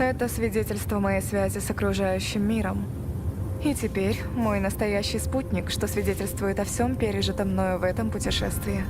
Это свидетельство моей связи с окружающим миром. И теперь мой настоящий спутник, что свидетельствует о всем пережитом мною в этом путешествии.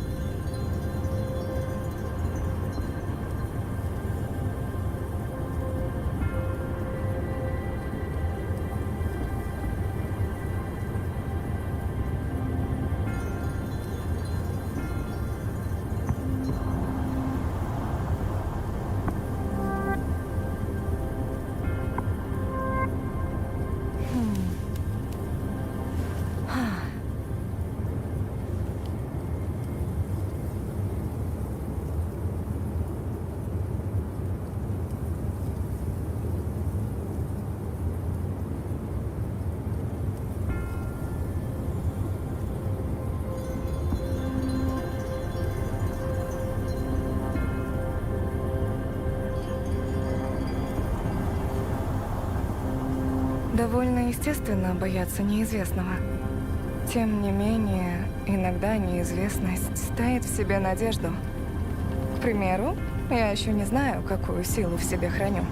Довольно естественно бояться неизвестного. Тем не менее, иногда неизвестность таит в себе надежду. К примеру, я еще не знаю, какую силу в себе храню.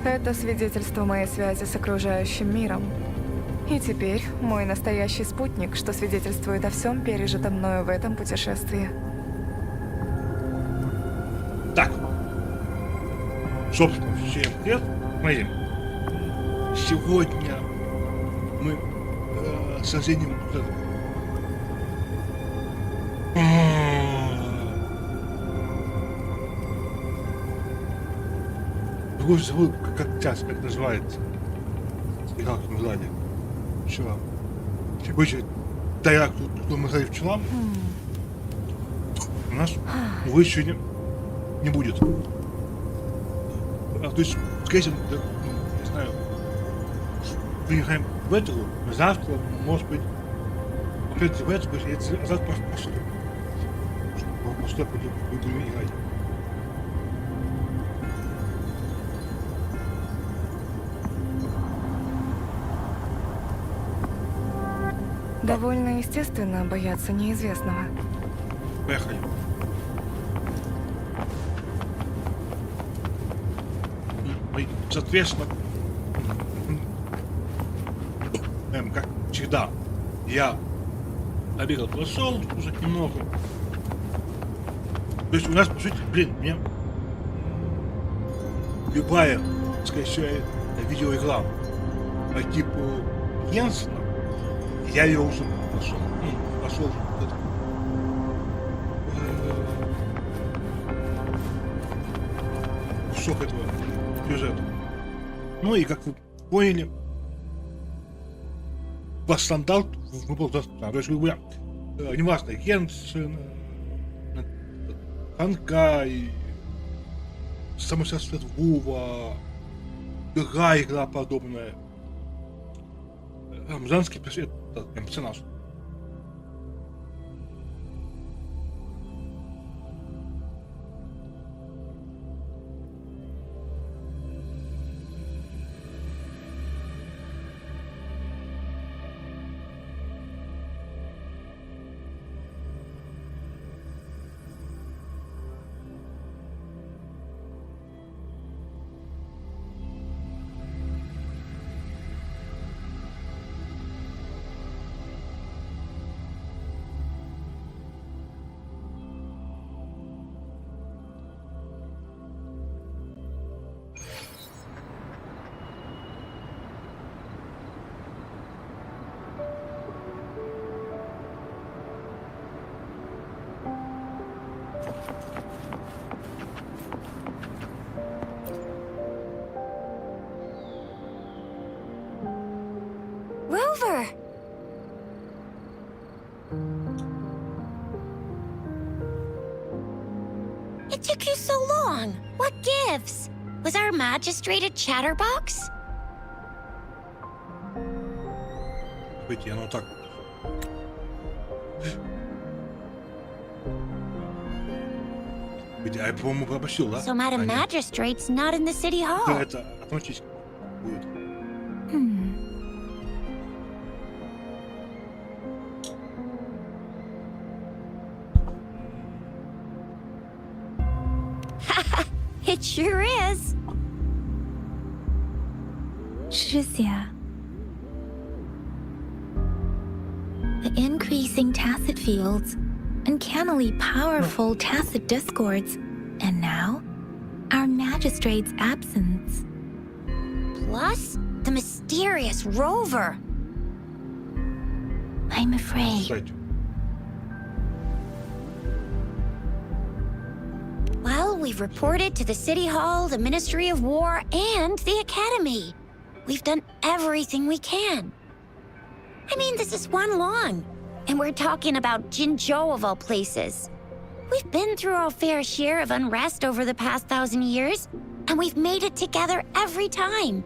Это свидетельство моей связи с окружающим миром. И теперь мой настоящий спутник, что свидетельствует о всем пережитом мною в этом путешествии. Так. Собственно, всем привет. Смотри. Сегодня мы создадим Другой забыл, как часть, как называется. И как мы звали вчера. Короче, так, что мы сказали вчера, у нас, увы, сегодня не будет. То есть, скорее всего, да, не знаю, приезжаем в эту, завтра, может быть, опять в эту, а завтра просто будем играть. Довольно естественно бояться неизвестного. Поехали. И, соответственно, как всегда, я обедал, прошел, уже немного. То есть у нас, по сути, блин, мне любая, скорее всего, видеоигра по типу Йенсена, я ее уже пошел кусок этого сюжета. Ну и как вы поняли, по стандарту выпал достаточно. То есть, грубо говоря, неважно, Йенсен, Ханкай, самосостоят Вова, другая игра подобная. Женский персонаж. Rover! It took you so long. What gives? Was our magistrate a chatterbox? Видите, оно так. Видите, а я, по-моему, пропустил, да? So Madam Magistrate's not in the city Да, hall. это автоматически будет. It sure is. Shizia. The increasing tacit fields, uncannily powerful tacit discords, and now, our magistrate's absence. Plus, the mysterious Rover. I'm afraid. Кстати, Well, we've reported to the City Hall, the Ministry of War, and the Academy. We've done everything we can. I mean, this is one long, and we're talking about Jinzhou of all places. We've been through our fair share of unrest over the past 1,000 years, and we've made it together every time.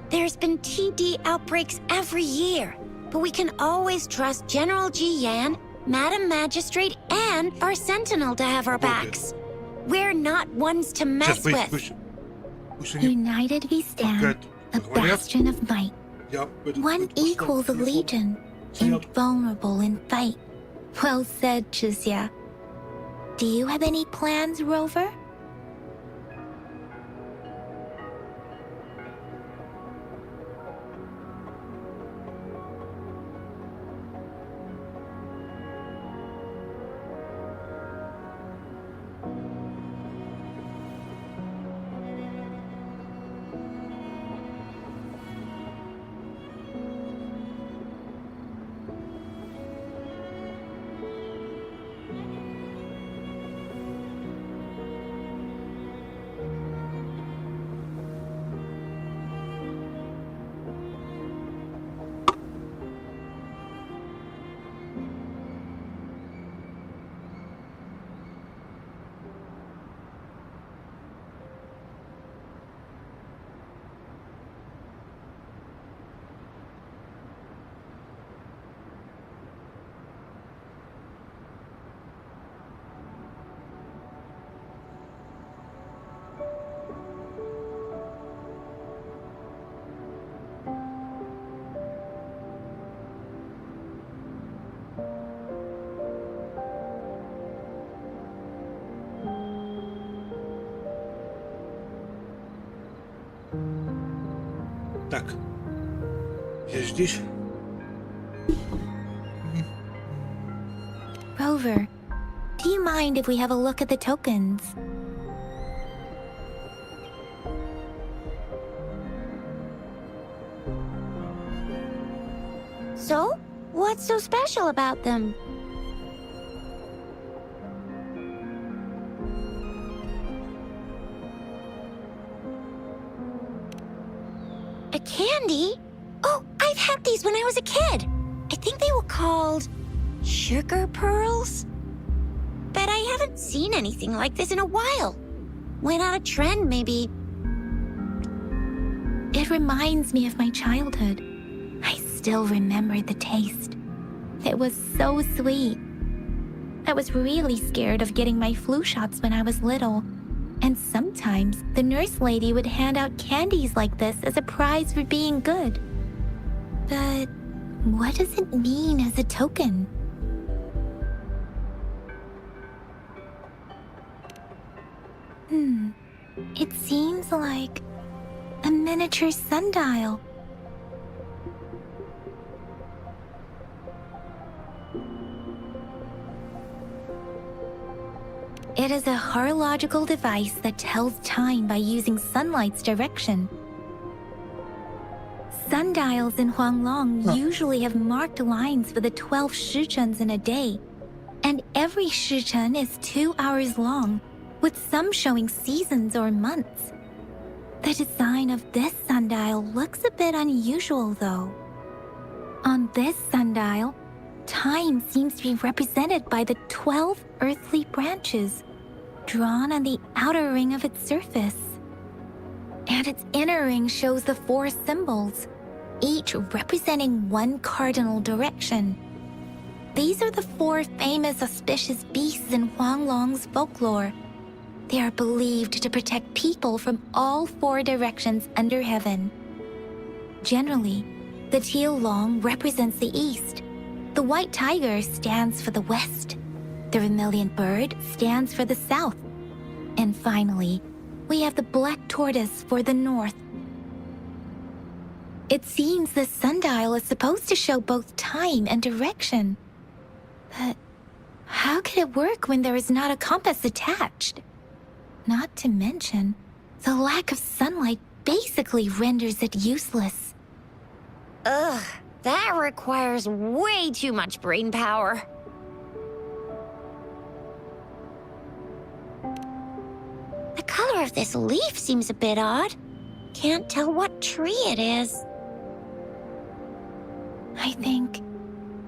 There's been TD outbreaks every year, but we can always trust General Ji Yan, Madam Magistrate, and our Sentinel to have our backs. We're not ones to mess with. пусть они United we stand, опять a говорят. bastion of might. Я One equals a legion, invulnerable in fight. Well said, Shizia. Do you have any plans, Rover? Так, я здесь. Rover, do you mind if we have a look at the tokens? So, what's so special about them? A candy? Oh, I've had these when I was a kid. I think they were called sugar pearls? But I haven't seen anything like this in a while. Went out of trend, maybe. It reminds me of my childhood. I still remember the taste. It was so sweet. I was really scared of getting my flu shots when I was little. And sometimes the nurse lady would hand out candies like this as a prize for being good. But what does it mean as a token? It seems like a miniature sundial. It is a horological device that tells time by using sunlight's direction. Sundials in Huanglong usually have marked lines for the 12 shichens in a day, and every shichen is 2 hours long, with some showing seasons or months. The design of this sundial looks a bit unusual, though. On this sundial, time seems to be represented by the 12 earthly branches drawn on the outer ring of its surface. And its inner ring shows the 4 symbols, each representing one cardinal direction. These are the 4 famous auspicious beasts in Huanglong's folklore. They are believed to protect people from all 4 directions under heaven. Generally, the teal long represents the east. The white tiger stands for the west. The vermilion bird stands for the south. And finally, we have the black tortoise for the north. It seems the sundial is supposed to show both time and direction. But how could it work when there is not a compass attached? Not to mention, the lack of sunlight basically renders it useless. Ugh, that requires way too much brain power. The color of this leaf seems a bit odd. Can't tell what tree it is. I think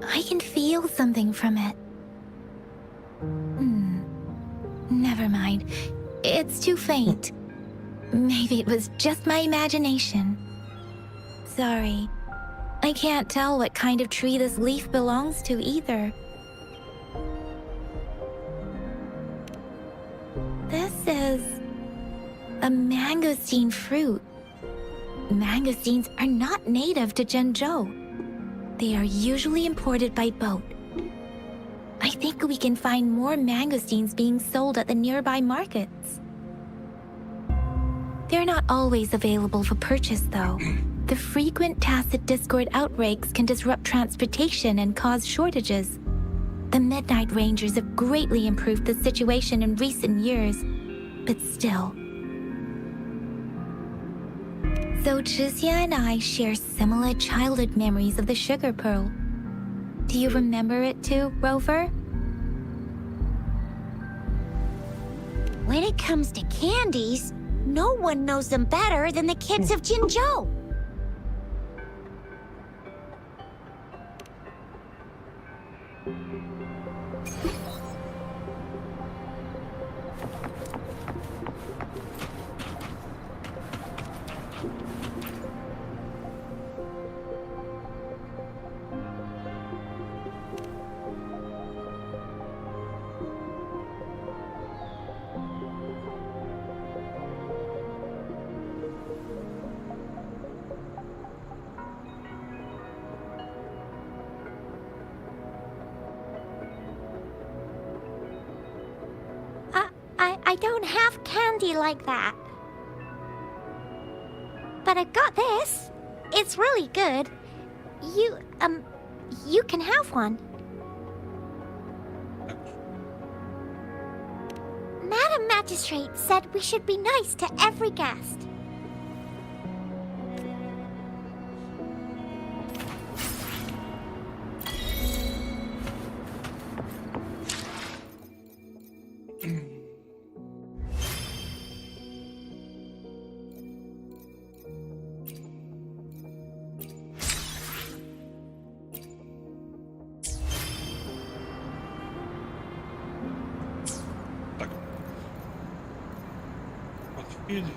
I can feel something from it. Never mind. It's too faint. Maybe it was just my imagination. Sorry. I can't tell what kind of tree this leaf belongs to either. This is a mangosteen fruit. Mangosteens are not native to Zhengzhou. They are usually imported by boat. I think we can find more mangosteens being sold at the nearby markets. They're not always available for purchase, though. The frequent tacit discord outbreaks can disrupt transportation and cause shortages. The Midnight Rangers have greatly improved the situation in recent years, but still. So Zhixia and I share similar childhood memories of the sugar pearl. Do you remember it too, Rover? When it comes to candies, no one knows them better than the kids of Jinzhou. I don't have candy like that. But I've got this. It's really good. You can have one. Madam Magistrate said we should be nice to every guest. Отвели.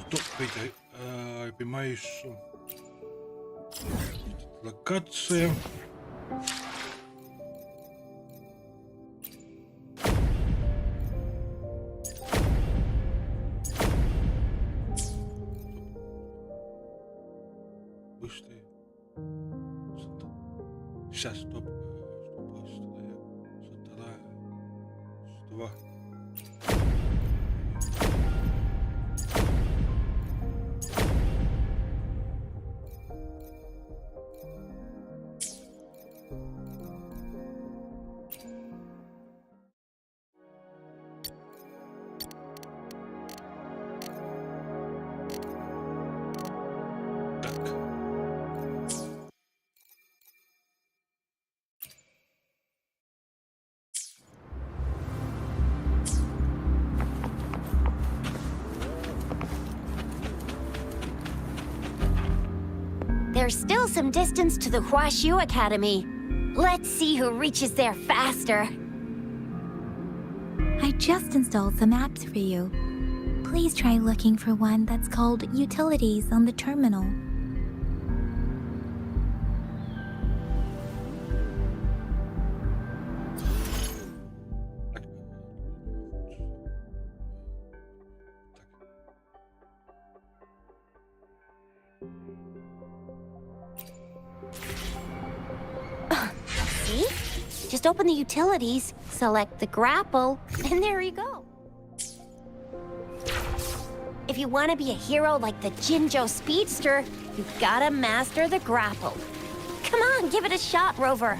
Что, Петя, понимаешь, локация. Вышли. Сейчас, стоп. Два. There's still some distance to the Huashu Academy. Let's see who reaches there faster. I just installed some apps for you. Please try looking for one that's called Utilities on the terminal. See? Just open the utilities, select the grapple, and there you go. If you want to be a hero like the Jinjo Speedster, you've gotta master the grapple. Come on, give it a shot, Rover.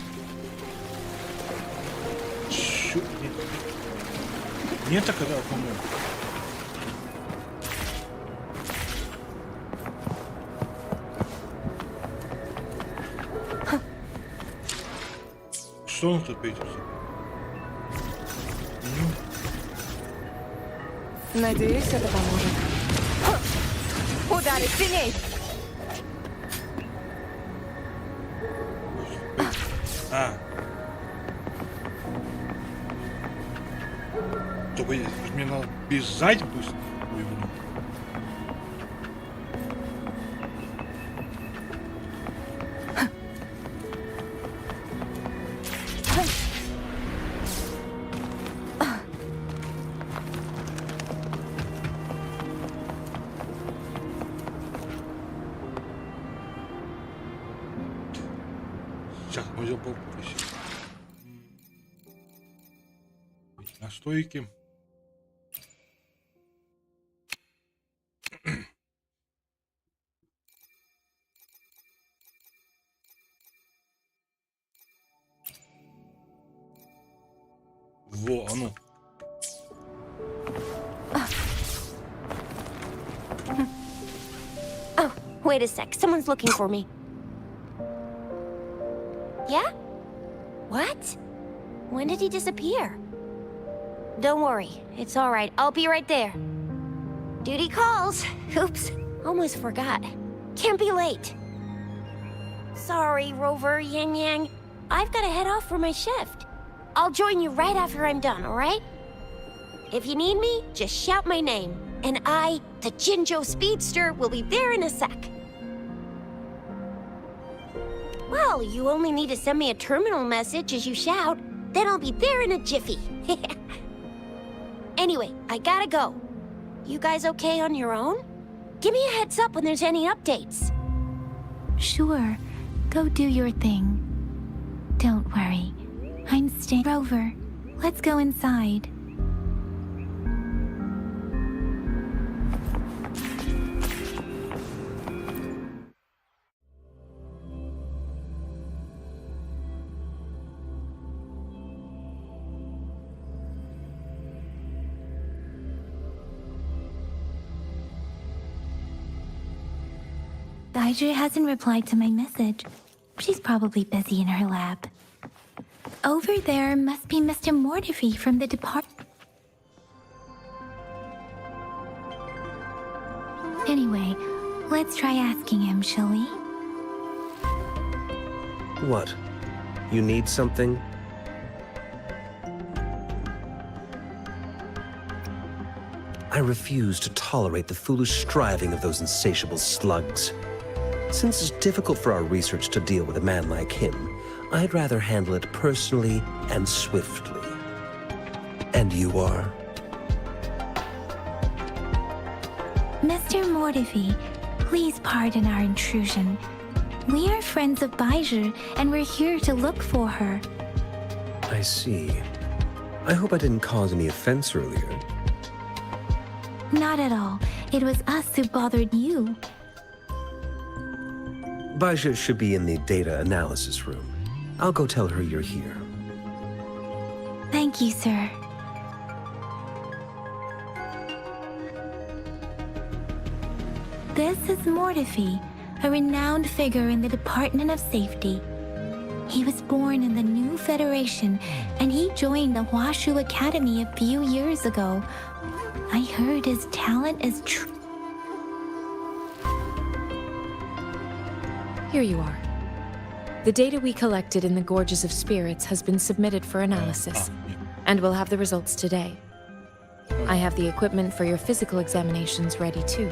Чё? Нет, когда, по-моему. Что он тут петь? Надеюсь, это поможет. Ударить сильней! А. Только мне надо бежать быстро. Сейчас, мы забыл попросить. Настойки. Во, а ну. Oh, wait a sec. Someone's looking for me. Yeah? What? When did he disappear? Don't worry. It's all right. I'll be right there. Duty calls. Oops. Almost forgot. Can't be late. Sorry, Rover, Yang Yang. I've got to head off for my shift. I'll join you right after I'm done, all right? If you need me, just shout my name. And I, the Jinjo Speedster, will be there in a sec. Well, you only need to send me a terminal message as you shout, then I'll be there in a jiffy. Anyway, I gotta go. You guys okay on your own? Give me a heads up when there's any updates. Sure, go do your thing. Don't worry, I'm staying. Rover, let's go inside. Daiju hasn't replied to my message. She's probably busy in her lab. Over there must be Mr. Mortifi from the department. Anyway, let's try asking him, shall we? What? You need something? I refuse to tolerate the foolish striving of those insatiable slugs. Since it's difficult for our research to deal with a man like him, I'd rather handle it personally and swiftly. And you are? Mr. Mortifi, please pardon our intrusion. We are friends of Baiju, and we're here to look for her. I see. I hope I didn't cause any offense earlier. Not at all. It was us who bothered you. Baja should be in the data analysis room. I'll go tell her you're here. Thank you, sir. This is Mortifi, a renowned figure in the Department of Safety. He was born in the new Federation, and he joined the Huashu Academy a few years ago. I heard his talent is Here you are. The data we collected in the Gorges of Spirits has been submitted for analysis, and we'll have the results today. I have the equipment for your physical examinations ready too.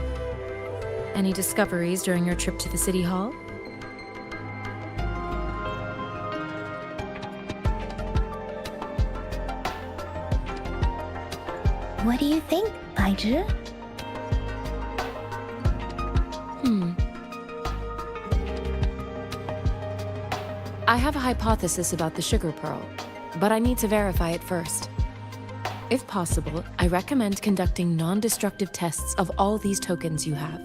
Any discoveries during your trip to the City Hall? What do you think, Baiju? I have a hypothesis about the sugar pearl, but I need to verify it first. If possible, I recommend conducting non-destructive tests of all these tokens you have.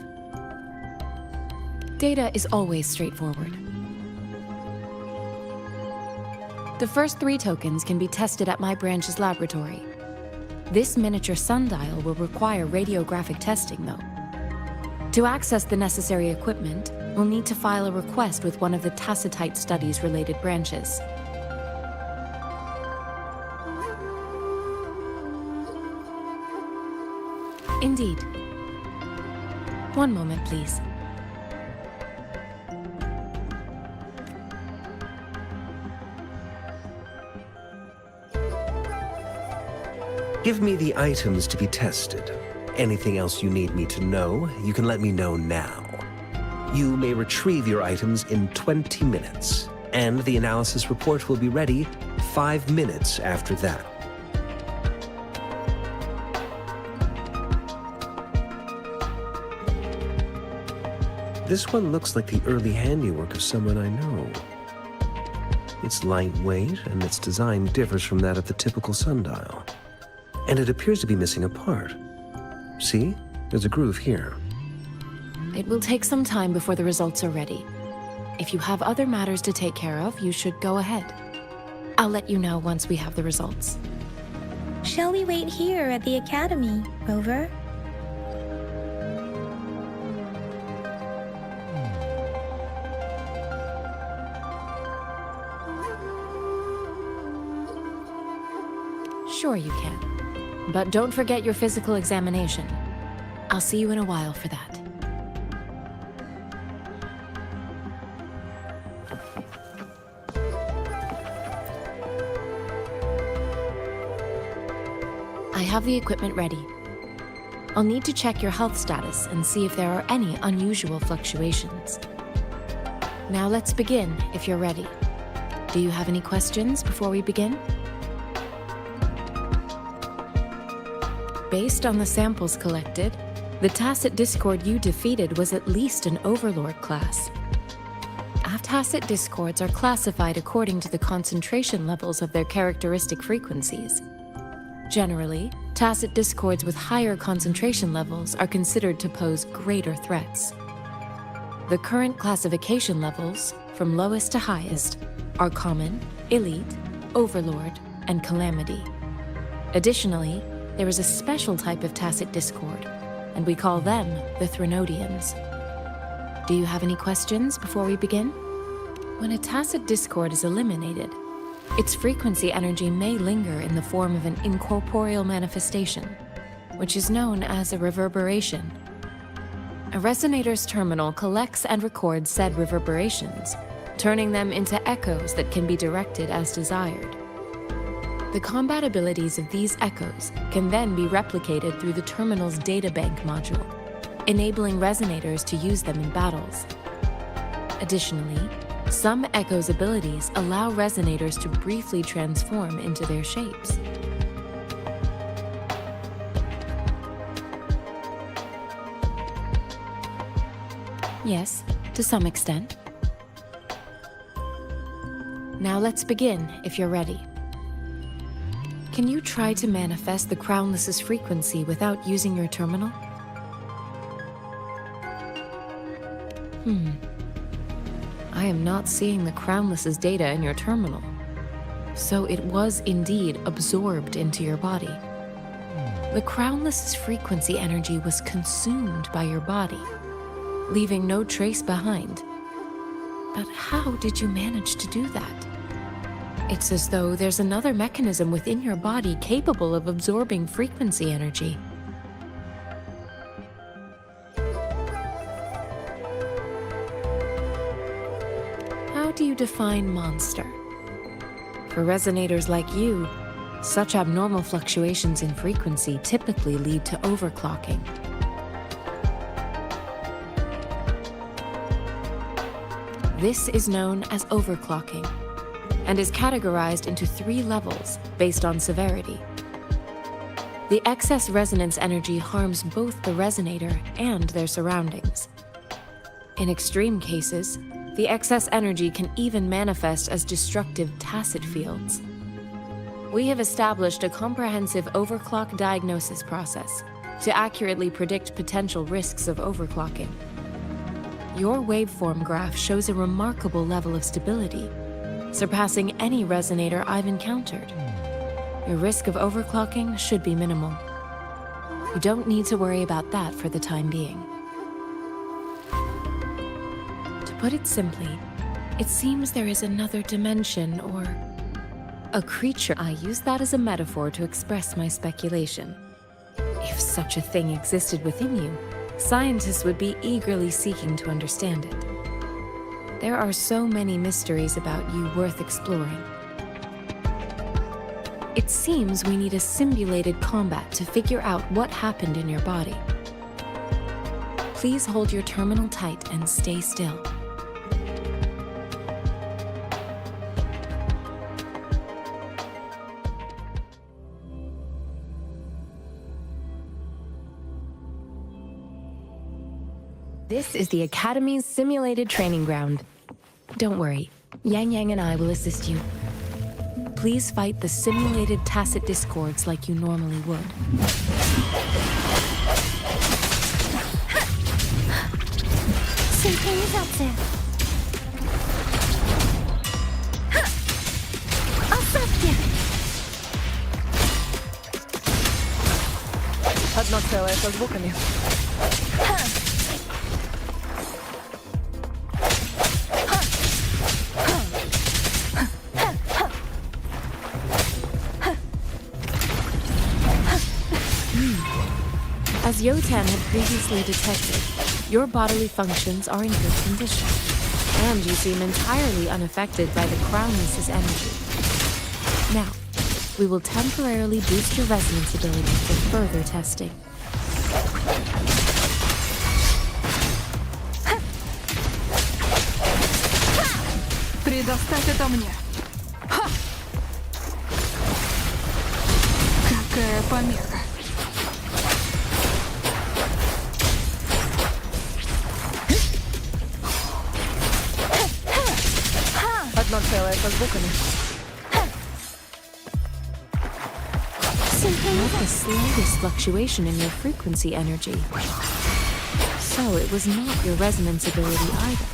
Data is always straightforward. The first 3 tokens can be tested at my branch's laboratory. This miniature sundial will require radiographic testing, though. To access the necessary equipment, we'll need to file a request with one of the tacitite studies-related branches. Indeed. One moment, please. Give me the items to be tested. Anything else you need me to know, you can let me know now. You may retrieve your items in 20 minutes, and the analysis report will be ready 5 minutes after that. This one looks like the early handiwork of someone I know. It's lightweight, and its design differs from that of the typical sundial. And it appears to be missing a part. See? There's a groove here. It will take some time before the results are ready. If you have other matters to take care of, you should go ahead. I'll let you know once we have the results. Shall we wait here at the Academy, Rover? Sure you can. But don't forget your physical examination. I'll see you in a while for that. I have the equipment ready. I'll need to check your health status and see if there are any unusual fluctuations. Now let's begin, if you're ready. Do you have any questions before we begin? Based on the samples collected, the Tacit Discord you defeated was at least an Overlord class. Tacit Discords are classified according to the concentration levels of their characteristic frequencies. Generally, Tacit Discords with higher concentration levels are considered to pose greater threats. The current classification levels, from lowest to highest, are Common, Elite, Overlord, and Calamity. Additionally, there is a special type of Tacit Discord, and we call them the Threnodians. Do you have any questions before we begin? When a Tacit Discord is eliminated, its frequency energy may linger in the form of an incorporeal manifestation, which is known as a reverberation. A resonator's terminal collects and records said reverberations, turning them into echoes that can be directed as desired. The combat abilities of these echoes can then be replicated through the terminal's databank module, enabling resonators to use them in battles. Additionally, some echoes' abilities allow resonators to briefly transform into their shapes. Yes, to some extent. Now let's begin, if you're ready. Can you try to manifest the Crownless's frequency without using your terminal? I am not seeing the Crownless's data in your terminal. So it was indeed absorbed into your body. The Crownless's frequency energy was consumed by your body, leaving no trace behind. But how did you manage to do that? It's as though there's another mechanism within your body capable of absorbing frequency energy. do you define monster? For resonators like you, such abnormal fluctuations in frequency typically lead to overclocking. This is known as overclocking and is categorized into 3 levels based on severity. The excess resonance energy harms both the resonator and their surroundings. In extreme cases, the excess energy can even manifest as destructive tacit fields. We have established a comprehensive overclock diagnosis process to accurately predict potential risks of overclocking. Your waveform graph shows a remarkable level of stability, surpassing any resonator I've encountered. Your risk of overclocking should be minimal. You don't need to worry about that for the time being. To put it simply, it seems there is another dimension or a creature. I use that as a metaphor to express my speculation. If such a thing existed within you, scientists would be eagerly seeking to understand it. There are so many mysteries about you worth exploring. It seems we need a simulated combat to figure out what happened in your body. Please hold your terminal tight and stay still. This is the Academy's simulated training ground. Don't worry, Yang Yang and I will assist you. Please fight the simulated tacit discords like you normally would. Синхронизация. Оставьте. Одно целое со звуками. As Yotan had previously detected, your bodily functions are in good condition, and you seem entirely unaffected by the Crownless's energy. Now, we will temporarily boost your resonance ability for further testing. Предоставь это мне. Ха! Какая помеха. Одно целое со звуками. Not the slightest fluctuation in your frequency energy. So it was not your resonance ability either.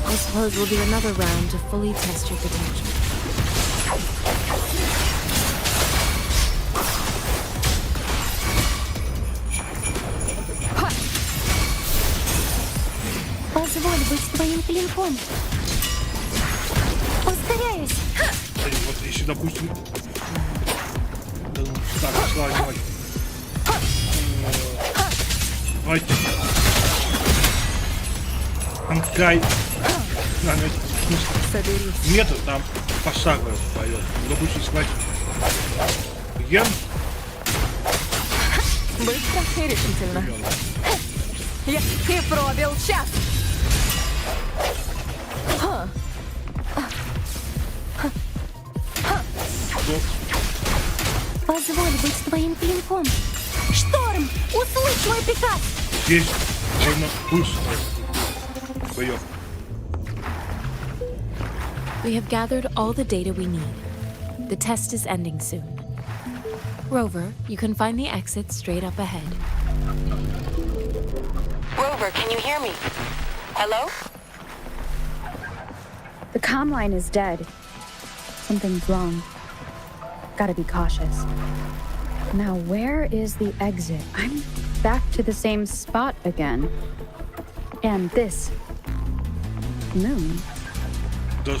I suppose we'll do another round to fully test your potential. Позволь быть твоим клинком. Ускоряюсь. Вот если, допустим, так, сравнивать. Давайте. Там край. Метод там пошагово поет. Допустим, сказать. Ген. Быстро и решительно. И пробил час. Позволь быть твоим клинком. Шторм, услышь мой приказ. Здесь можно пульс поет. We have gathered all the data we need. The test is ending soon. Rover, you can find the exit straight up ahead. Rover, can you hear me? Hello? The comm line is dead. Something's wrong. Gotta be cautious. Now, where is the exit? I'm back to the same spot again. And this moon.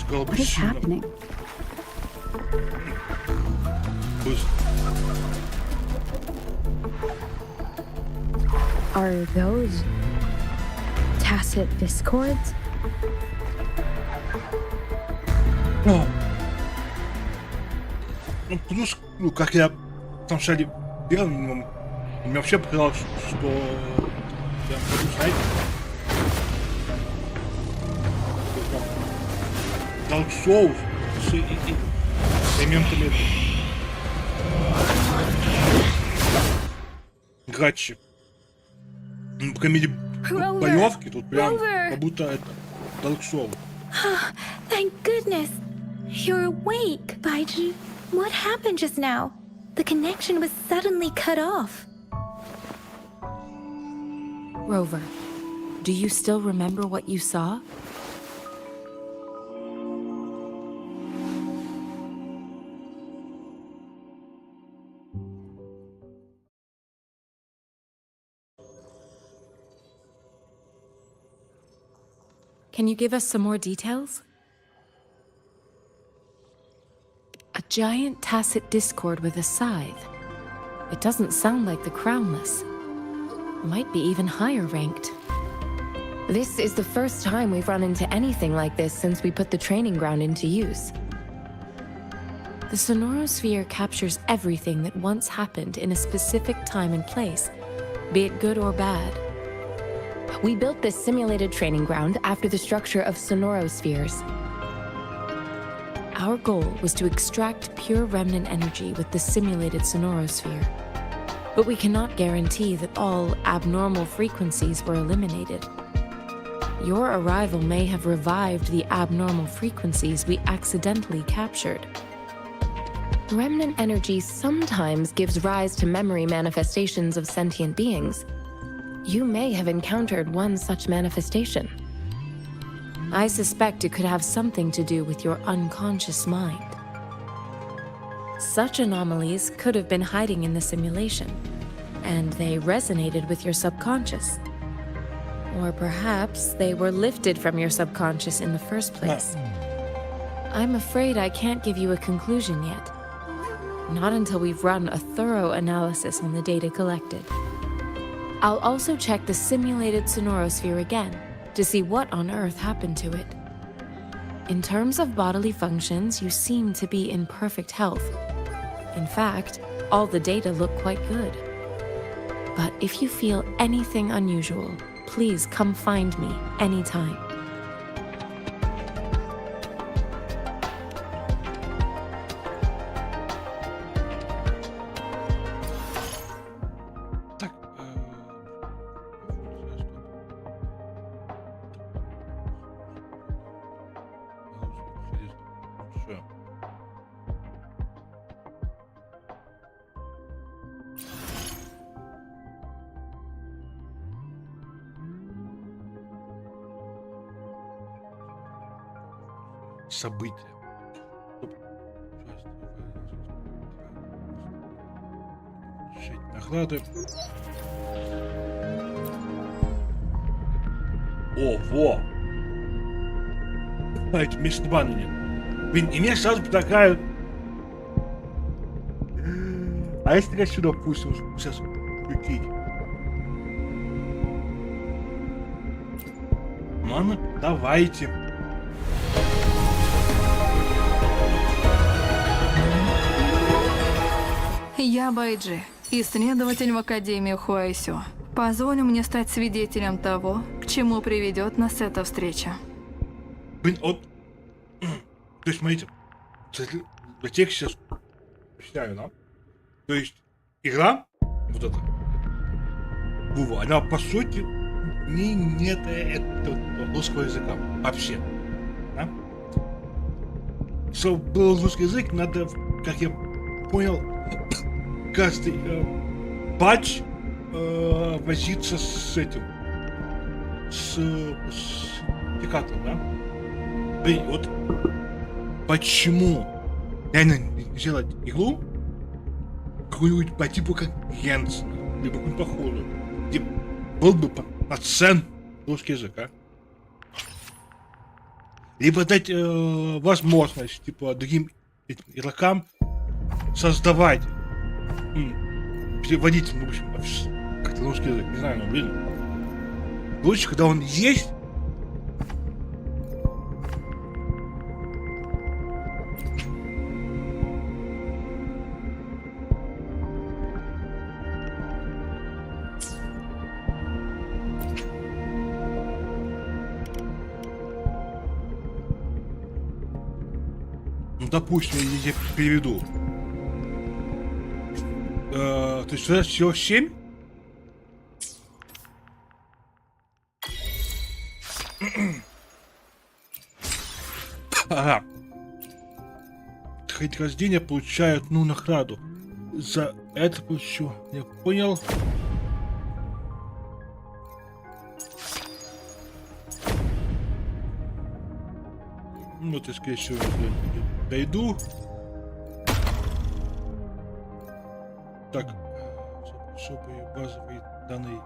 What is happening? Are those tacit discords? Ну, плюс, ну, как я там шаре бегал, ну, мне вообще показалось, что я могу, знаете, Dark Souls с элементами гачи. Ну, по крайней мере, Rover! боевки тут прям Rover! как будто это Dark Souls. Thank goodness. You're awake, Baiji. What happened just now? The connection was suddenly cut off. Rover, do you still remember what you saw? Can you give us some more details? A giant tacit discord with a scythe. It doesn't sound like the Crownless. Might be even higher ranked. This is the first time we've run into anything like this since we put the training ground into use. The sonorosphere captures everything that once happened in a specific time and place, be it good or bad. We built this simulated training ground after the structure of sonorospheres. Our goal was to extract pure remnant energy with the simulated sonorosphere. But we cannot guarantee that all abnormal frequencies were eliminated. Your arrival may have revived the abnormal frequencies we accidentally captured. Remnant energy sometimes gives rise to memory manifestations of sentient beings. You may have encountered one such manifestation. I suspect it could have something to do with your unconscious mind. Such anomalies could have been hiding in the simulation, and they resonated with your subconscious. Or perhaps they were lifted from your subconscious in the first place. I'm afraid I can't give you a conclusion yet. Not until we've run a thorough analysis on the data collected. I'll also check the simulated sonorosphere again to see what on earth happened to it. In terms of bodily functions, you seem to be in perfect health. In fact, all the data look quite good. But if you feel anything unusual, please come find me anytime. Так, Всё. События. Награды. О, во! Знаете, вместо баннера. Блин, и меня сразу предлагают. А если я сюда пустим, сейчас включить? Ладно, давайте. Я Байджи, исследователь в Академии Хуайсё. Позволь мне стать свидетелем того, к чему приведет нас эта встреча. Блин, вот. То есть, смотрите, для тех сейчас объясняю, да? То есть, игра, вот эта, Вова, она по сути нет этого русского языка вообще, да? Чтобы был русский язык, надо, как я понял, каждый патч возиться с этим, с индикатором, да? Блин, вот почему реально не сделать игру какую-нибудь по типу как Генсена, либо какую-нибудь похожую, где был бы полноценный русский язык, а? Либо дать возможность, типа, другим игрокам создавать, переводить, в общем, как-то русский язык, не знаю, но, блин. Лучше, когда он есть, Ну, допустим, я переведу. То есть сейчас всего 7? Ага. Хоть рождения получают, ну, награду. За это получу. Я понял. Ну, ты, скорее всего, дойду. Так. Особые базовые данные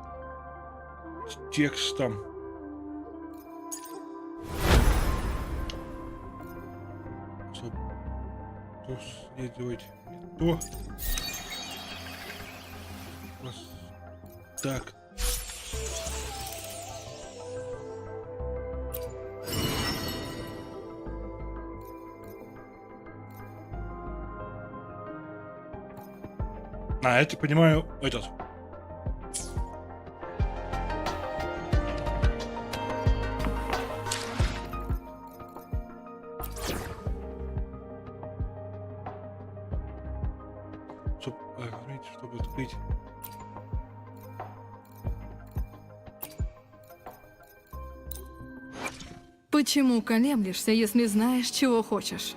с текстом. Что следовать не то. Так. Это, понимаю, этот. Чтобы открыть. Почему колеблешься, если знаешь, чего хочешь?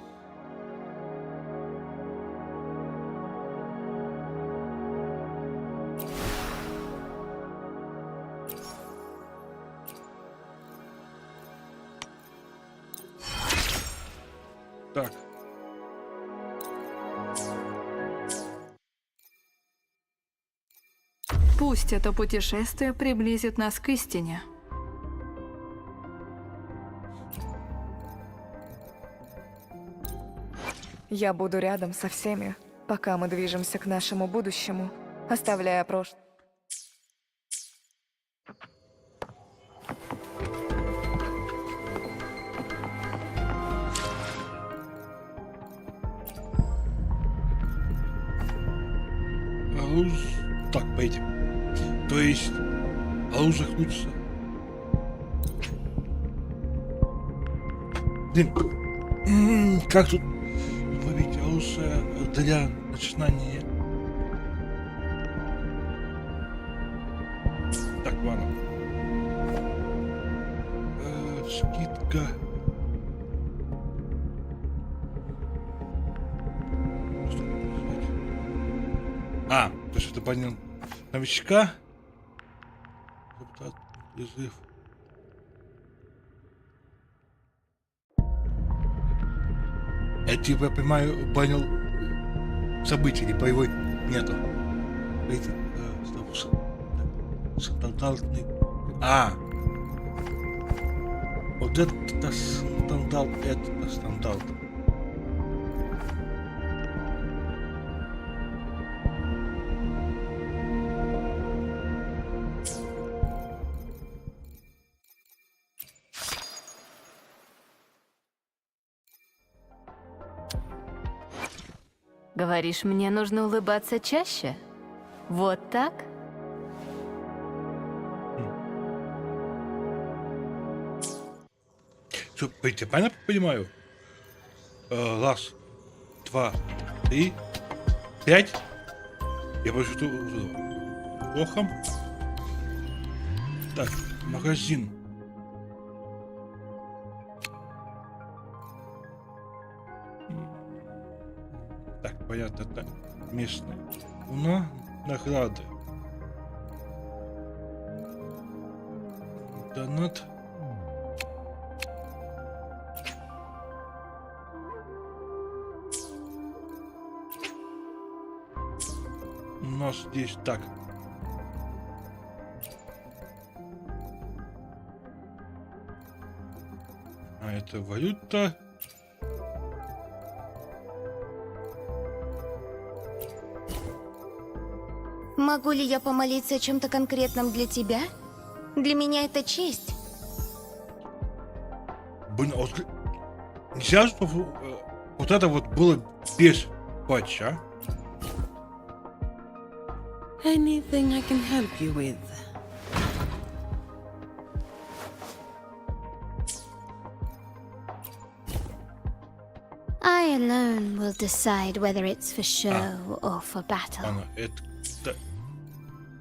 Так. Пусть это путешествие приблизит нас к истине. Я буду рядом со всеми, пока мы движемся к нашему будущему, оставляя прошлое. Так, пойдем. То есть, луза крутится. Блин, как тут ловить луза для начинания? Так, ладно. Скидка. То есть это понял новичка. Призыв. Я типа понимаю, понял события, не боевой нету. Стандартный. Вот это стандарт, это стандарт. Говоришь, мне нужно улыбаться чаще? Вот так? Что, я правильно понимаю? Раз, два, три, 5. Я больше плохо. Так, магазин. Так, понятно, это местная. Луна, награды. Донат. У нас здесь так. Это валюта. Могу ли я помолиться о чем-то конкретном для тебя? Для меня это честь. Блин, нельзя, чтобы вот это вот было без патча. Anything I can help you with? I alone will decide whether it's for show or for battle. Ладно, это... Да.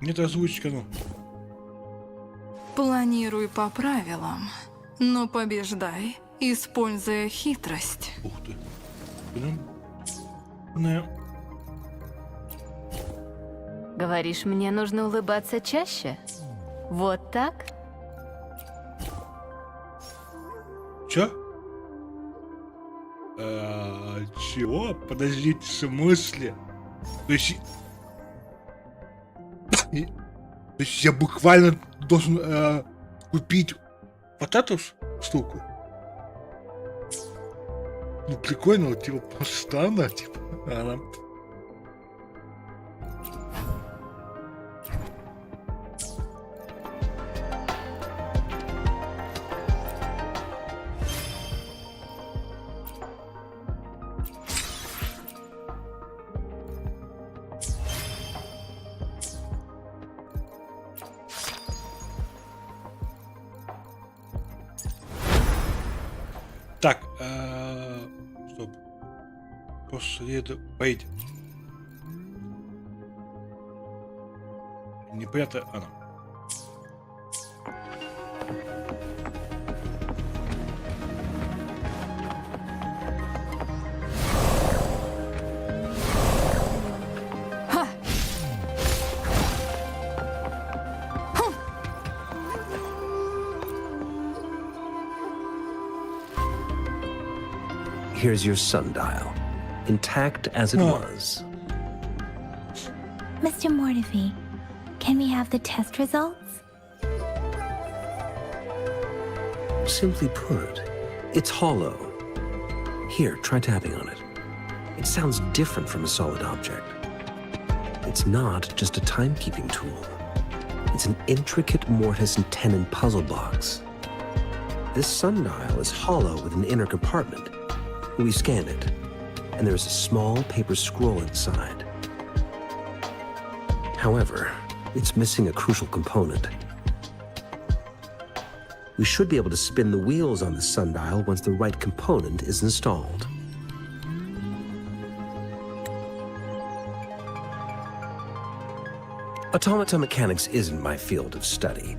Нет озвучка, ну. Планируй по правилам, но побеждай, используя хитрость. Ух ты. Блин. Не. Говоришь, мне нужно улыбаться чаще? Вот так? Чё? Чего? Подождите, в смысле? То есть... То есть я буквально должен купить вот эту штуку? Ну, прикольно, типа, просто странно, типа, она... Так, стоп. Поедем. Непонятно она. Here's your sundial, intact as it was. Mr. Mortefi, can we have the test results? Simply put, it's hollow. Here, try tapping on it. It sounds different from a solid object. It's not just a timekeeping tool. It's an intricate mortise and tenon puzzle box. This sundial is hollow with an inner compartment. We scan it, and there is a small paper scroll inside. However, it's missing a crucial component. We should be able to spin the wheels on the sundial once the right component is installed. Automata mechanics isn't my field of study.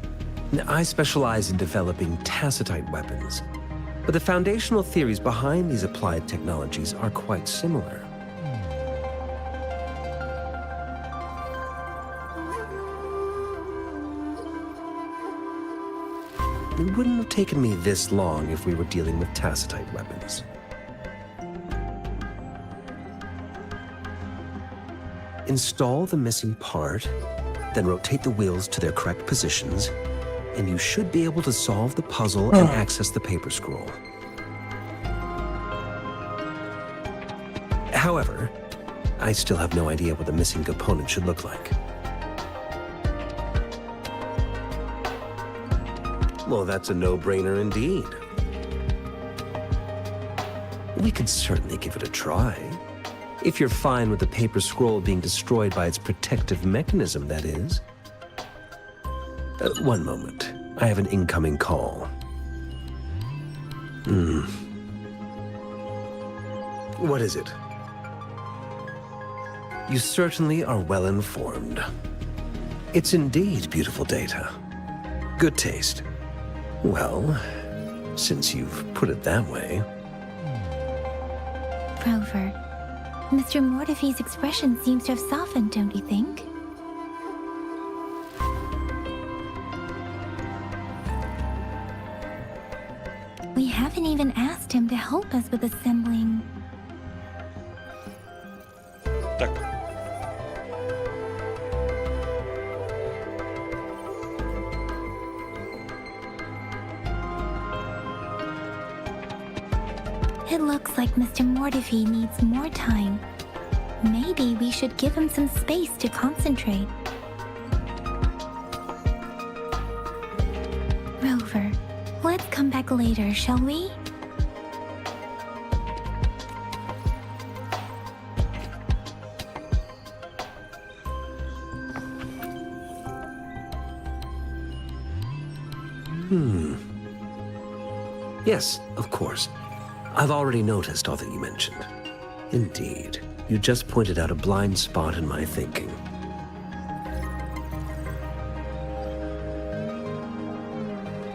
I specialize in developing tacitite weapons. But the foundational theories behind these applied technologies are quite similar. It wouldn't have taken me this long if we were dealing with tacitite weapons. Install the missing part, then rotate the wheels to their correct positions, and you should be able to solve the puzzle and access the paper scroll. However, I still have no idea what the missing component should look like. Well, that's a no-brainer indeed. We could certainly give it a try. If you're fine with the paper scroll being destroyed by its protective mechanism, that is. One moment. I have an incoming call. What is it? You certainly are well informed. It's indeed beautiful data. Good taste. Well, since you've put it that way. Rover, Mr. Mortefi's expression seems to have softened, don't you think? We haven't even asked him to help us with assembling. Так. It looks like Mr. Mortefi needs more time. Maybe we should give him some space to concentrate. Rover, let's come back later, shall we? Yes, of course. I've already noticed all that you mentioned. Indeed. You just pointed out a blind spot in my thinking.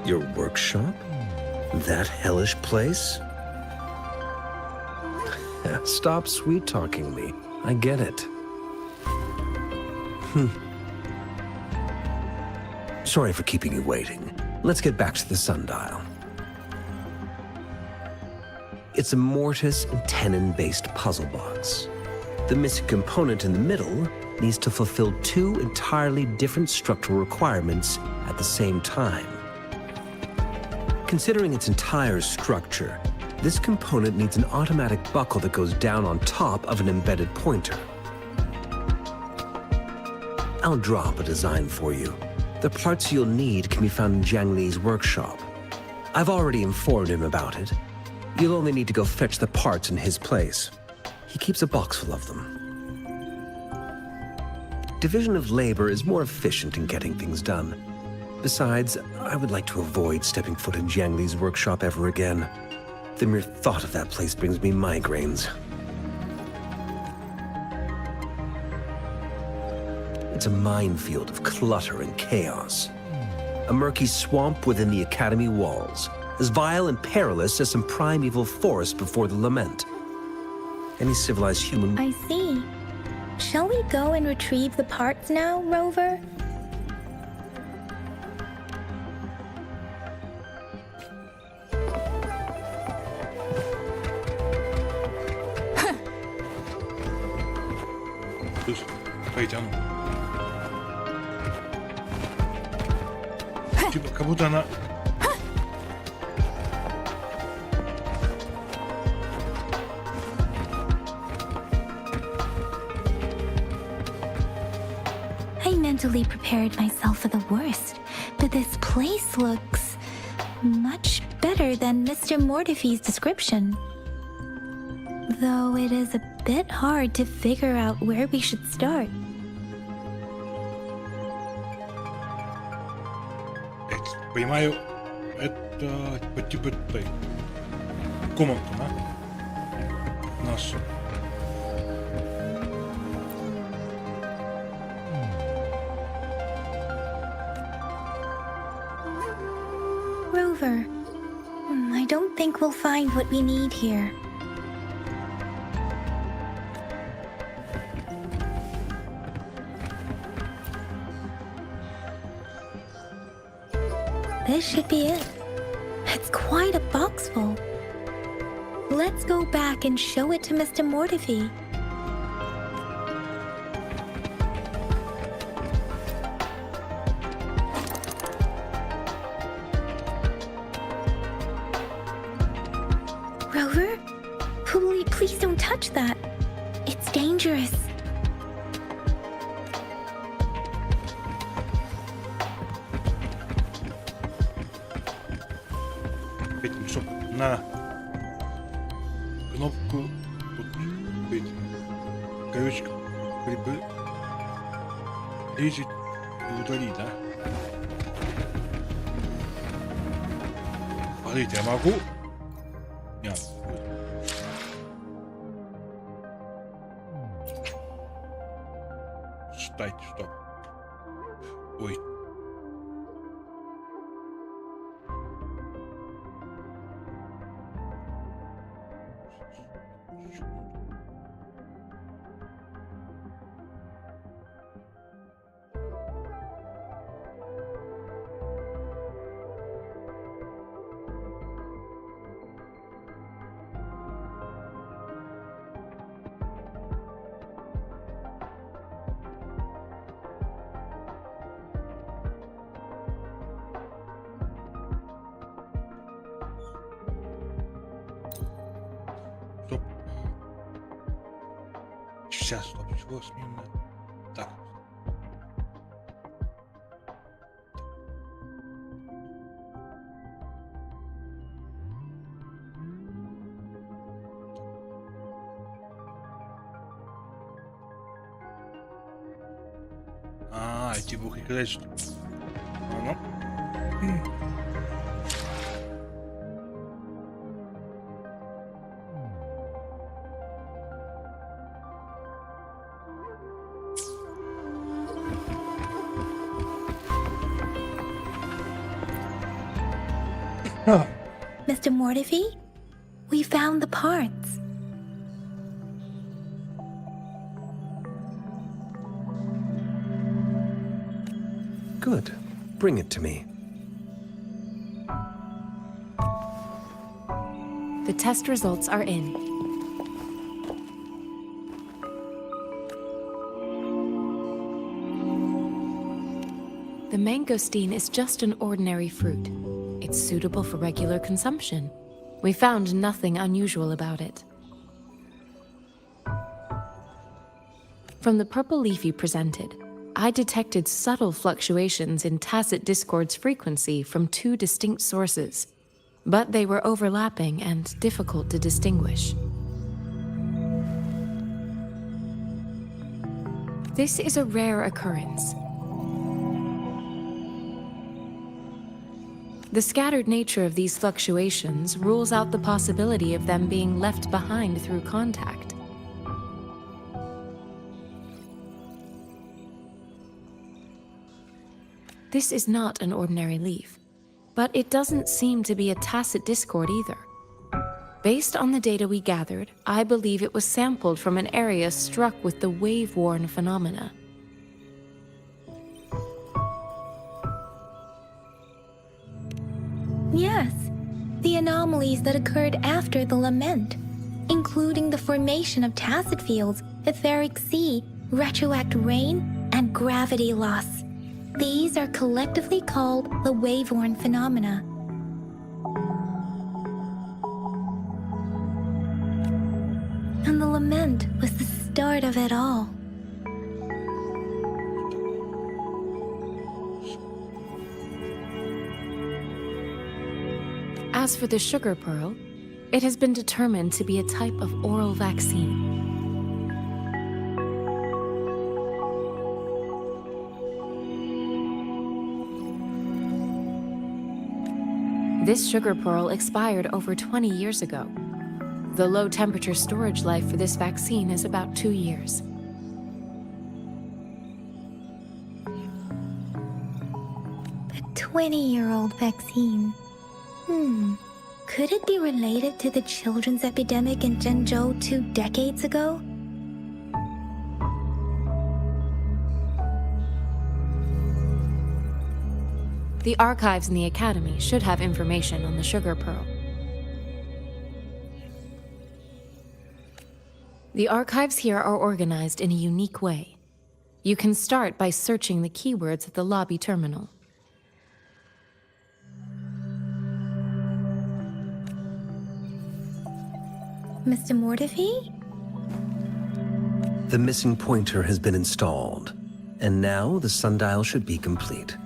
Your workshop? That hellish place? Stop sweet-talking me. I get it. Sorry for keeping you waiting. Let's get back to the sundial. It's a mortise and tenon-based puzzle box. The missing component in the middle needs to fulfill two entirely different structural requirements at the same time. Considering its entire structure, this component needs an automatic buckle that goes down on top of an embedded pointer. I'll draw up a design for you. The parts you'll need can be found in Jiang Li's workshop. I've already informed him about it. You'll only need to go fetch the parts in his place. He keeps a box full of them. Division of labor is more efficient in getting things done. Besides, I would like to avoid stepping foot in Jiang Li's workshop ever again. The mere thought of that place brings me migraines. It's a minefield of clutter and chaos. A murky swamp within the Academy walls, as vile and perilous as some primeval forest before the lament. Any civilized human... I see. Shall we go and retrieve the parts now, Rover? Пойдем. Типа, как будто она... I mentally prepared myself for the worst, but this place looks much better than Mr. Mortifee's description. Though it is a bit hard to figure out where we should start. Понимаю, это типа комната, да? Наша. Rover, I don't think we'll find what we need here. This should be it. It's quite a box full. Let's go back and show it to Mr. Mortifee. Rover? Please don't touch that. It's dangerous. Чтоб на кнопку тут корочка приблизить и удалить, да? Смотрите, я могу? Нет. Стать, стоп. Ой. Стоп. Сейчас, стоп, чего сменно? Так. Эти буквы играть, что ли? Ага. Mr. Mortifi, we found the parts. Good. Bring it to me. The test results are in. The mangosteen is just an ordinary fruit. It's suitable for regular consumption. We found nothing unusual about it. From the purple leaf you presented, I detected subtle fluctuations in tacit discord's frequency from two distinct sources, but they were overlapping and difficult to distinguish. This is a rare occurrence. The scattered nature of these fluctuations rules out the possibility of them being left behind through contact. This is not an ordinary leaf, but it doesn't seem to be a tacit discord either. Based on the data we gathered, I believe it was sampled from an area struck with the wave-worn phenomena. Yes, the anomalies that occurred after the lament, including the formation of tacit fields, etheric sea, retroact rain, and gravity loss. These are collectively called the wave-worn phenomena. And the lament was the start of it all. As for the sugar pearl, it has been determined to be a type of oral vaccine. This sugar pearl expired over 20 years ago. The low-temperature storage life for this vaccine is about 2 years. A 20-year-old vaccine. Could it be related to the children's epidemic in Zhengzhou 2 decades ago? The archives in the Academy should have information on the sugar pearl. The archives here are organized in a unique way. You can start by searching the keywords at the lobby terminal. Mr. Mortifi? The missing pointer has been installed, and now the sundial should be complete.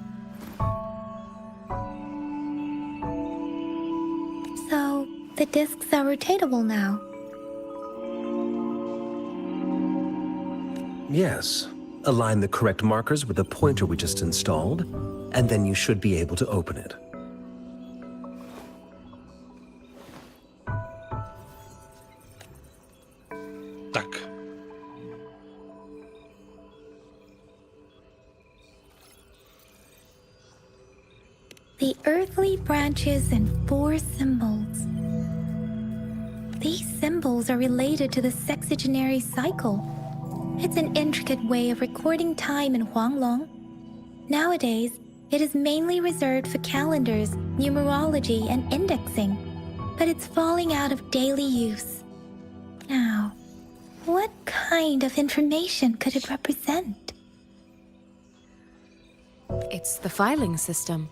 So, the discs are rotatable now. Yes. Align the correct markers with the pointer we just installed, and then you should be able to open it. Tak. The earthly branches and 4 symbols. These symbols are related to the sexagenary cycle. It's an intricate way of recording time in Huanglong. Nowadays, it is mainly reserved for calendars, numerology, and indexing, but it's falling out of daily use. Now, what kind of information could it represent? It's the filing system.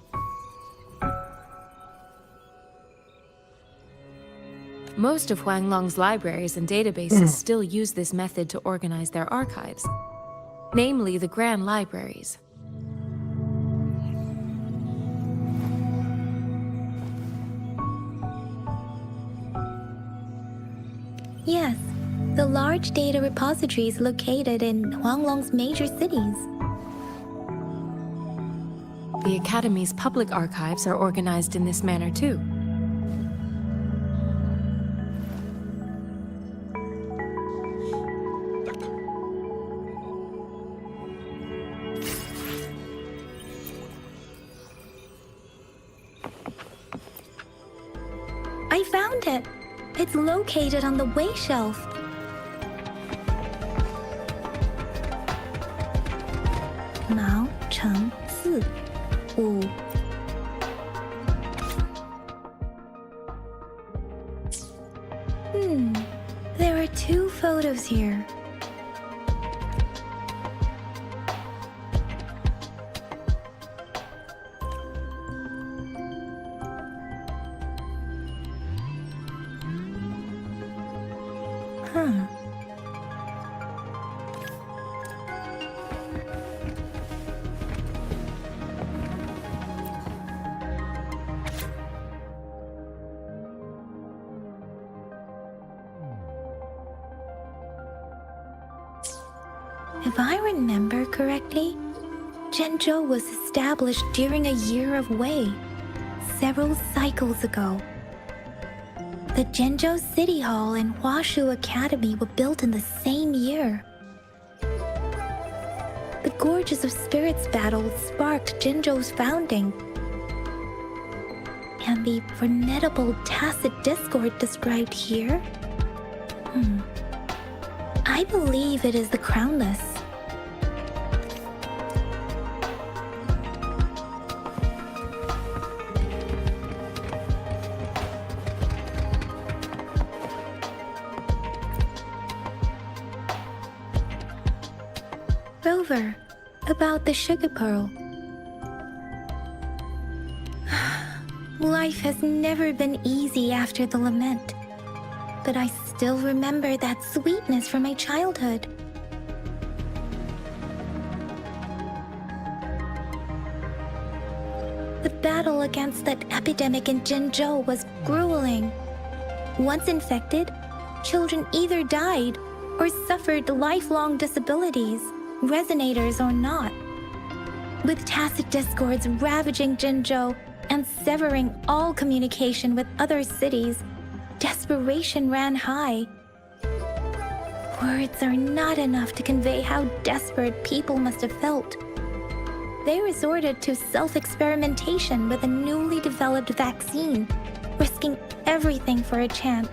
Most of Huanglong's libraries and databases still use this method to organize their archives, namely the Grand Libraries. Yes, the large data repositories located in Huanglong's major cities. The Academy's public archives are organized in this manner too. found it. It's located on the way shelf. Mao Cheng Si Wu. There are 2 photos here. If I remember correctly, Zhenzhou was established during a year of Wei, several cycles ago. The Zhenzhou City Hall and Huashu Academy were built in the same year. The Gorges of Spirits battle sparked Zhenzhou's founding. And the formidable tacit discord described here? I believe it is the Crownless. Rover, about the sugar pearl. Life has never been easy after the lament, but I still remember that sweetness from my childhood. The battle against that epidemic in Zhenzhou was grueling. Once infected, children either died or suffered lifelong disabilities, resonators or not. With tacit discords ravaging Zhenzhou and severing all communication with other cities, desperation ran high. Words are not enough to convey how desperate people must have felt. They resorted to self-experimentation with a newly developed vaccine, risking everything for a chance.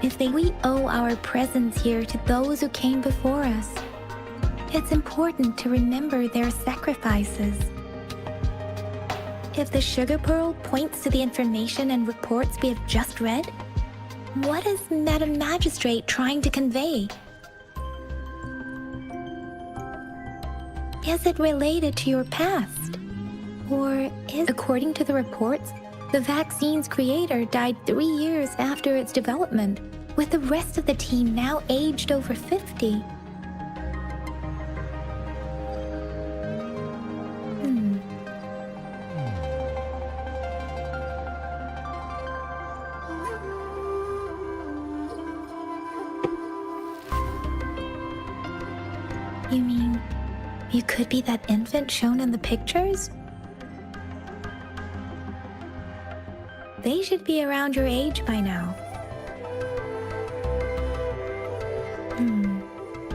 We owe our presence here to those who came before us. It's important to remember their sacrifices. If the sugar pearl points to the information and reports we have just read, what is Madam Magistrate trying to convey? Is it related to your past? Or is, according to the reports, the vaccine's creator died 3 years after its development, with the rest of the team now aged over 50? You mean, you could be that infant shown in the pictures? They should be around your age by now.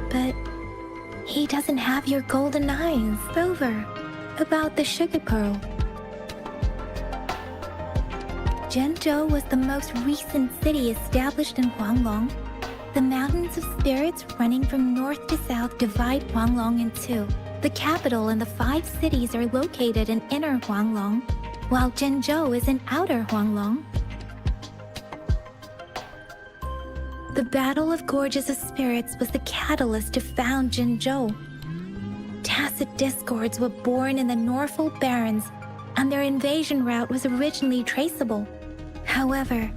But he doesn't have your golden eyes. Rover, about the sugar pearl. Zhenzhou was the most recent city established in Huanglong. The mountains of spirits running from north to south divide Huanglong in two. The capital and the 5 cities are located in inner Huanglong, while Zhenzhou is in outer Huanglong. The Battle of Gorges of Spirits was the catalyst to found Zhenzhou. Tacit discords were born in the Norfolk Barrens, and their invasion route was originally traceable. However,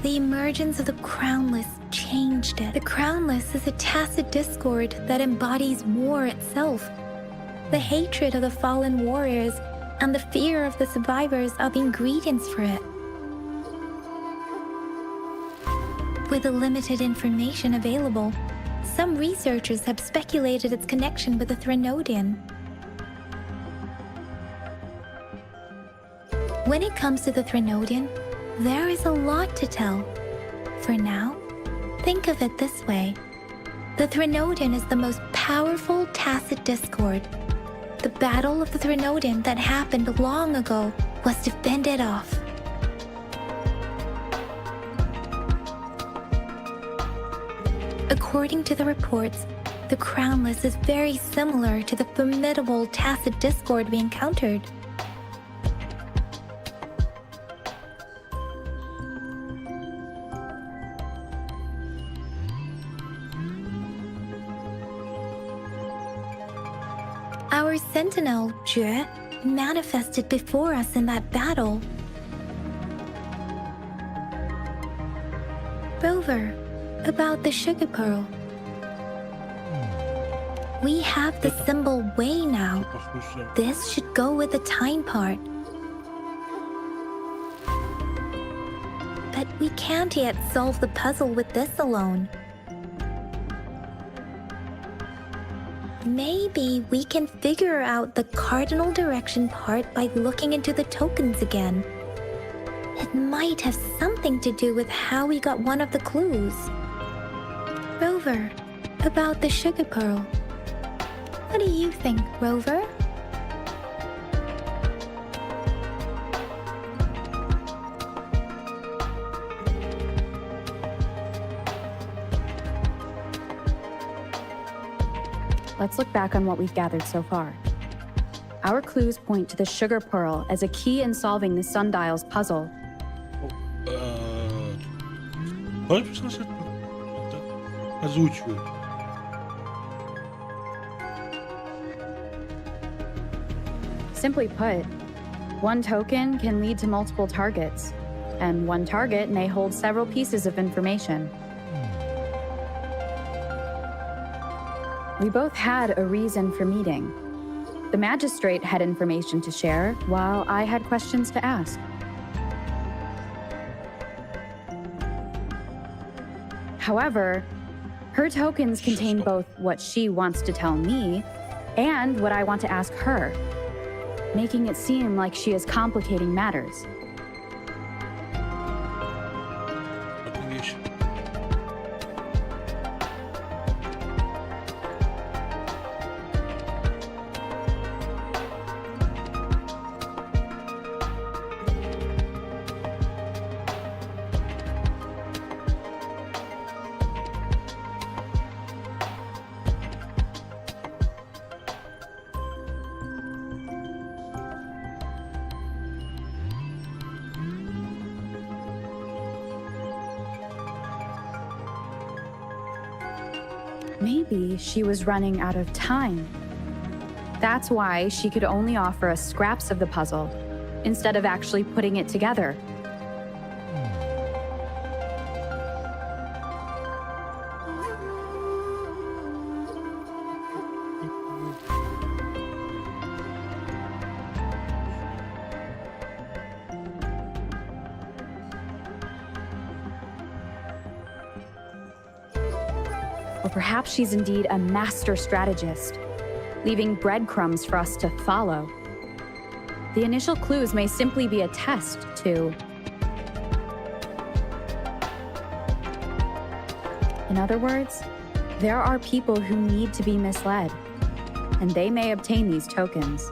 the emergence of the Crownless changed it. The Crownless is a tacit discord that embodies war itself. The hatred of the fallen warriors and the fear of the survivors are the ingredients for it. With the limited information available, some researchers have speculated its connection with the Threnodian. When it comes to the Threnodian, there is a lot to tell. For now, think of it this way. The Threnodian is the most powerful tacit discord. The Battle of the Threnodian that happened long ago was to fend it off. According to the reports, the Crownless is very similar to the formidable tacit discord we encountered. Our sentinel, Jue, manifested before us in that battle. Rover, about the sugar pearl. We have the symbol way now. This should go with the time part. But we can't yet solve the puzzle with this alone. Maybe we can figure out the cardinal direction part by looking into the tokens again. It might have something to do with how we got one of the clues. Rover, about the sugar pearl. What do you think, Rover? Let's look back on what we've gathered so far. Our clues point to the sugar pearl as a key in solving the sundial's puzzle. Озвучивают. Simply put, one token can lead to multiple targets, and one target may hold several pieces of information. We both had a reason for meeting. The magistrate had information to share, while I had questions to ask. However, her tokens contain both what she wants to tell me and what I want to ask her, making it seem like she is complicating matters. Maybe she was running out of time. That's why she could only offer us scraps of the puzzle, instead of actually putting it together. Or perhaps she's indeed a master strategist, leaving breadcrumbs for us to follow. The initial clues may simply be a test to... In other words, there are people who need to be misled, and they may obtain these tokens.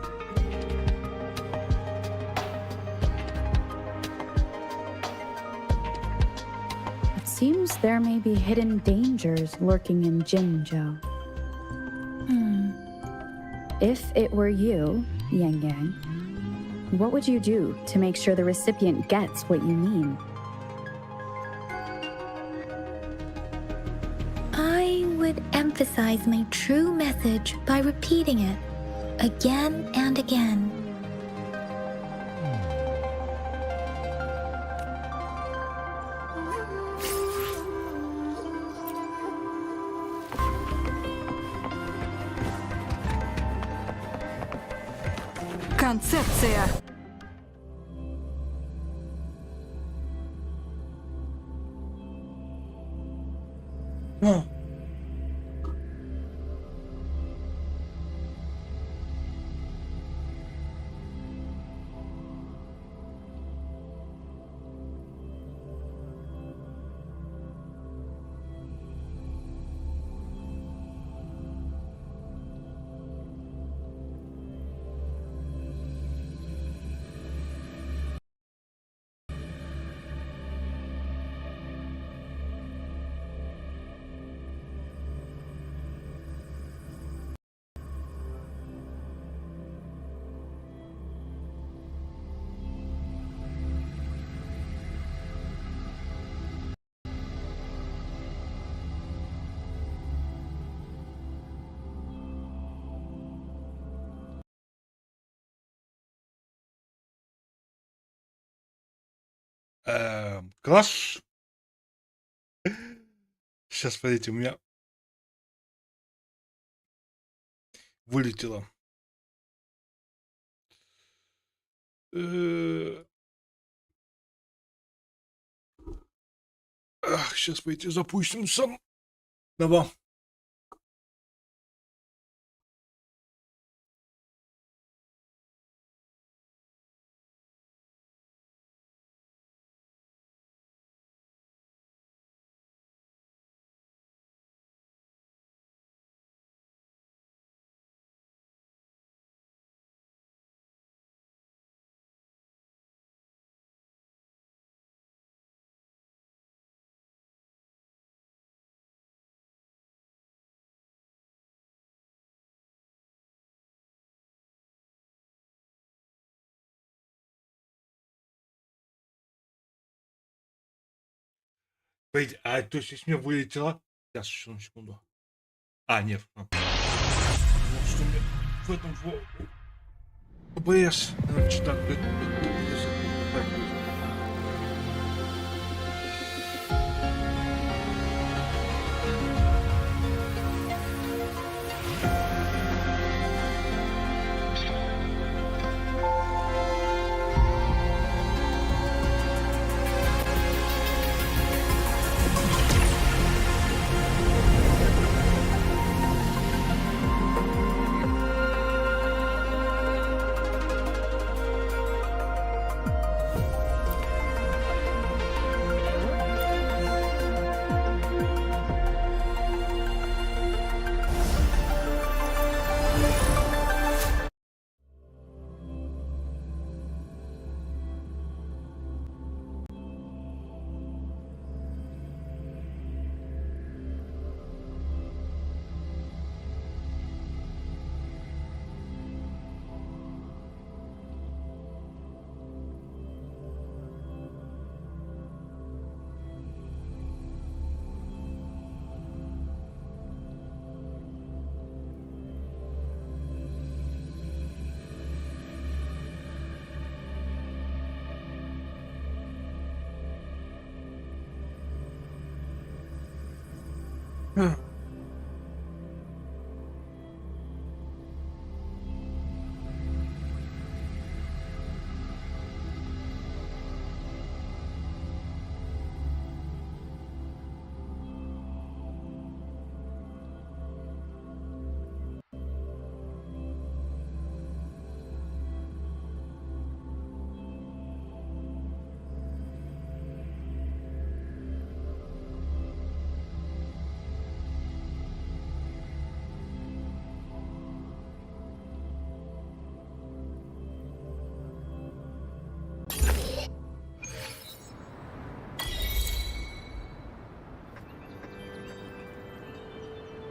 Seems there may be hidden dangers lurking in Jinzhou. If it were you, Yang Yang, what would you do to make sure the recipient gets what you mean? I would emphasize my true message by repeating it again and again. Концепция. Класс. Сейчас, смотрите, у меня вылетело. Сейчас, смотрите, запустим сам. Давай. Смотрите, то есть, если мне вылетело... Сейчас, еще на секунду. Нет. Что мне в этом ОБС. Значит, так,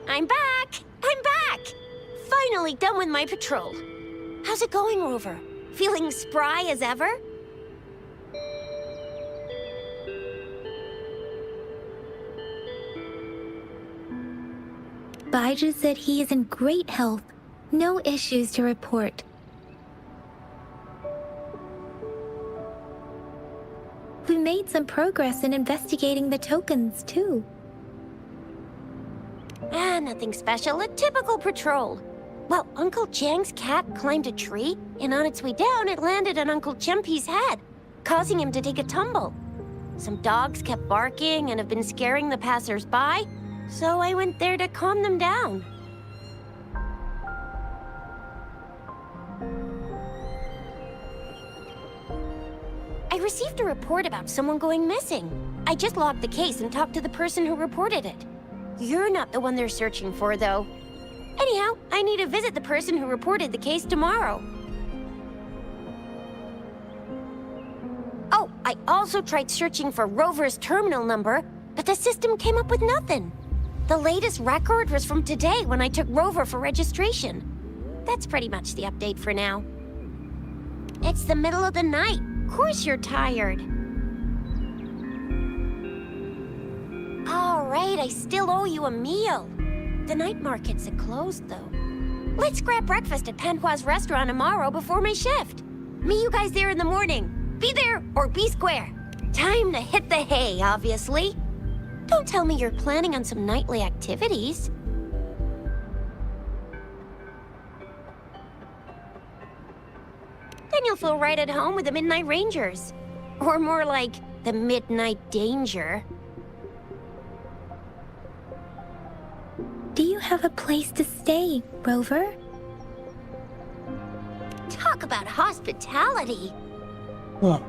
I'm back! I'm back! Finally done with my patrol. How's it going, Rover? Feeling spry as ever? Baiju said he is in great health. No issues to report. We made some progress in investigating the tokens, too. Nothing special. A typical patrol. Well, Uncle Chang's cat climbed a tree, and on its way down, it landed on Uncle Chempi's head, causing him to take a tumble. Some dogs kept barking and have been scaring the passers-by, so I went there to calm them down. I received a report about someone going missing. I just logged the case and talked to the person who reported it. You're not the one they're searching for, though. Anyhow, I need to visit the person who reported the case tomorrow. Oh, I also tried searching for Rover's terminal number, but the system came up with nothing. The latest record was from today when I took Rover for registration. That's pretty much the update for now. It's the middle of the night. Of course you're tired. All right, I still owe you a meal. The night markets are closed, though. Let's grab breakfast at Panhua's restaurant tomorrow before my shift. Meet you guys there in the morning. Be there or be square. Time to hit the hay, obviously. Don't tell me you're planning on some nightly activities. Then you'll feel right at home with the Midnight Rangers. Or more like, the Midnight Danger. Do you have a place to stay, Rover? Talk about hospitality. Huh.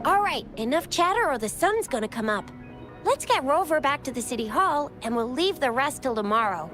All right, enough chatter or the sun's gonna come up. Let's get Rover back to the city hall, and we'll leave the rest till tomorrow.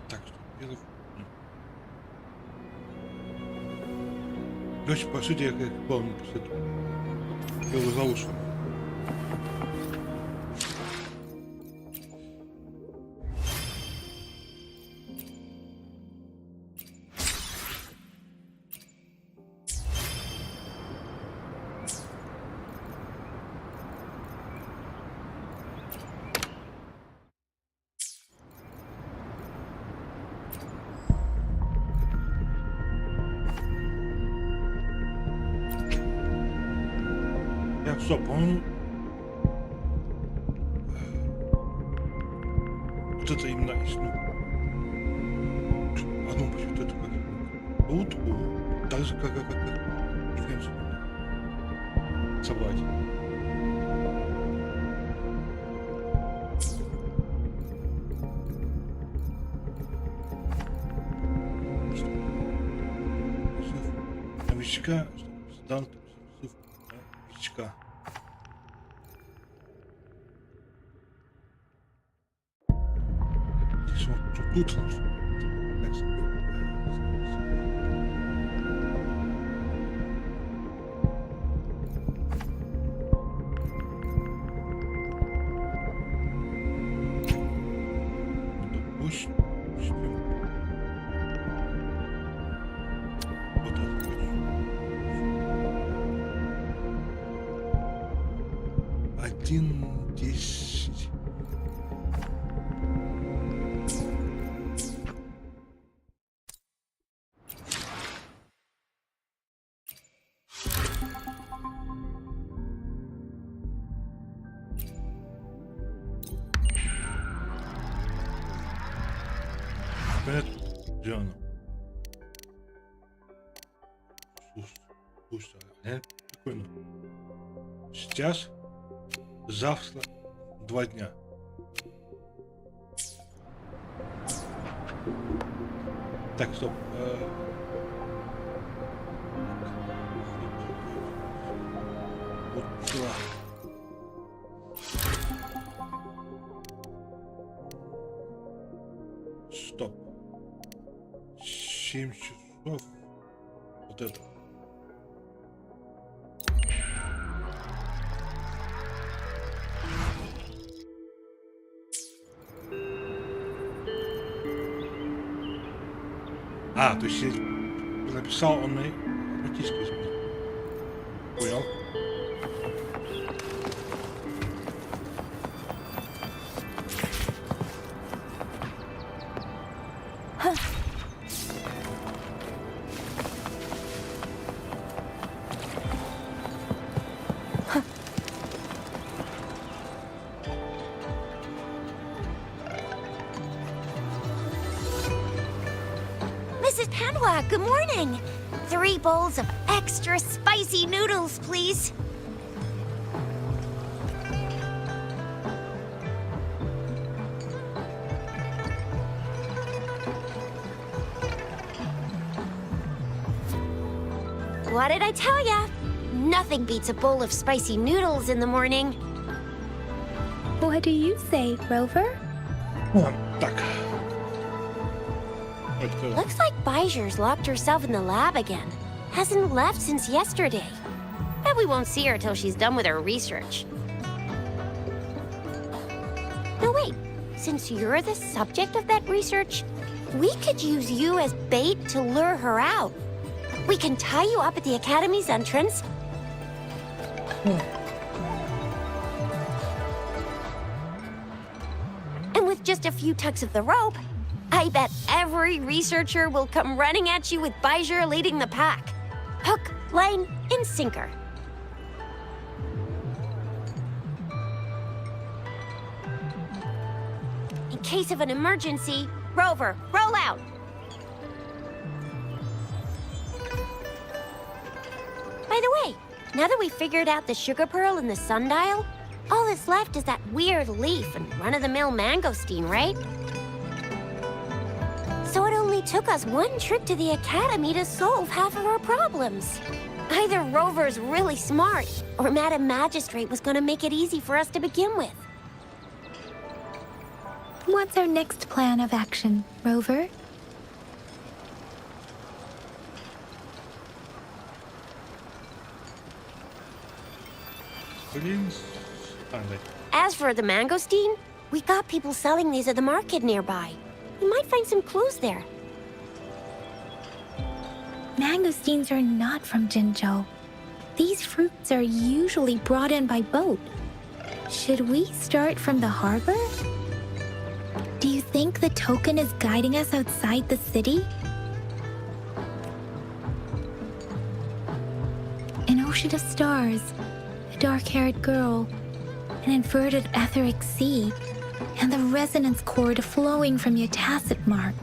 Так, Дочь, по сути, я как помню, белую ловушку. Стоп, по-моему, вот это именно, одну почему-то это как утку, так же как собаки. Новичка, дан новичка. Тут допустим, вот это хочу. 1:10. Где она? Слушай, прикольно. Сейчас, завтра, 2 дня. Так, стоп. Вот сюда. Стоп. 7 часов. Вот это. То есть я написал, он на английском языке. Понял. Mrs. Padua, good morning. 3 bowls of extra spicy noodles, please. What did I tell ya? Nothing beats a bowl of spicy noodles in the morning. What do you say, Rover? Так. Looks like Bijou's locked herself in the lab again. Hasn't left since yesterday. Bet we won't see her till she's done with her research. No, wait. Since you're the subject of that research, we could use you as bait to lure her out. We can tie you up at the Academy's entrance. And with just a few tugs of the rope, I bet every researcher will come running at you with Bijou leading the pack. Hook, line, and sinker. In case of an emergency, Rover, roll out. By the way, now that we figured out the sugar pearl and the sundial, all that's left is that weird leaf and run-of-the-mill mangosteen, right? So it only took us one trip to the Academy to solve half of our problems. Either Rover's really smart, or Madam Magistrate was gonna make it easy for us to begin with. What's our next plan of action, Rover? As for the mangosteen, we got people selling these at the market nearby. We might find some clues there. Mangosteens are not from Jinzhou. These fruits are usually brought in by boat. Should we start from the harbor? Do you think the token is guiding us outside the city? An ocean of stars, a dark-haired girl, an inverted etheric sea, and the resonance cord flowing from your tacit mark.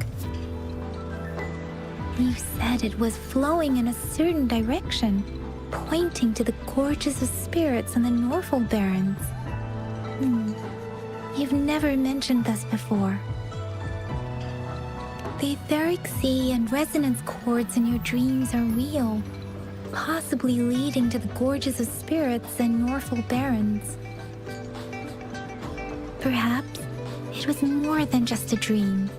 You said it was flowing in a certain direction, pointing to the gorges of spirits and the Norfolk Barrens. You've never mentioned this before. The etheric sea and resonance cords in your dreams are real, possibly leading to the gorges of spirits and Norfolk Barrens. Perhaps it was more than just a dream.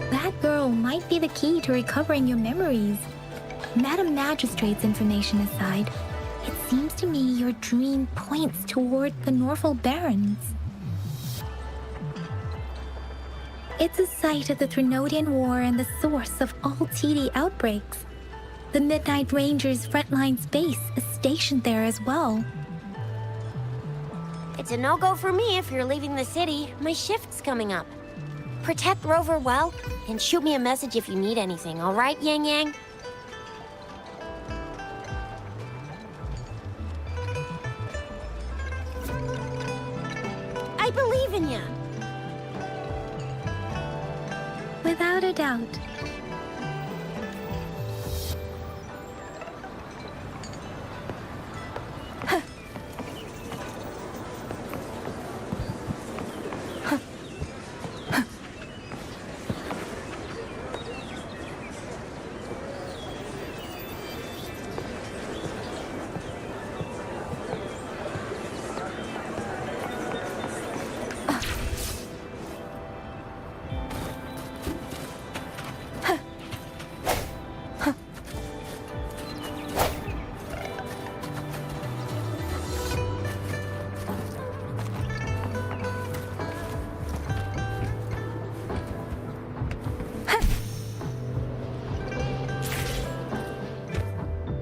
That girl might be the key to recovering your memories. Madam Magistrate's information aside, it seems to me your dream points toward the Norfolk Barrens. It's a site of the Trinodian War and the source of all TD outbreaks. The Midnight Rangers' frontline base is stationed there as well. It's a no-go for me if you're leaving the city. My shift's coming up. Protect Rover well, and shoot me a message if you need anything, all right, Yang Yang? I believe in you. Without a doubt.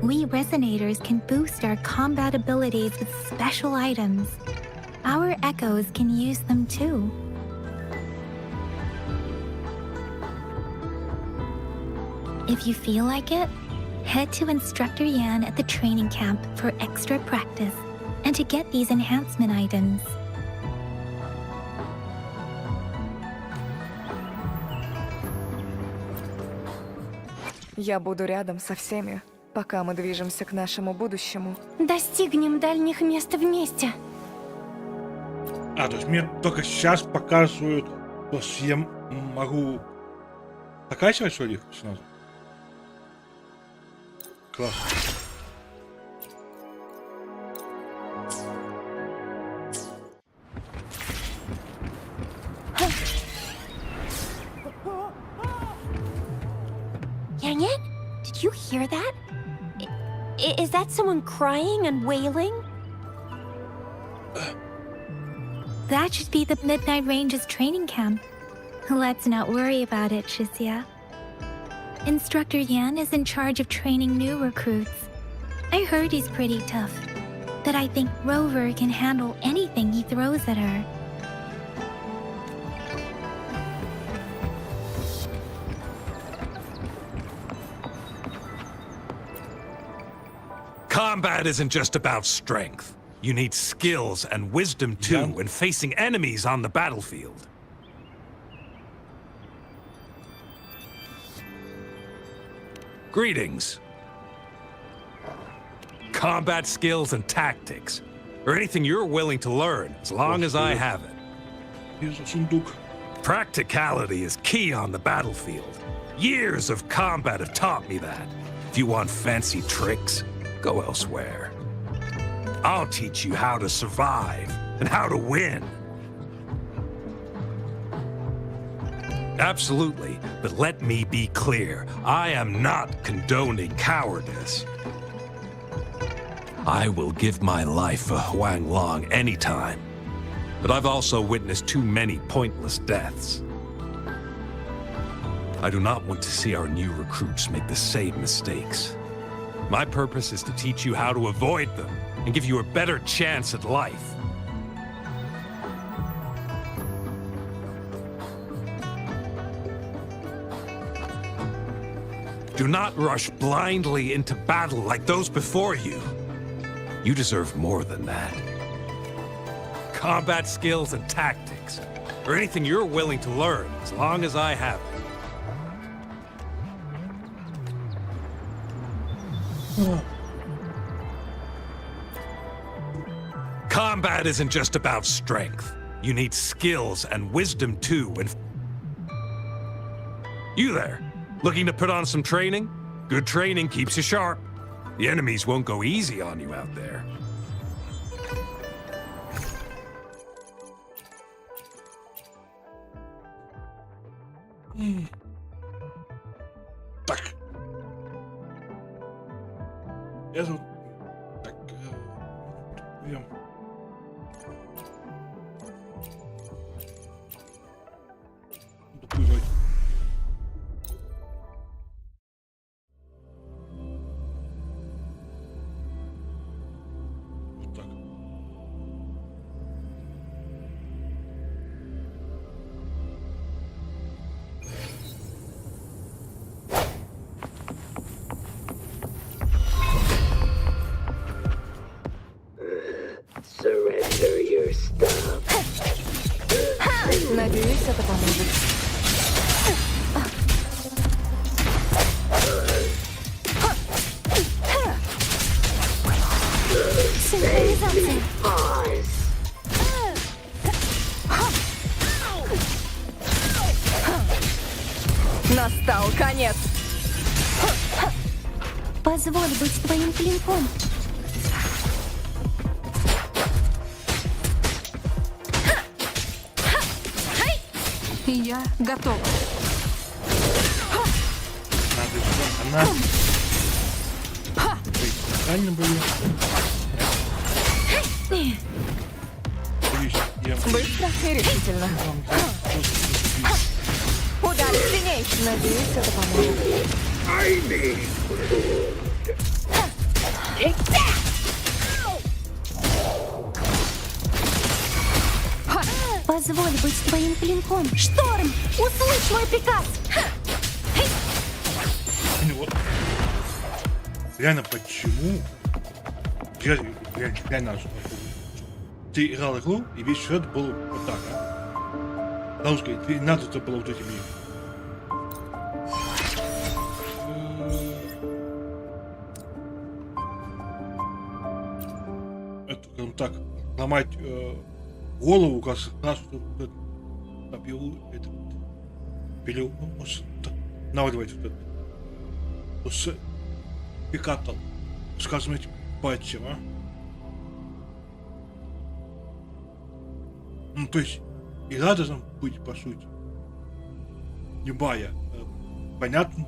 We resonators can boost our combat abilities with special items. Our echoes can use them too. If you feel like it, head to Instructor Yan at the training camp for extra practice and to get these enhancement items. Я буду рядом со всеми, пока мы движемся к нашему будущему. Достигнем дальних мест вместе. А, то есть мне только сейчас показывают, что я могу закачивать, что ли, сразу? Класс. you hear that? Is that someone crying and wailing? That should be the Midnight Ranges training camp. Let's not worry about it, Shisia. Instructor Yan is in charge of training new recruits. I heard he's pretty tough, but I think Rover can handle anything he throws at her. Combat isn't just about strength. You need skills and wisdom too when facing enemies on the battlefield. Greetings. Combat skills and tactics, or anything you're willing to learn, as long as I have it. Here's a sunduk. Practicality is key on the battlefield. Years of combat have taught me that. If you want fancy tricks, go elsewhere. I'll teach you how to survive and how to win. Absolutely, but let me be clear. I am not condoning cowardice. I will give my life for Huang Long anytime, but I've also witnessed too many pointless deaths. I do not want to see our new recruits make the same mistakes. My purpose is to teach you how to avoid them and give you a better chance at life. Do not rush blindly into battle like those before you. You deserve more than that. Combat skills and tactics, or anything you're willing to learn, as long as I have it. Combat isn't just about strength. You need skills and wisdom too, and... You there, looking to put on some training? Good training keeps you sharp. The enemies won't go easy on you out there. Так. Я тут... Так... Берем. Доплывать. Вот так. Surrender your stuff. Надеюсь, это поможет. Синхронизация. Настал конец. Позволь быть твоим клинком. Я готова. Надо сюда. Она... Правильно были. Быстро и решительно. Удар сильней. Надеюсь, это поможет. Позволь быть твоим клинком. Шторм, услышь мой приказ. Вот. Реально, почему? Реально, ты играл игру, и весь сюжет был вот так, а? Должен сказать, тебе надо это было вот этими... Это, скажем так, ломать голову, как раз побил это... Пилил, наводивать вот это. С пикатом, скажем, этим пальцем, а? Ну, то есть, игра должна быть, по сути, любая, понятно,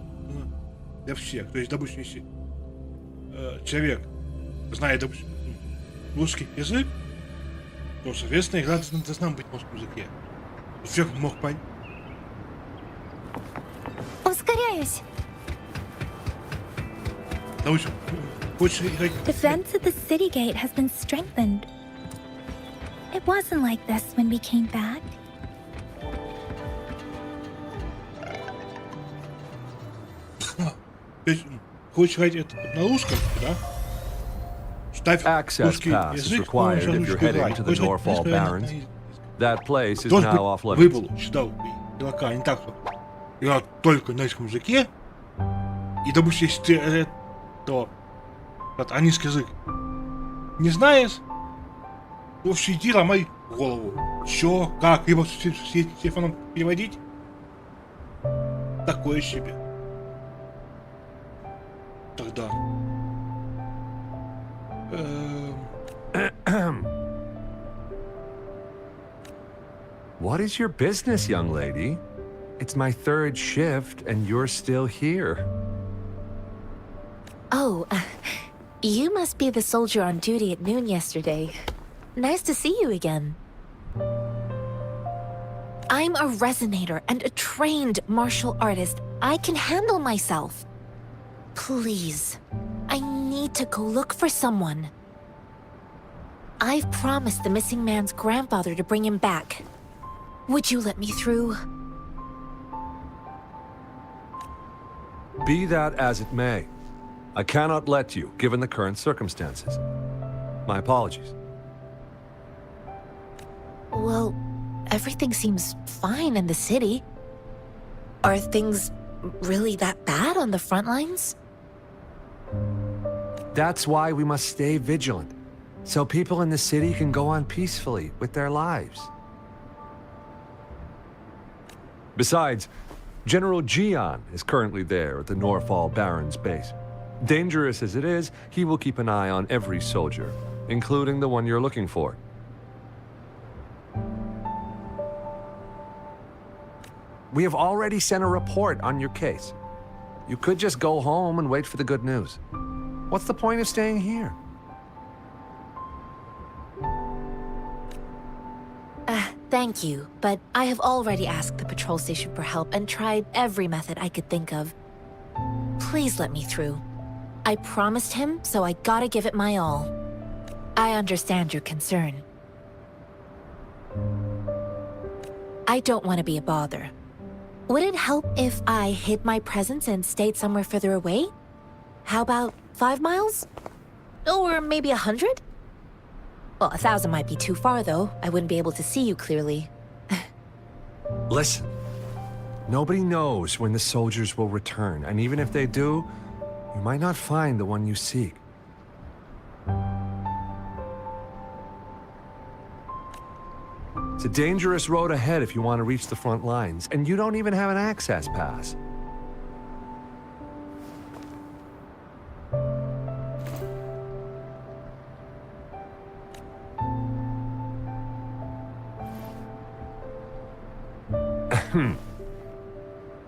для всех. То есть, допустим, если человек знает, допустим, русский язык, то, соответственно, игра должна быть на русском языке. Человек мог понять. Ускоряюсь. Допустим, хочешь играть... Defense at the city gate has been strengthened. It wasn't like this when we came back. То есть, хочешь играть это на русском, да? Ставь Access русский pass is язык, он required сейчас if you're русский heading играет. to the Хочешь играть Norfall английский, Barrens. That place is должен now быть off limits. выбор, считал игрока, не так, что играть только на английском языке, и, допустим, если ты то английский язык не знаешь, то вообще иди ломай голову. Чё, как, либо с телефоном переводить? Такое себе. Тогда. What is your business, young lady? It's my third shift, and you're still here. Oh, you must be the soldier on duty at noon yesterday. Nice to see you again. I'm a resonator and a trained martial artist. I can handle myself. Please, I need to go look for someone. I've promised the missing man's grandfather to bring him back. Would you let me through? Be that as it may, I cannot let you, given the current circumstances. My apologies. Well, everything seems fine in the city. Are things really that bad on the front lines? That's why we must stay vigilant, so people in the city can go on peacefully with their lives. Besides, General Gian is currently there at the Norfall Barrens base. Dangerous as it is, he will keep an eye on every soldier, including the one you're looking for. We have already sent a report on your case. You could just go home and wait for the good news. What's the point of staying here? Thank you, but I have already asked the patrol station for help and tried every method I could think of. Please let me through. I promised him, so I gotta give it my all. I understand your concern. I don't want to be a bother. Would it help if I hid my presence and stayed somewhere further away? How about 5 miles? Or maybe 100? Well, 1,000 might be too far, though. I wouldn't be able to see you clearly. Listen, nobody knows when the soldiers will return, and even if they do, you might not find the one you seek. It's a dangerous road ahead if you want to reach the front lines, and you don't even have an access pass.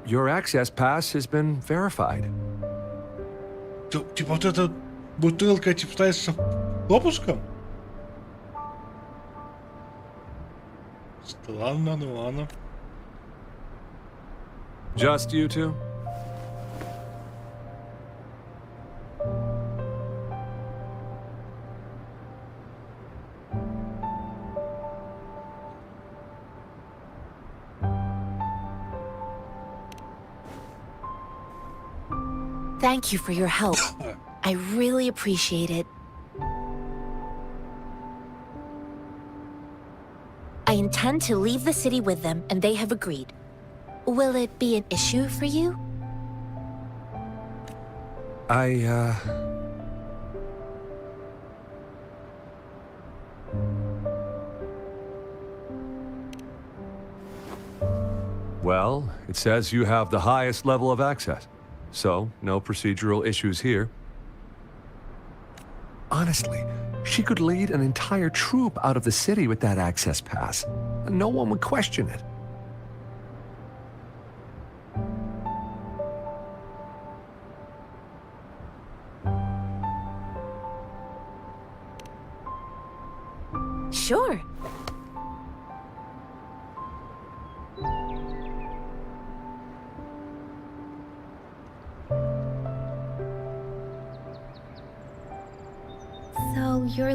Your access pass has been verified. Типа вот эта бутылка типа ставится пропуском? Странно, ну ладно. Just you two? Thank you for your help. I really appreciate it. I intend to leave the city with them, and they have agreed. Will it be an issue for you? Well, it says you have the highest level of access, so no procedural issues here. Honestly, she could lead an entire troop out of the city with that access pass. No one would question it.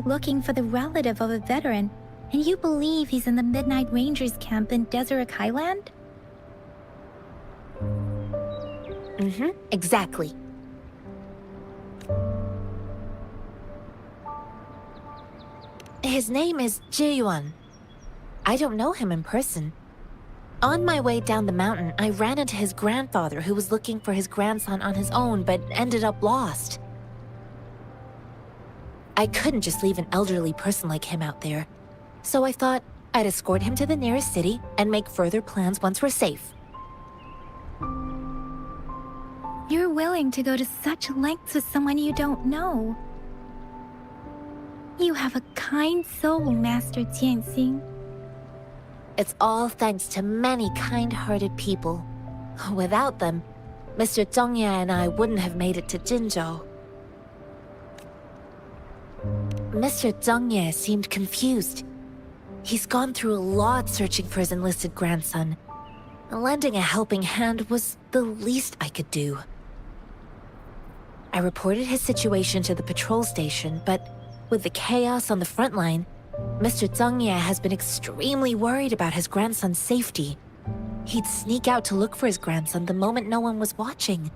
looking for the relative of a veteran, and you believe he's in the Midnight Rangers camp in Deseret Highland? Exactly. His name is Ji-yuan. I don't know him in person. On my way down the mountain, I ran into his grandfather who was looking for his grandson on his own but ended up lost. I couldn't just leave an elderly person like him out there, so I thought I'd escort him to the nearest city and make further plans once we're safe. You're willing to go to such lengths with someone you don't know. You have a kind soul, Master Tianxing. It's all thanks to many kind-hearted people. Without them, Mr. Zhongye and I wouldn't have made it to Jinzhou. Mr. Zhongye seemed confused. He's gone through a lot searching for his enlisted grandson. Lending a helping hand was the least I could do. I reported his situation to the patrol station, but with the chaos on the front line, Mr. Zhongye has been extremely worried about his grandson's safety. He'd sneak out to look for his grandson the moment no one was watching.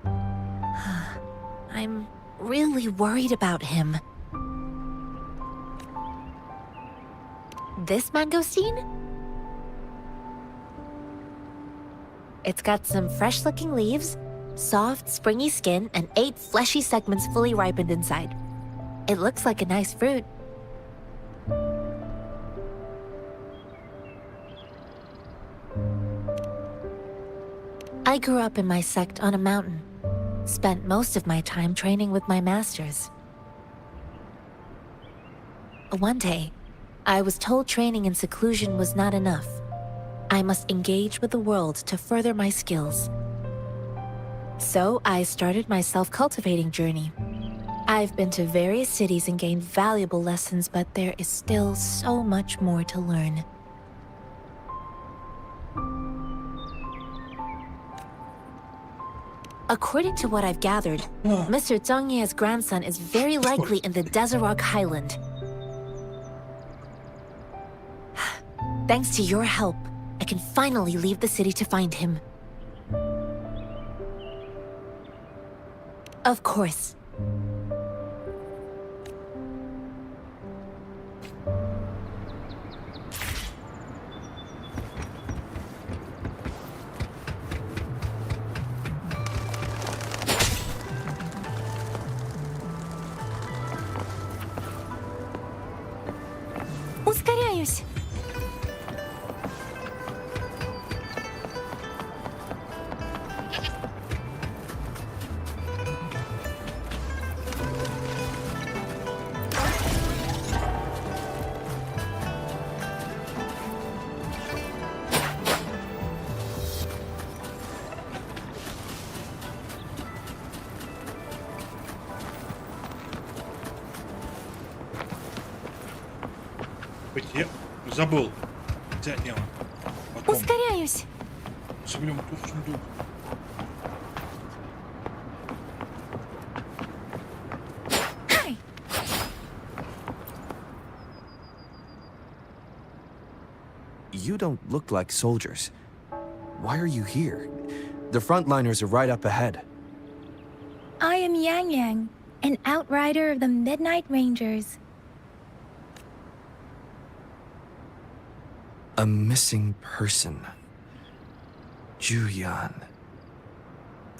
I'm really worried about him. This mangosteen? It's got some fresh-looking leaves, soft, springy skin, and 8 fleshy segments fully ripened inside. It looks like a nice fruit. I grew up in my sect on a mountain. Spent most of my time training with my masters. One day, I was told training in seclusion was not enough. I must engage with the world to further my skills. So I started my self-cultivating journey. I've been to various cities and gained valuable lessons, but there is still so much more to learn. According to what I've gathered, Mr. Zhongye's grandson is very likely in the Deseret Highland. Thanks to your help, I can finally leave the city to find him. Of course. Ускоряюсь. Я забыл. Тянем. Потом. Ускоряюсь. Соберем тут сундук. You don't look like soldiers. Why are you here? The frontliners are right up ahead. I am Yang Yang, an outrider of the Midnight Rangers. A missing person. Juyan.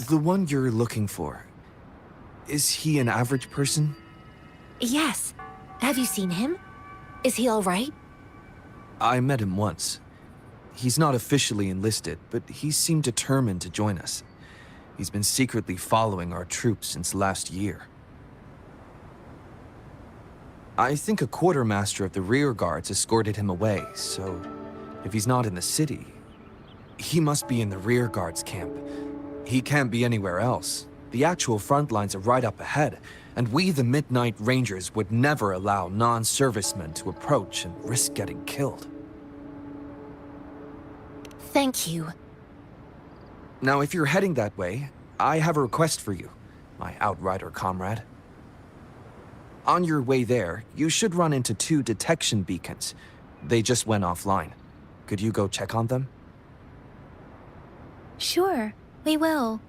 The one you're looking for. Is he an average person? Yes. Have you seen him? Is he all right? I met him once. He's not officially enlisted, but he seemed determined to join us. He's been secretly following our troops since last year. I think a quartermaster of the rear guards escorted him away, so if he's not in the city, he must be in the rear guards camp. He can't be anywhere else. The actual front lines are right up ahead, and we, the Midnight Rangers, would never allow non-servicemen to approach and risk getting killed. Thank you. Now, if you're heading that way, I have a request for you, my outrider comrade. On your way there, you should run into 2 detection beacons. They just went offline. Could you go check on them? Sure, we will.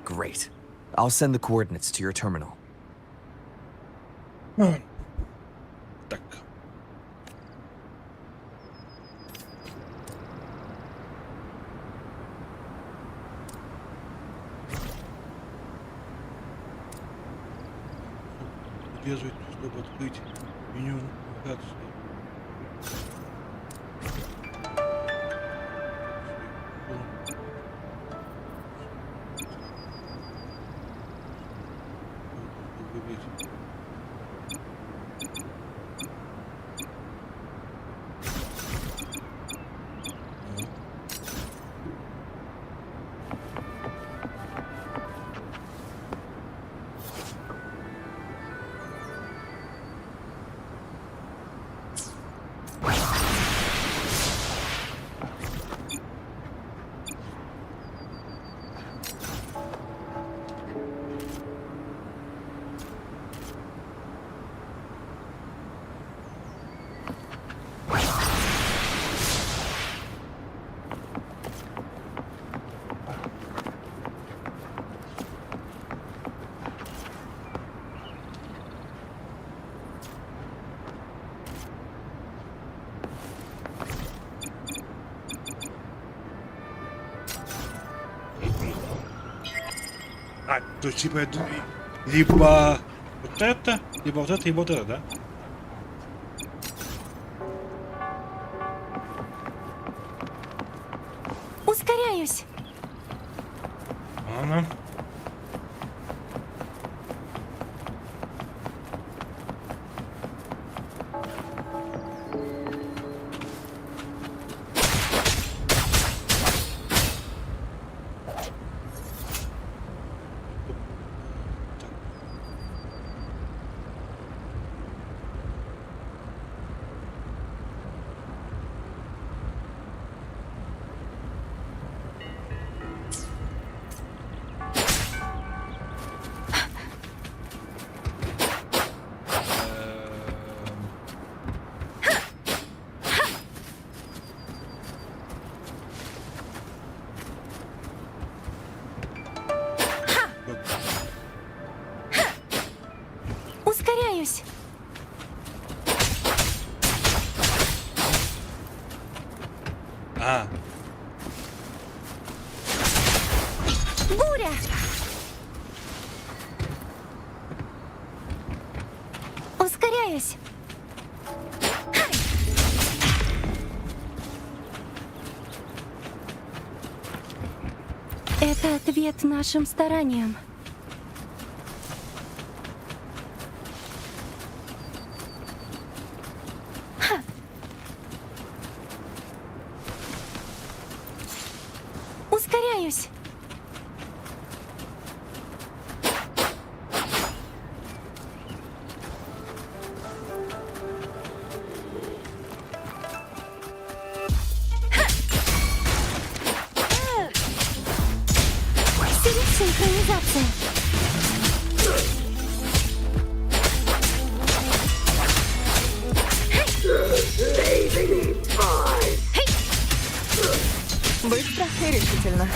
Great. I'll send the coordinates to your terminal. Так. Удерживать, чтобы открыть меню навигации. То есть, типа, либо вот это, либо вот это, и вот это, да? Ускоряюсь. Ладно. Ускоряюсь. Буря! Ускоряюсь. Это ответ нашим стараниям. Ускоряюсь. Синхронизация. Быстро и решительно.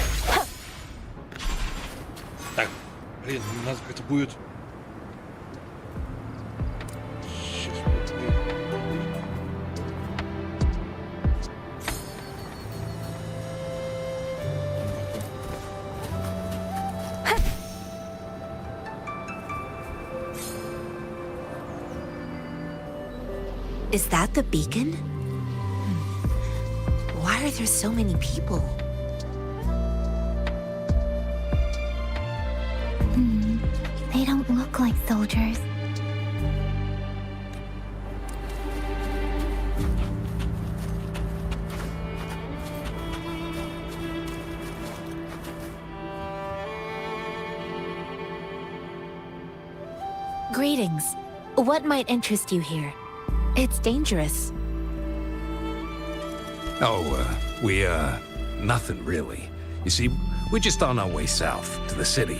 Так, блин, у нас как-то будет... Сейчас, Is that the beacon? Why are there so many people? They don't look like soldiers. Greetings. What might interest you here? It's dangerous. Oh, nothing really. You see, We're just on our way south, to the city.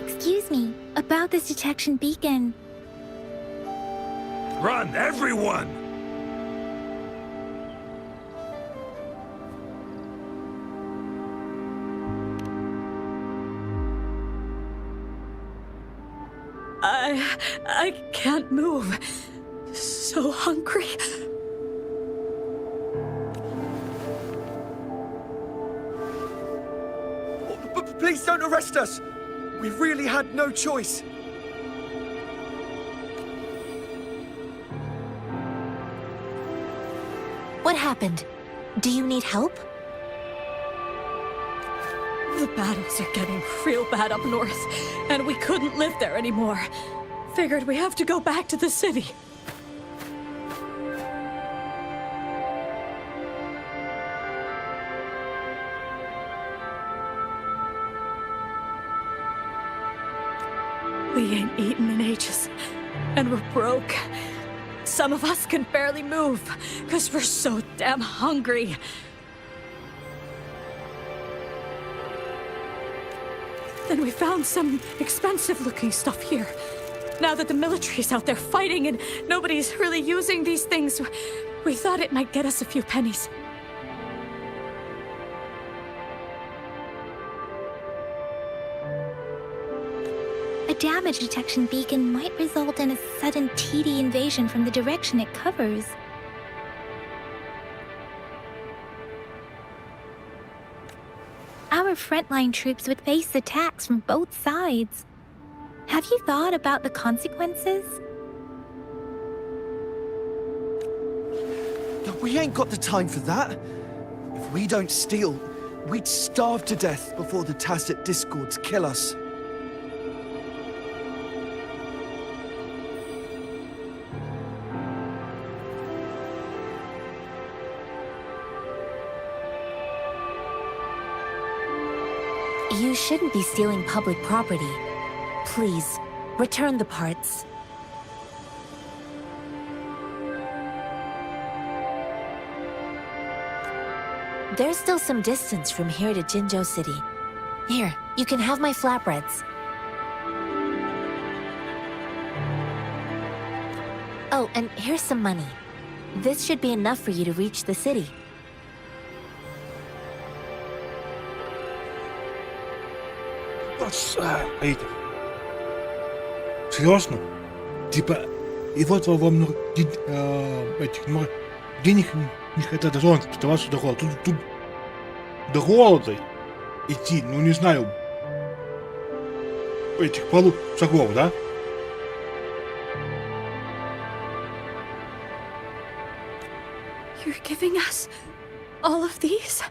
Excuse me, about this detection beacon. Run, everyone! I can't move. So hungry. Please don't arrest us! We really had no choice. What happened? Do you need help? The battles are getting real bad up north, and we couldn't live there anymore. Figured we have to go back to the city. We ain't eaten in ages, and we're broke. Some of us can barely move, because we're so damn hungry. Then we found some expensive-looking stuff here. Now that the military's out there fighting and nobody's really using these things, we thought it might get us a few pennies. A damage detection beacon might result in a sudden TD invasion from the direction it covers. Our frontline troops would face attacks from both sides. Have you thought about the consequences? We ain't got the time for that. If we don't steal, we'd starve to death before the Tacit Discords kill us. You shouldn't be stealing public property. Please, return the parts. There's still some distance from here to Jinzhou City. Here, you can have my flatbreads. Oh, and here's some money. This should be enough for you to reach the city. Серьезно? Типа, и вот вам денег не хватает даже он, до вас до голода. Тут до голода идти, ну не знаю, этих полу шагов, да? You're giving us all of these?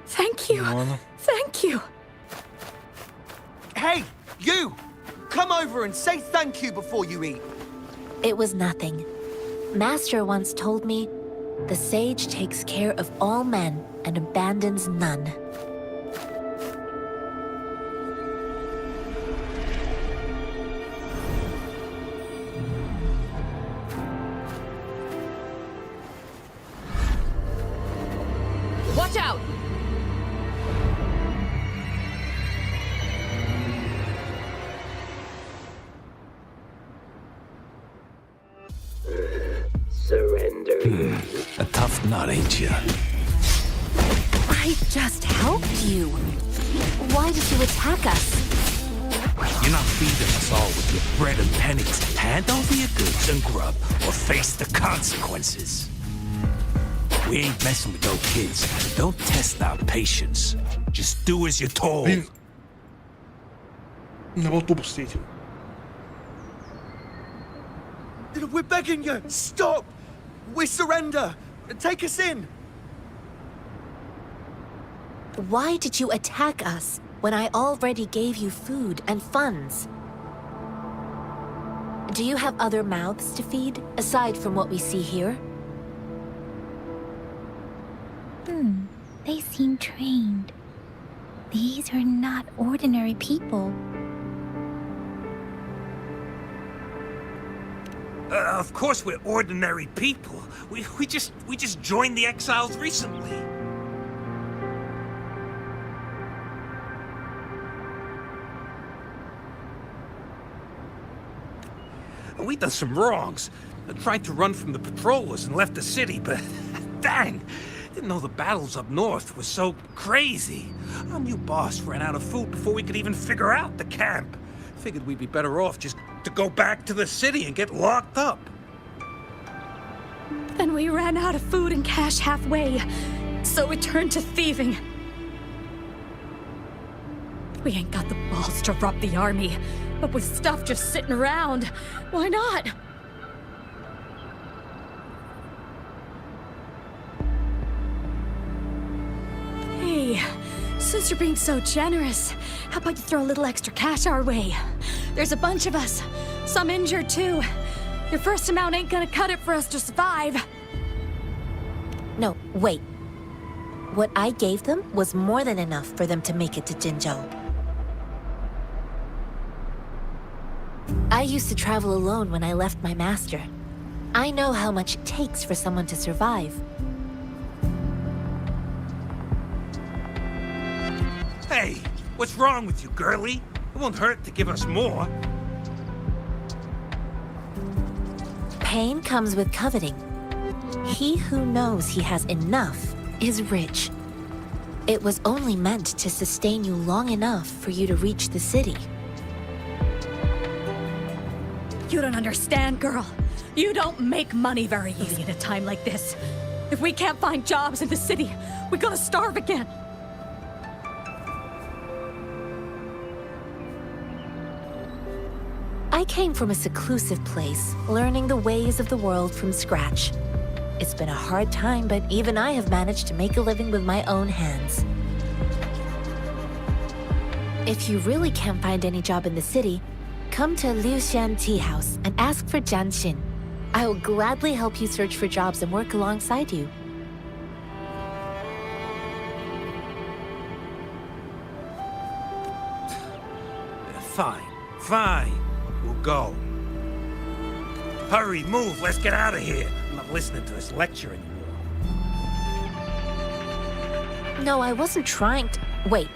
Thank you. Thank you. Hey, you! Come over and say thank you before you eat. It was nothing. Master once told me, the sage takes care of all men and abandons none. Watch out! Surrender. A tough nut, ain't you? I just helped you. Why did you attack us? You're not feeding us all with your bread and pennies. Hand over your goods and grub, or face the consequences. We ain't messing with no kids. Don't test our patience. Just do as you're told. Блин, на болту посидеть. We're begging you, stop! We surrender! Take us in! Why did you attack us when I already gave you food and funds? Do you have other mouths to feed, aside from what we see here? They seem trained. These are not ordinary people. Of course we're ordinary people. We just joined the Exiles recently. We done some wrongs. I tried to run from the patrollers and left the city, but dang, didn't know the battles up north were so crazy. Our new boss ran out of food before we could even figure out the camp. Figured we'd be better off just to go back to the city and get locked up. Then we ran out of food and cash halfway, so we turned to thieving. We ain't got the balls to rob the army, but with stuff just sitting around, why not? Hey, since you're being so generous, how about you throw a little extra cash our way? There's a bunch of us, some injured too. Your first amount ain't gonna cut it for us to survive. No, wait. What I gave them was more than enough for them to make it to Jinzhou. I used to travel alone when I left my master. I know how much it takes for someone to survive. Hey, what's wrong with you, girlie? It won't hurt to give us more. Pain comes with coveting. He who knows he has enough is rich. It was only meant to sustain you long enough for you to reach the city. You don't understand, girl. You don't make money very easy at a time like this. If we can't find jobs in the city, we're gonna starve again. I came from a seclusive place, learning the ways of the world from scratch. It's been a hard time, but even I have managed to make a living with my own hands. If you really can't find any job in the city, come to Liu Xian Tea House and ask for Jian Xin. I will gladly help you search for jobs and work alongside you. Fine. We'll go. Hurry, move, let's get out of here. I'm not listening to this lecture anymore. No, I wasn't trying to... Wait.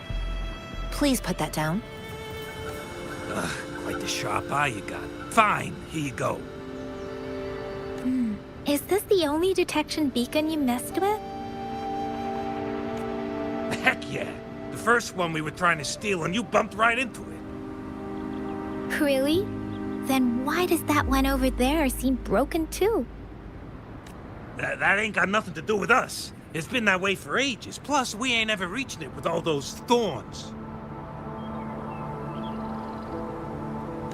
Please put that down. Quite the sharp eye you got. Fine, here you go. Is this the only detection beacon you messed with? Heck yeah. The first one we were trying to steal and you bumped right into it. Really? Then why does that one over there seem broken too? That ain't got nothing to do with us. It's been that way for ages. Plus, we ain't ever reaching it with all those thorns.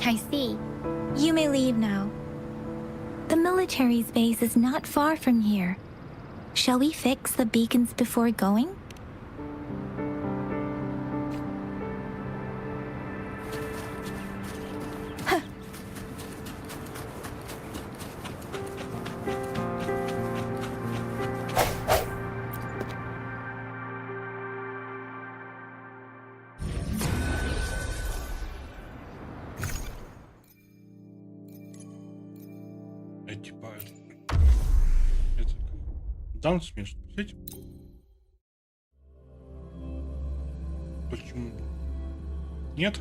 I see. You may leave now. The military's base is not far from here. Shall we fix the beacons before going? Типа, это дан смешно, смотрите. Почему? Нет?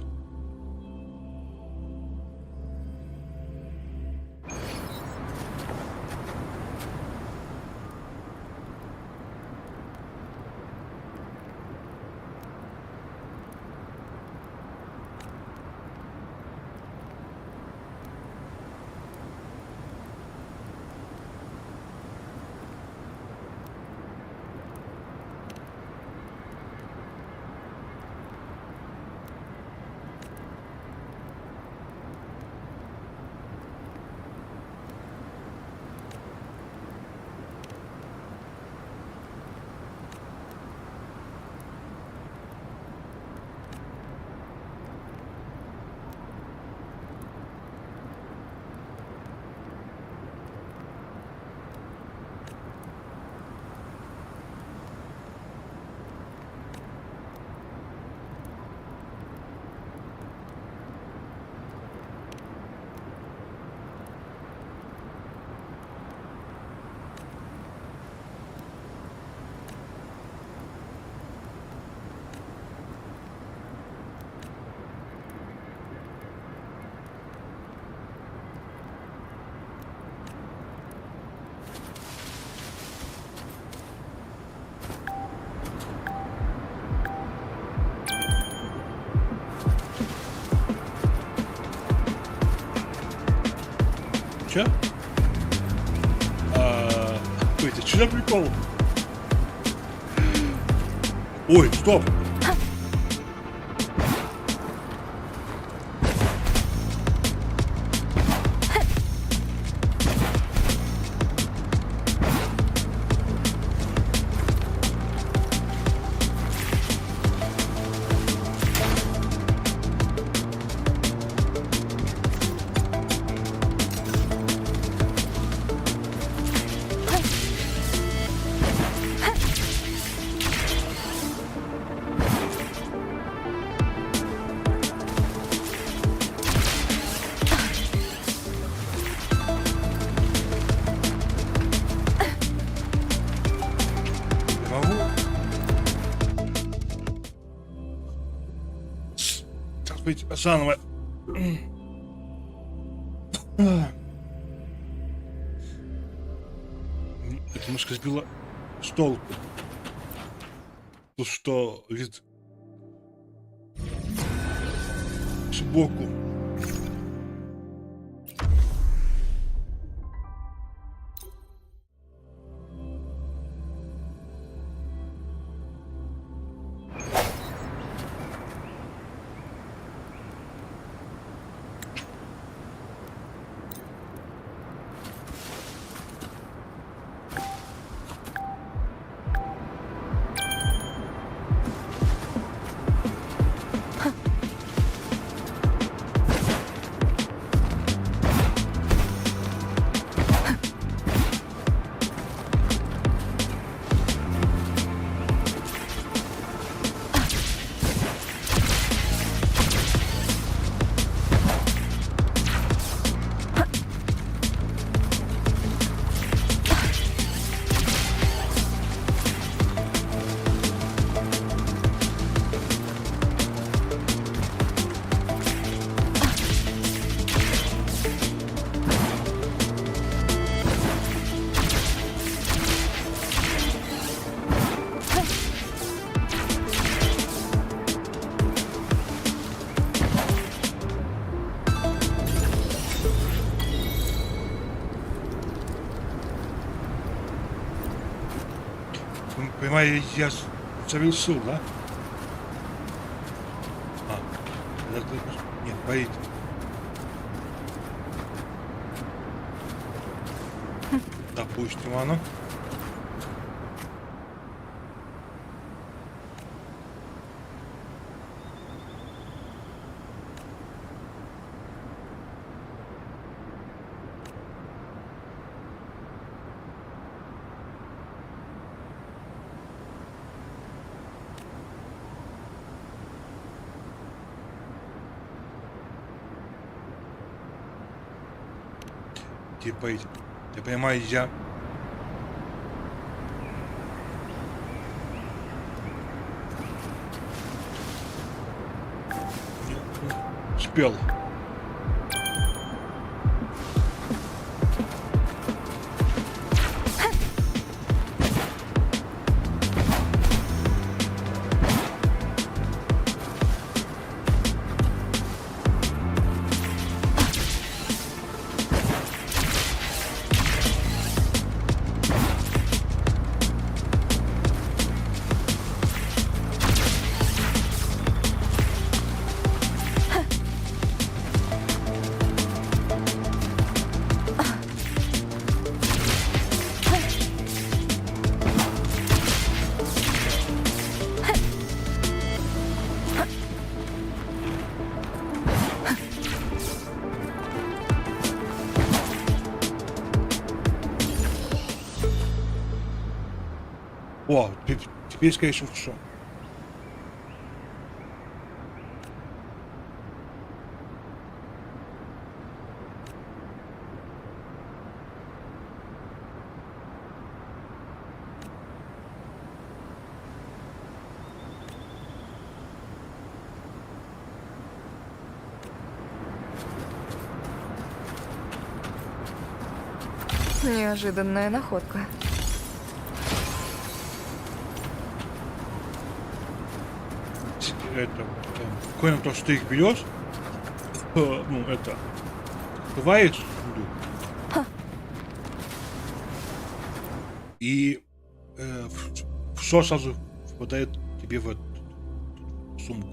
Чё? Это что за прикол? Ой, стоп! Быть заново. Это немножко сбило с толку. Потому что вид сбоку. Понимаю, я совершил, да? Нет, боит. Допустим, оно. Типа, я понимаю, я... Успел. О, теперь, скорее всего, хорошо. Неожиданная находка. Это кроме того, что ты их берешь, ну это бывает сундук, И все сразу впадает тебе в эту сумку.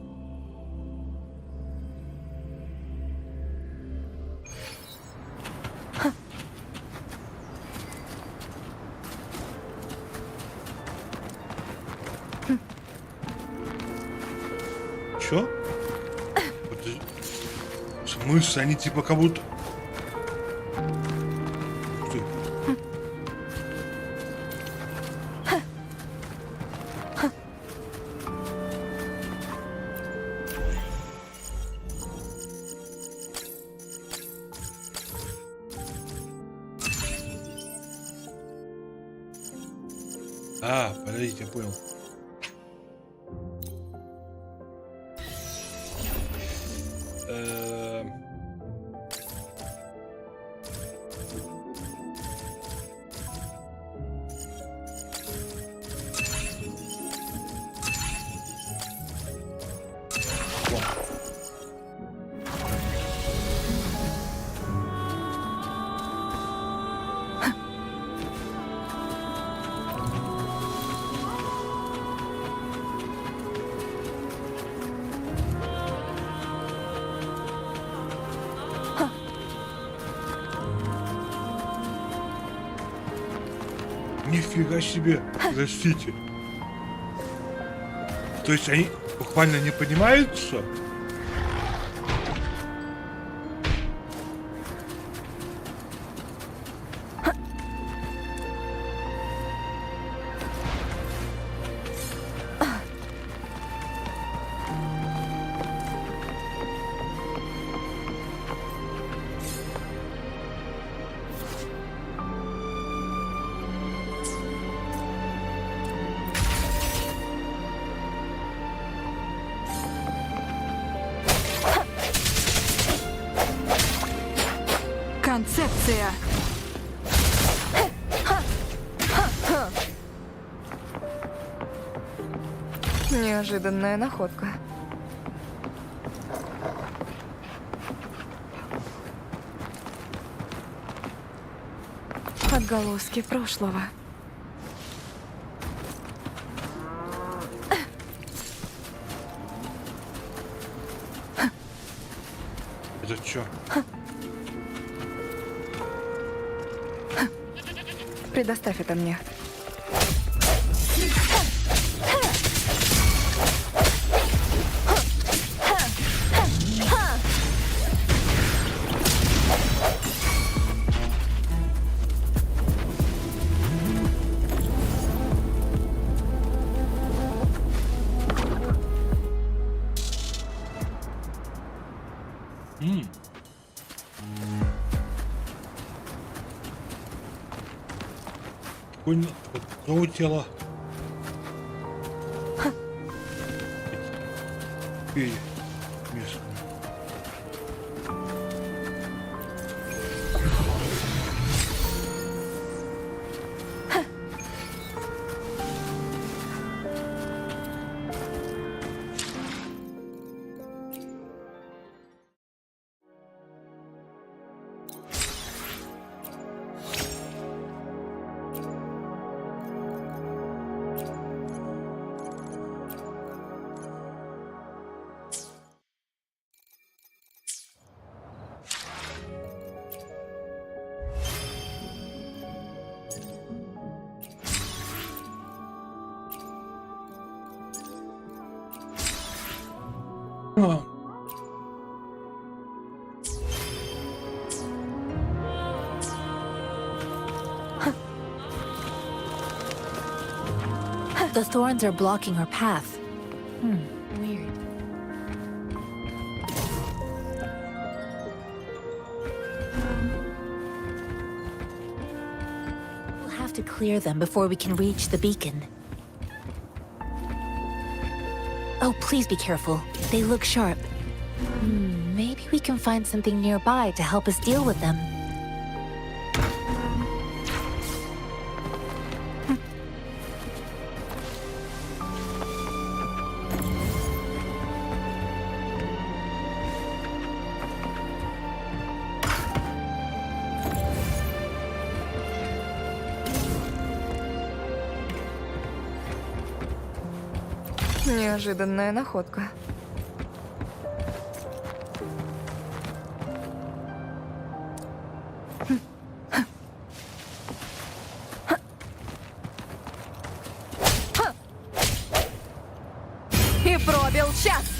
Чё? Подожди. В смысле? Они типа как будто... Ух ты. А, подождите, я понял. Нифига себе, простите. То есть они буквально не поднимаются? Концепция. Неожиданная находка. Отголоски прошлого. Это чё? Предоставь это мне. Какое тело? Место. The thorns are blocking our path. Weird. We'll have to clear them before we can reach the beacon. Oh, please be careful. They look sharp. Maybe we can find something nearby to help us deal with them. Неожиданная находка. И пробил час.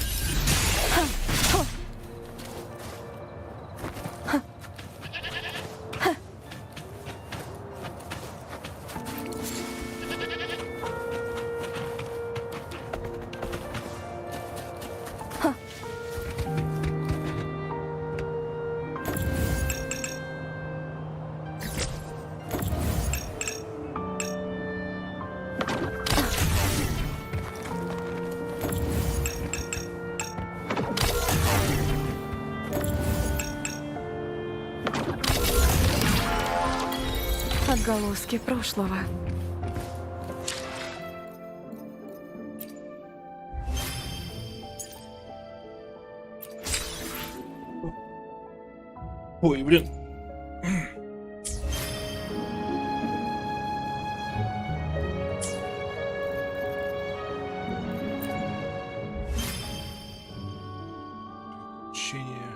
Отголоски прошлого. Ой, блин. Учение.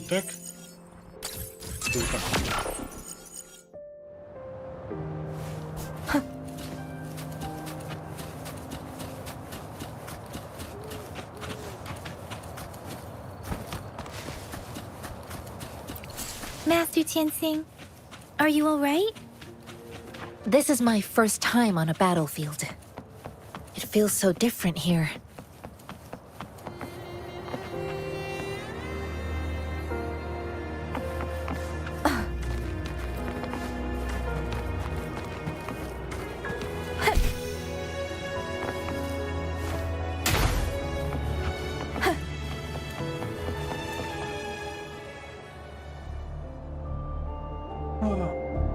Так. Так. Вот так. Master Tianxing, are you all right? This is my first time on a battlefield. It feels so different here.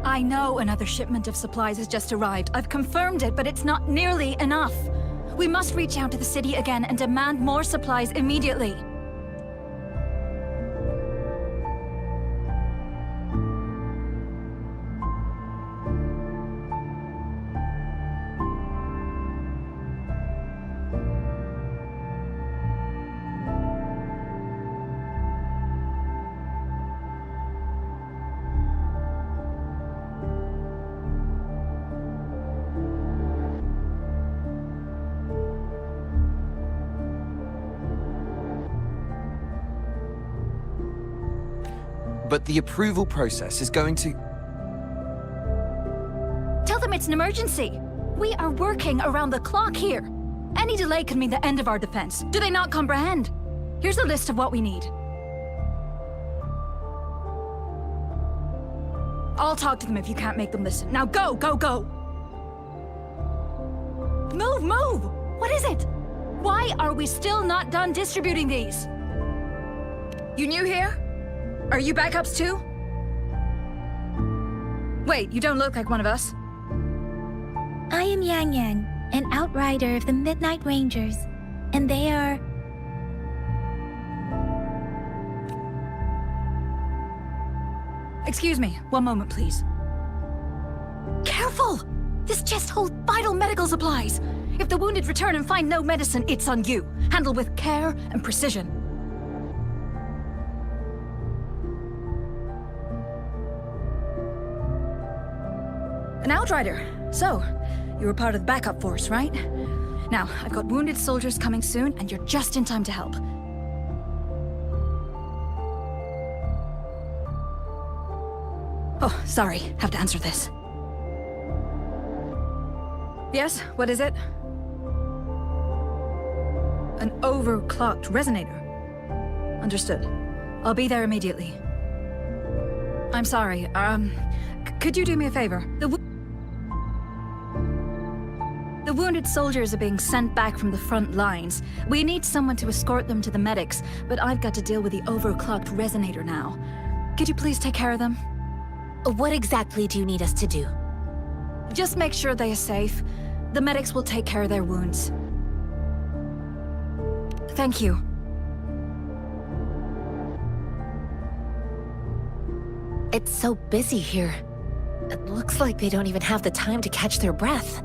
I know another shipment of supplies has just arrived. I've confirmed it, but it's not nearly enough. We must reach out to the city again and demand more supplies immediately. But the approval process is going to... Tell them it's an emergency. We are working around the clock here. Any delay could mean the end of our defense. Do they not comprehend? Here's a list of what we need. I'll talk to them if you can't make them listen. Now go, go, go! Move, move! What is it? Why are we still not done distributing these? You new here? Are you backups too? Wait, you don't look like one of us. I am Yang Yang, an outrider of the Midnight Rangers, and they are... Excuse me, one moment, please. Careful! This chest holds vital medical supplies. If the wounded return and find no medicine, it's on you. Handle with care and precision. An outrider. So, you were part of the backup force, right? Now, I've got wounded soldiers coming soon, and you're just in time to help. Oh, sorry. Have to answer this. Yes, what is it? An overclocked resonator. Understood. I'll be there immediately. I'm sorry, could you do me a favor? The wounded soldiers are being sent back from the front lines. We need someone to escort them to the medics, but I've got to deal with the overclocked resonator now. Could you please take care of them? What exactly do you need us to do? Just make sure they are safe. The medics will take care of their wounds. Thank you. It's so busy here. It looks like they don't even have the time to catch their breath.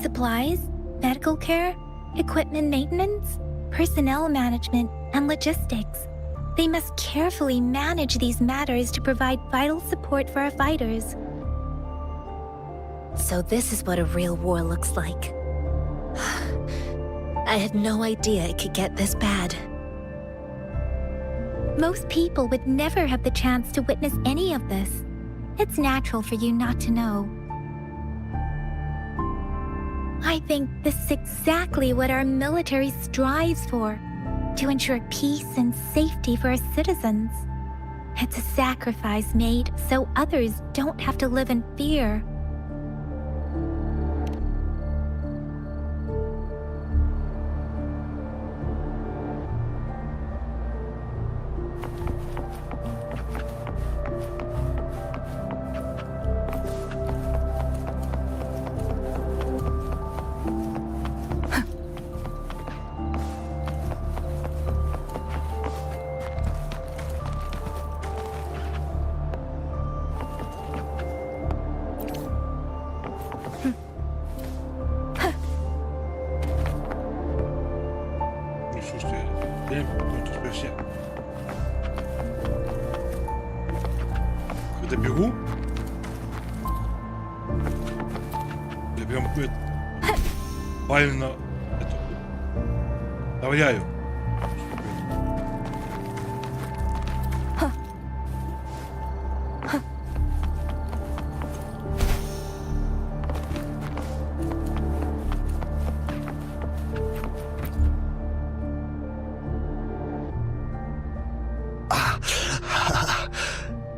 Supplies, medical care, equipment maintenance, personnel management, and logistics. They must carefully manage these matters to provide vital support for our fighters. So this is what a real war looks like. I had no idea it could get this bad. Most people would never have the chance to witness any of this. It's natural for you not to know. I think this is exactly what our military strives for, to ensure peace and safety for our citizens. It's a sacrifice made so others don't have to live in fear. Добегу. Я прям какой-то бально это давляю.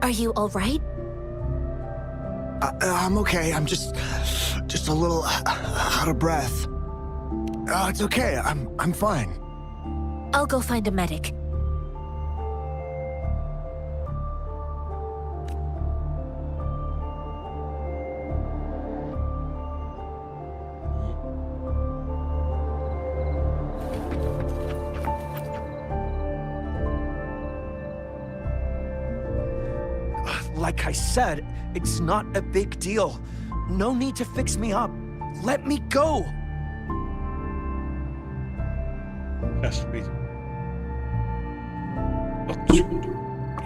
Are you all right? I'm okay. I'm just a little out of breath. It's okay. I'm fine. I'll go find a medic. Like I said, it's not a big deal. No need to fix me up. Let me go. Сейчас видим. Одну секунду.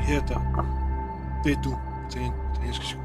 И это... Ты иду. Это несколько секунд.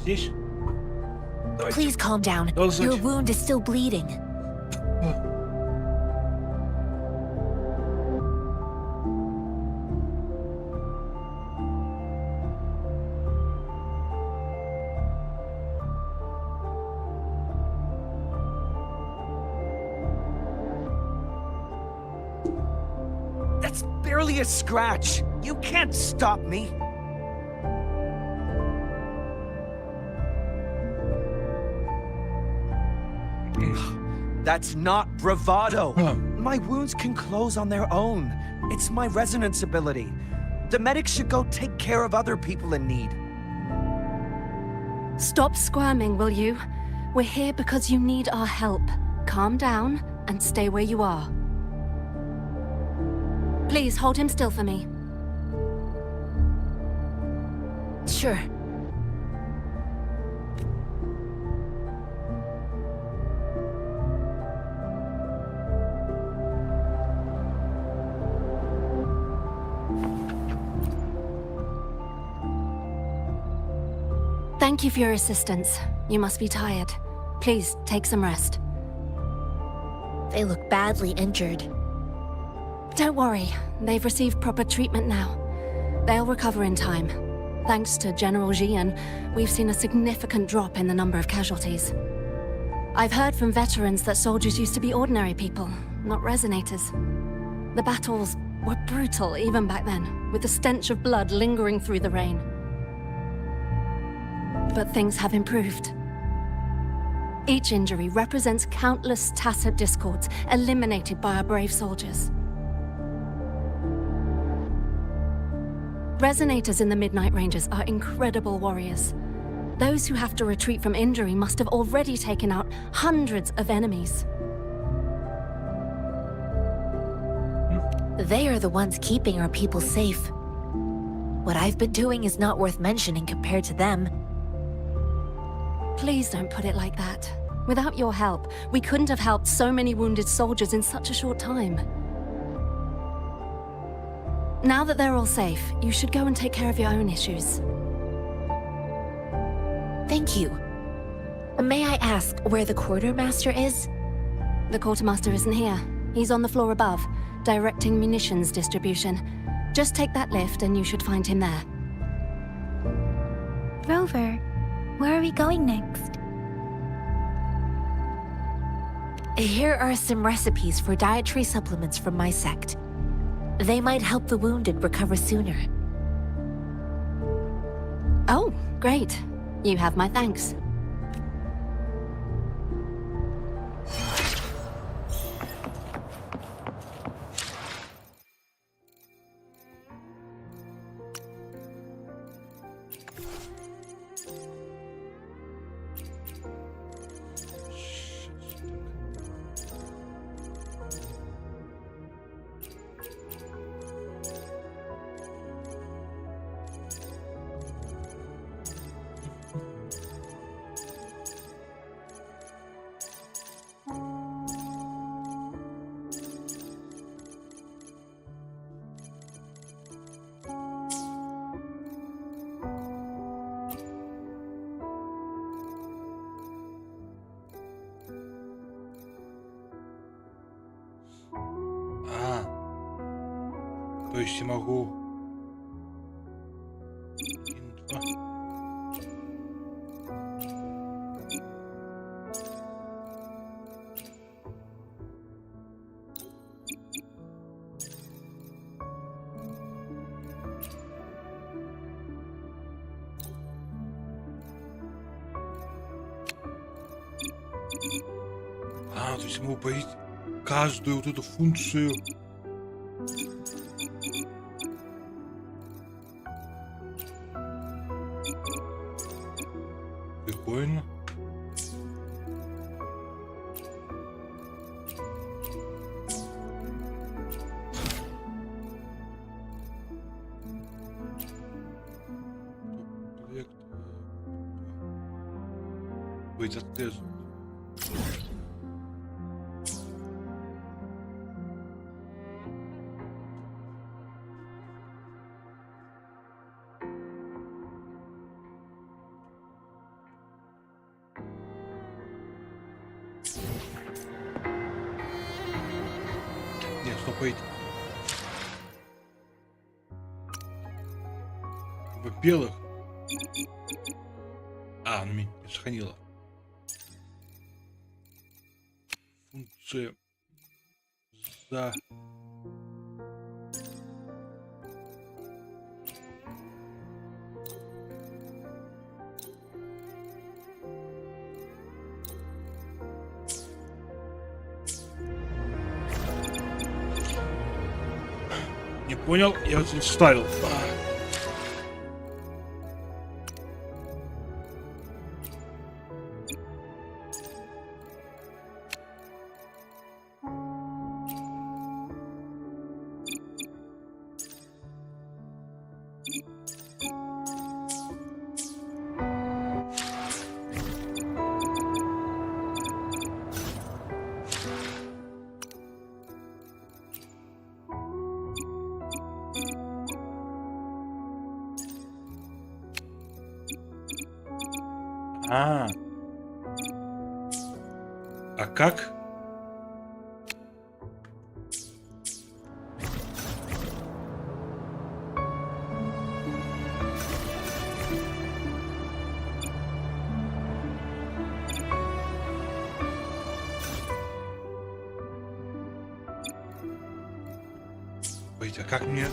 здесь. Please calm down. Должен- Your wound is still bleeding. That's barely a scratch. You can't stop me. That's not bravado. My wounds can close on their own. It's my resonance ability. The medics should go take care of other people in need. Stop squirming, will you? We're here because you need our help. Calm down and stay where you are. Please hold him still for me. Sure. Thank you for your assistance. You must be tired. Please, take some rest. They look badly injured. Don't worry. They've received proper treatment now. They'll recover in time. Thanks to General Jian, we've seen a significant drop in the number of casualties. I've heard from veterans that soldiers used to be ordinary people, not resonators. The battles were brutal even back then, with the stench of blood lingering through the rain. But things have improved. Each injury represents countless tacit discords eliminated by our brave soldiers. Resonators in the Midnight Rangers are incredible warriors. Those who have to retreat from injury must have already taken out hundreds of enemies. They are the ones keeping our people safe. What I've been doing is not worth mentioning compared to them. Please don't put it like that. Without your help, we couldn't have helped so many wounded soldiers in such a short time. Now that they're all safe, you should go and take care of your own issues. Thank you. May I ask where the quartermaster is? The quartermaster isn't here. He's on the floor above, directing munitions distribution. Just take that lift and you should find him there. Rover, where are we going next? Here are some recipes for dietary supplements from my sect. They might help the wounded recover sooner. Oh, great. You have my thanks. То есть я могу... то есть я могу появить каждую вот эту функцию. Прикольно. Проект. Быть отрезан. Стопайте. Во-первых... А, она меня не сохранила. Функция... За... Не понял, я вот здесь вставил. А как? Пойти, а как мне?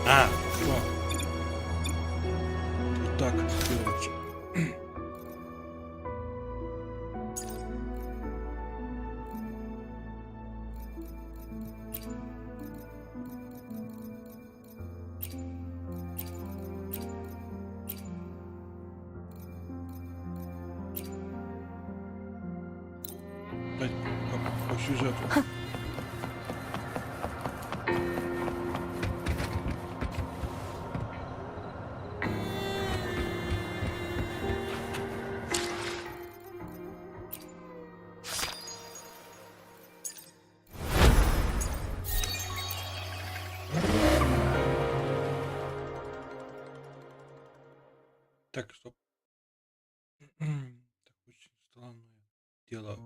А, всё. Вот так сделать. По сюжету. Так, стоп. Так, очень странное дело.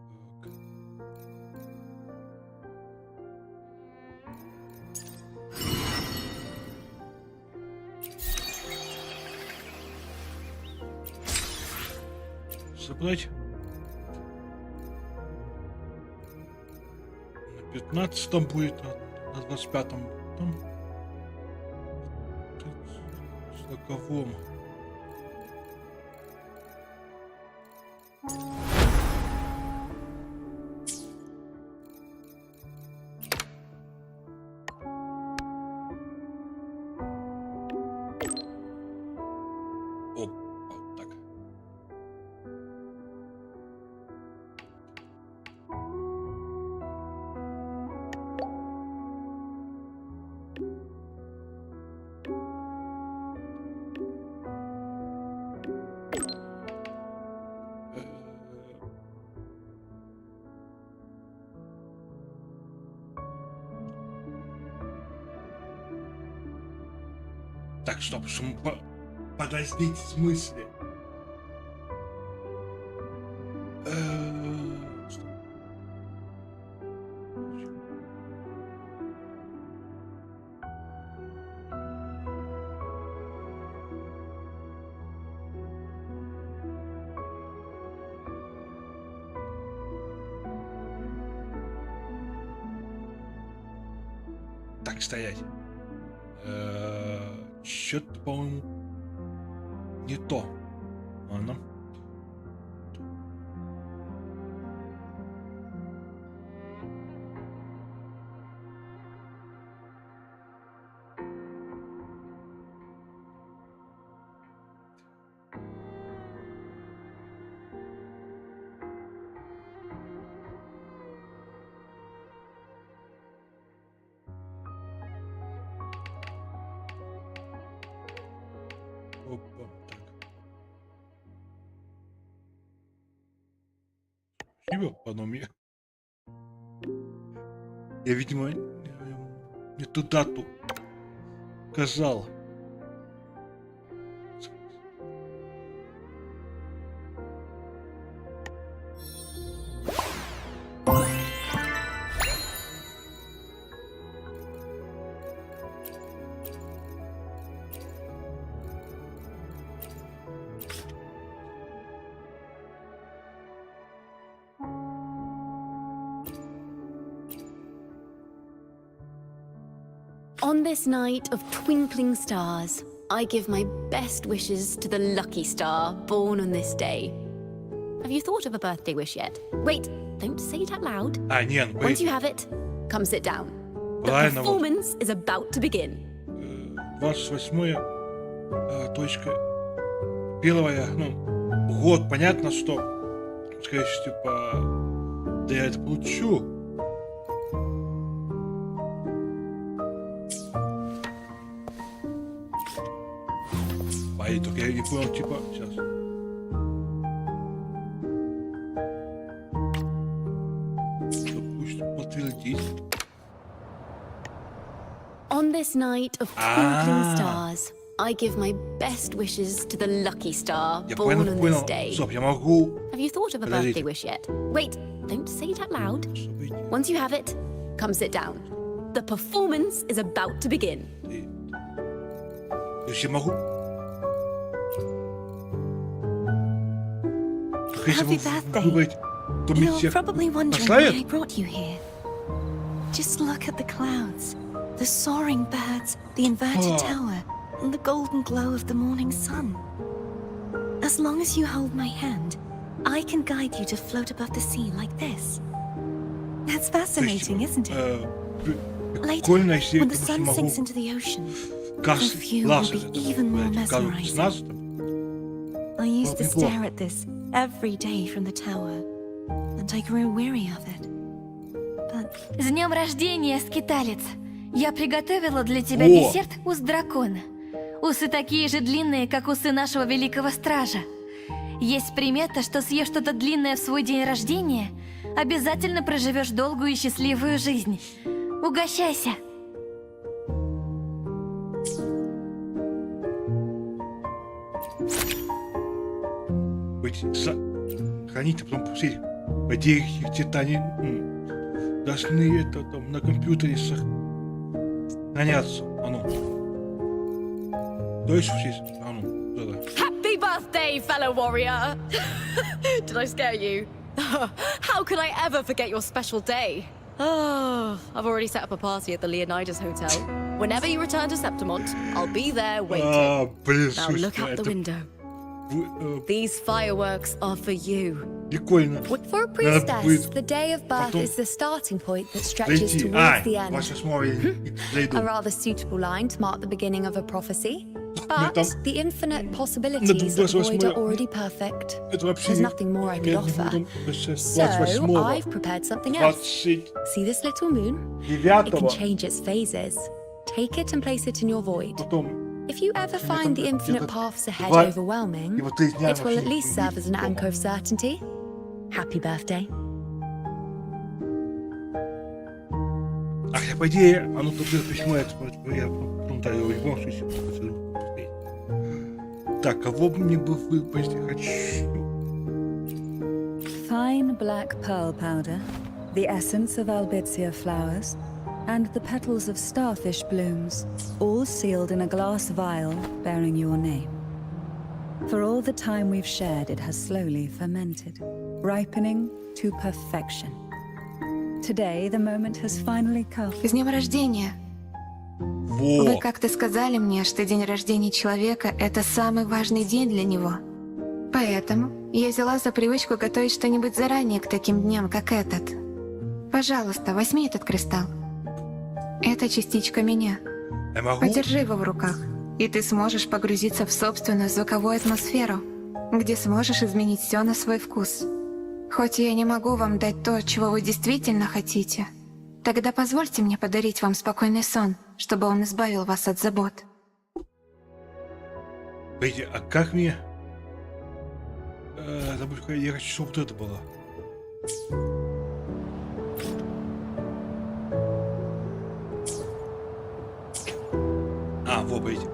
Собрать. На 15-м будет, на 25-м. Там. 40-м. Вот так. Так, стоп, подождите, в смысле? Стоп. Так, стоять. Что-то, по-моему, не то. Ладно. Опа, так. Спасибо, по-моему. Я, видимо, не ту дату указал. On this night of twinkling stars, I give my best wishes to the lucky star born on this day. Have you thought of a birthday wish yet? Wait, don't say it out loud. Нет, Once you have it, come sit down. The Правильно, вот. performance is about to begin. 28 точка. Первая, ну, год, понятно, что, скажешь, типа, да я это получу. Только я не понял, типа, сейчас. Пусть подтвердить. On this night of twinkling stars, I give my best wishes to the lucky star born on this day. Стоп, я могу... Have you thought of a birthday wish yet? Wait, don't say it out loud. Once you have it, come sit down. The performance is about to begin. То есть я могу... Happy birthday. You're probably wondering why I brought you here. Just look at the clouds, the soaring birds, the inverted tower, and the golden glow of the morning sun. As long as you hold my hand, I can guide you to float above the sea like this. That's fascinating, isn't it? Later, when the sun sinks into the ocean, the view will be even more mesmerizing. I used to stare at this every day from the tower, and I grew weary of it. But... С днем рождения, скиталец! Я приготовила для тебя десерт уст дракона. Усы такие же длинные, как усы нашего великого стража. Есть примета, что съев что-то длинное в свой день рождения, обязательно проживешь долгую и счастливую жизнь. Угощайся! Хранить, а потом посмотреть, по идее, где-то они должны это там на компьютере сохраняться. А ну. Дальше здесь. А ну, да. Happy birthday, fellow warrior! Did I scare you? How could I ever forget your special day? Oh, I've already set up a party at the Leonidas Hotel. Whenever you return to Septimont, I'll be there waiting. Now look out the window. These fireworks are for you. For a priestess, the day of birth is the starting point that stretches towards the end. A rather suitable line to mark the beginning of a prophecy. But the infinite possibilities of the void are already perfect. There's nothing more I could offer. So I've prepared something else. See this little moon? It can change its phases. Take it and place it in your void. If you ever find the infinite paths ahead overwhelming, it will at least serve as an anchor of certainty. Happy birthday. Ах, я по идее, оно тут письмо, я потом даю его, так, кого мне бы выпасть хочу? Fine black pearl powder, the essence of albizia flowers, and the petals of starfish blooms, all sealed in a glass vial bearing your name. For all the time we've shared, it has slowly fermented, ripening to perfection. Today, the moment has finally come. С днем рождения! Вы как-то сказали мне, что день рождения человека — это самый важный день для него. Поэтому я взяла за привычку готовить что-нибудь заранее к таким дням, как этот. Пожалуйста, возьми этот кристалл. Это частичка меня. Подержи его в руках, и ты сможешь погрузиться в собственную звуковую атмосферу, где сможешь изменить все на свой вкус. Хоть я не могу вам дать то, чего вы действительно хотите, тогда позвольте мне подарить вам спокойный сон, чтобы он избавил вас от забот. Пойди, а как мне... Я хочу, чтобы вот это было. А, вот, пойди.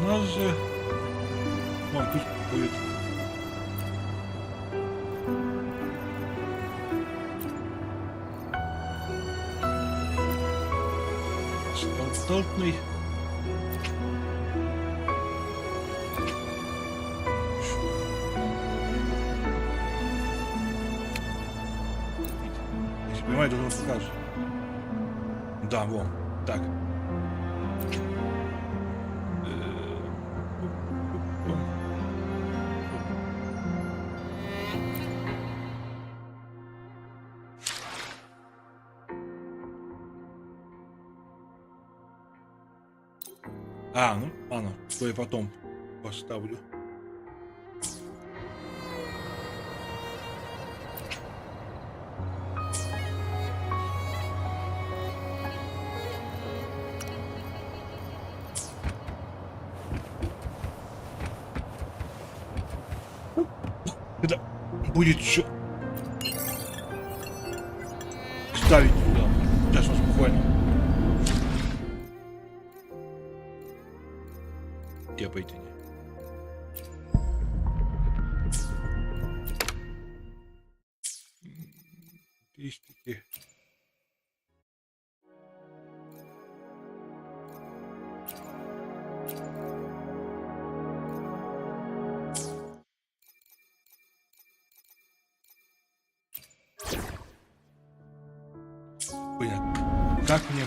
нас же... Ой, тут будет... Стандартный... Если понимаю, то он покажет. Да, вон. Так. Ну, ладно, что я потом поставлю. Это будет еще ставить туда. Сейчас он спокойно. Тепайте. Листики. Понятно. Как мне?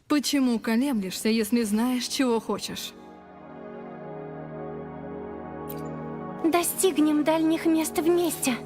Почему колеблешься, если знаешь, чего хочешь? Достигнем дальних мест вместе.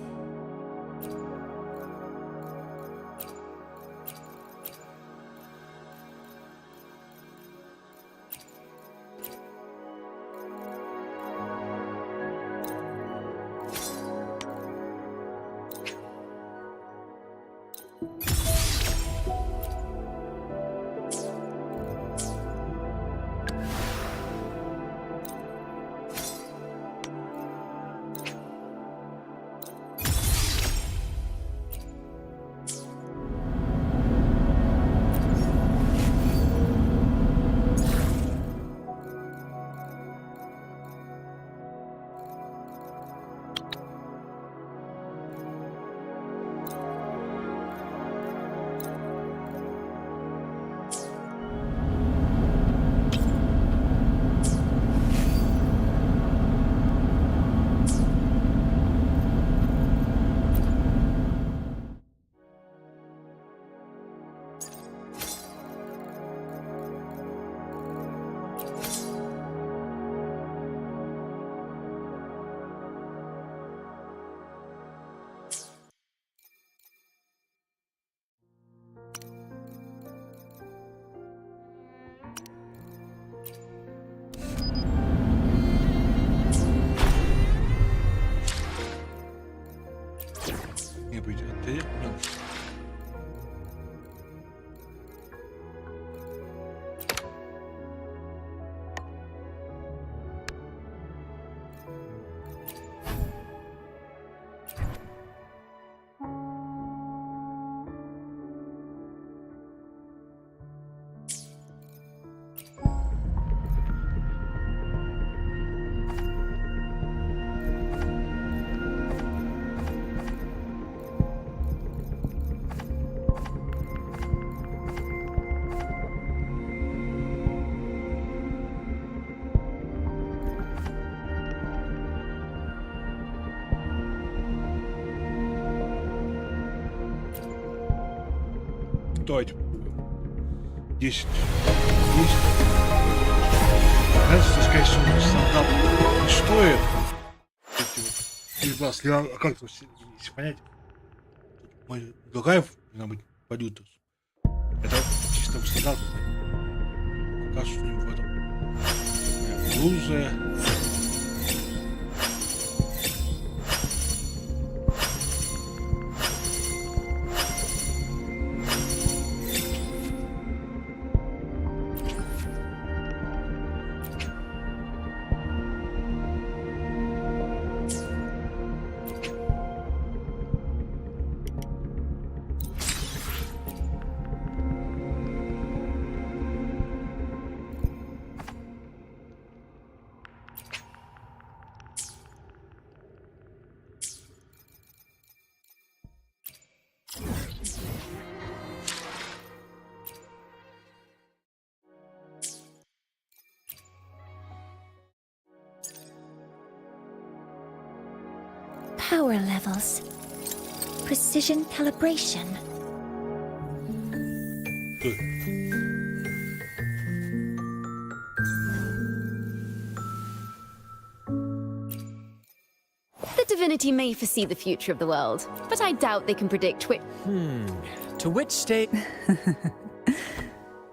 Давайте. 10. 10. Кажется, скорее всего, стандарт не стоит. Эти вот, а как если понять? Мой другая, должна быть, валюта. Это чисто стандартный. Пока что в этом. Грузы. Power levels. Precision calibration. The divinity may foresee the future of the world, but I doubt they can predict which... To which state...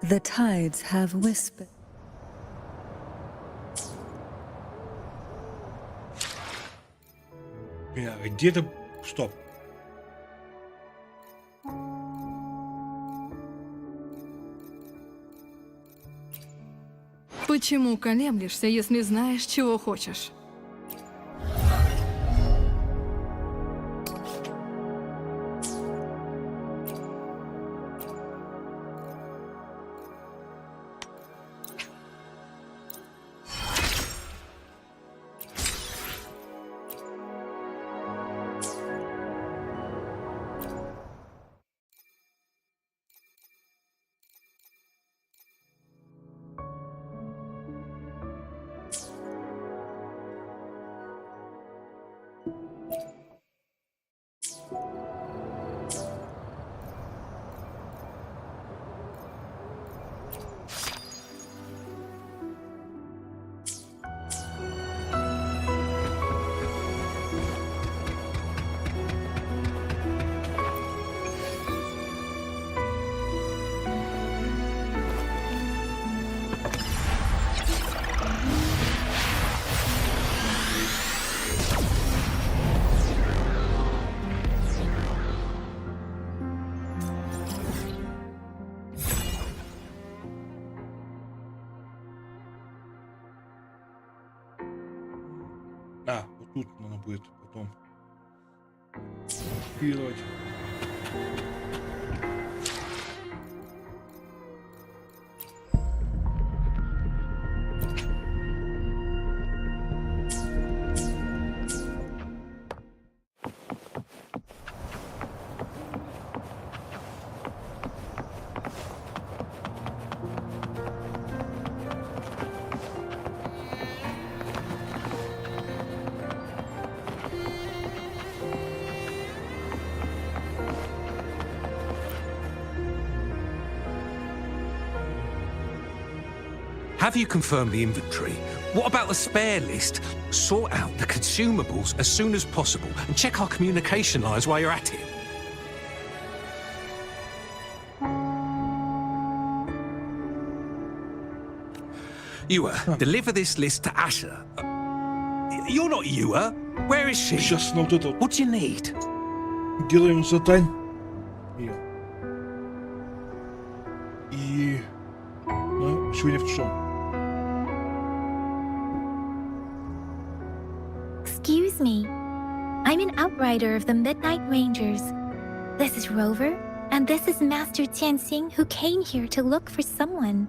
The tides have whispered. Где-то... Стоп. Почему колеблешься, если знаешь, чего хочешь? Вот тут надо будет потом копировать. Have you confirmed the inventory? What about the spare list? Sort out the consumables as soon as possible and check our communication lines while you're at it. Yua, deliver this list to Asher. You're not Yua. Where is she? Сейчас на вот это. What do you need? Делаем задань. И... Ну, сегодня в чем? Excuse me. I'm an outrider of the Midnight Rangers. This is Rover, and this is Master Tianxing, who came here to look for someone.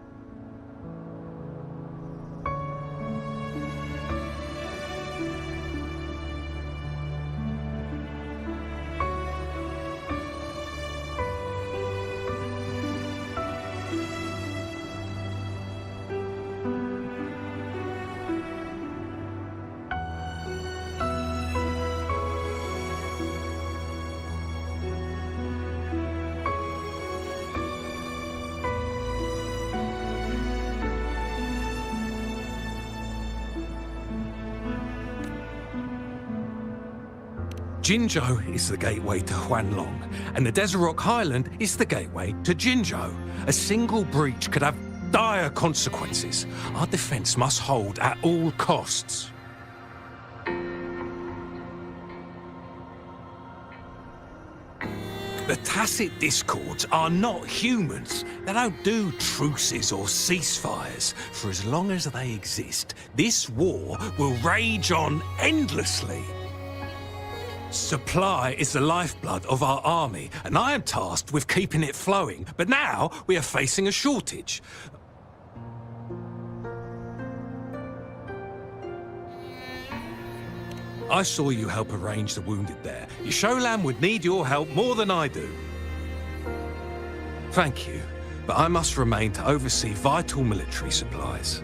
Jinzhou is the gateway to Huanlong, and the Desert Rock Highland is the gateway to Jinzhou. A single breach could have dire consequences. Our defense must hold at all costs. The Tacit Discords are not humans. They don't do truces or ceasefires. For as long as they exist, this war will rage on endlessly. Supply is the lifeblood of our army, and I am tasked with keeping it flowing. But now we are facing a shortage. I saw you help arrange the wounded there. Yisholan would need your help more than I do. Thank you, but I must remain to oversee vital military supplies.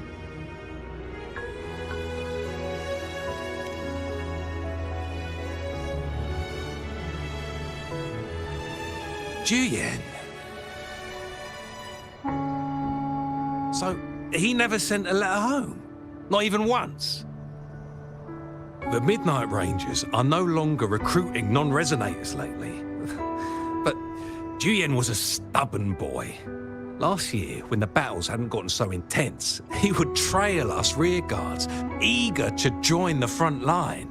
Julian. So, he never sent a letter home? Not even once? The Midnight Rangers are no longer recruiting non-resonators lately. But Julian was a stubborn boy. Last year, when the battles hadn't gotten so intense, he would trail us rearguards, eager to join the front line.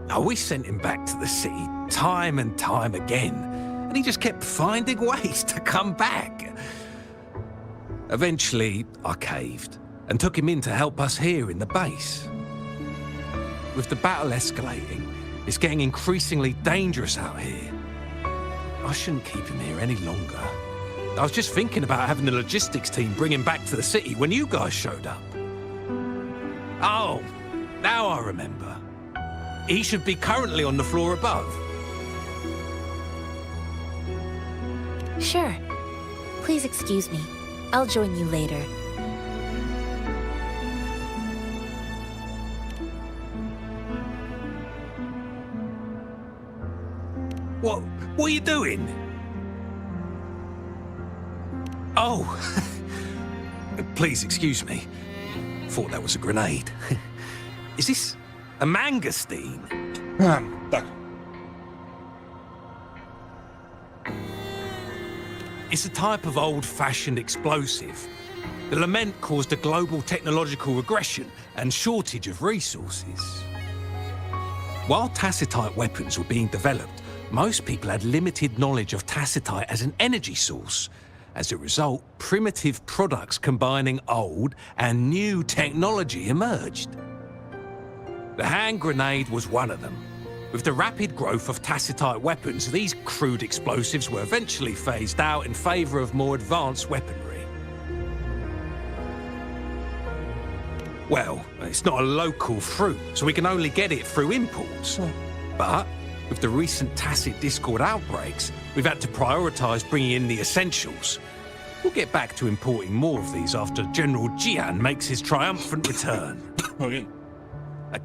Now, we sent him back to the city time and time again, and he just kept finding ways to come back. Eventually, I caved and took him in to help us here in the base. With the battle escalating, it's getting increasingly dangerous out here. I shouldn't keep him here any longer. I was just thinking about having the logistics team bring him back to the city when you guys showed up. Oh, now I remember. He should be currently on the floor above. Sure. Please excuse me. I'll join you later. What are you doing? Oh, please excuse me. Thought that was a grenade. Is this a mangosteen? Так. It's a type of old-fashioned explosive. The lament caused a global technological regression and shortage of resources. While tacitite weapons were being developed, most people had limited knowledge of tacitite as an energy source. As a result, primitive products combining old and new technology emerged. The hand grenade was one of them. With the rapid growth of tacitite weapons, these crude explosives were eventually phased out in favor of more advanced weaponry. Well, it's not a local fruit, so we can only get it through imports. But with the recent tacit discord outbreaks, we've had to prioritize bringing in the essentials. We'll get back to importing more of these after General Jian makes his triumphant return. Okay.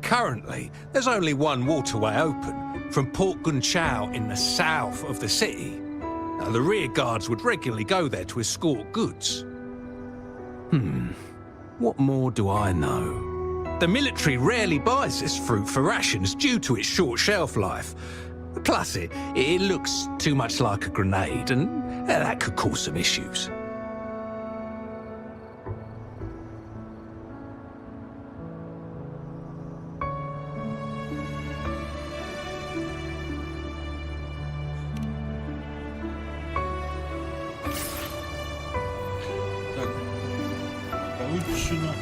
Currently, there's only one waterway open, from Port Gunchao in the south of the city. Now, the rear guards would regularly go there to escort goods. What more do I know? The military rarely buys this fruit for rations due to its short shelf life. Plus, it looks too much like a grenade, and that could cause some issues. Получено.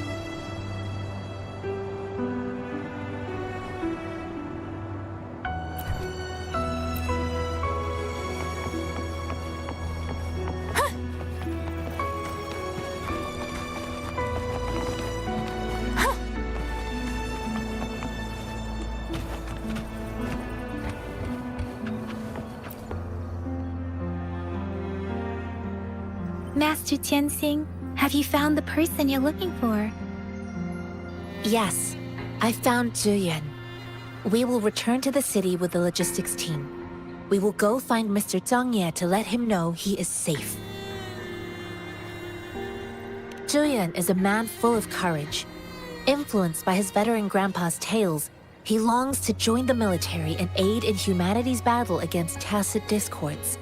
Master Tianxing, have you found the person you're looking for? Yes, I found Zhuyan. We will return to the city with the logistics team. We will go find Mr. Zhang Ye to let him know he is safe. Zhuyan is a man full of courage. Influenced by his veteran grandpa's tales, he longs to join the military and aid in humanity's battle against tacit discords.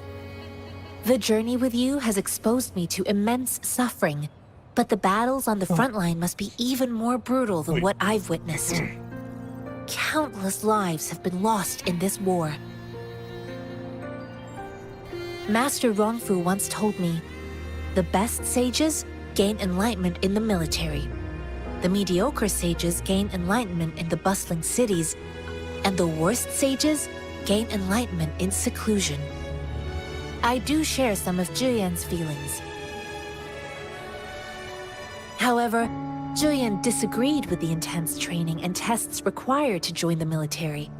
The journey with you has exposed me to immense suffering, but the battles on the front line must be even more brutal than what I've witnessed. Countless lives have been lost in this war. Master Rongfu once told me, the best sages gain enlightenment in the military. The mediocre sages gain enlightenment in the bustling cities, and the worst sages gain enlightenment in seclusion. I do share some of Zhuyan's feelings. However, Zhuyan disagreed with the intense training and tests required to join the military.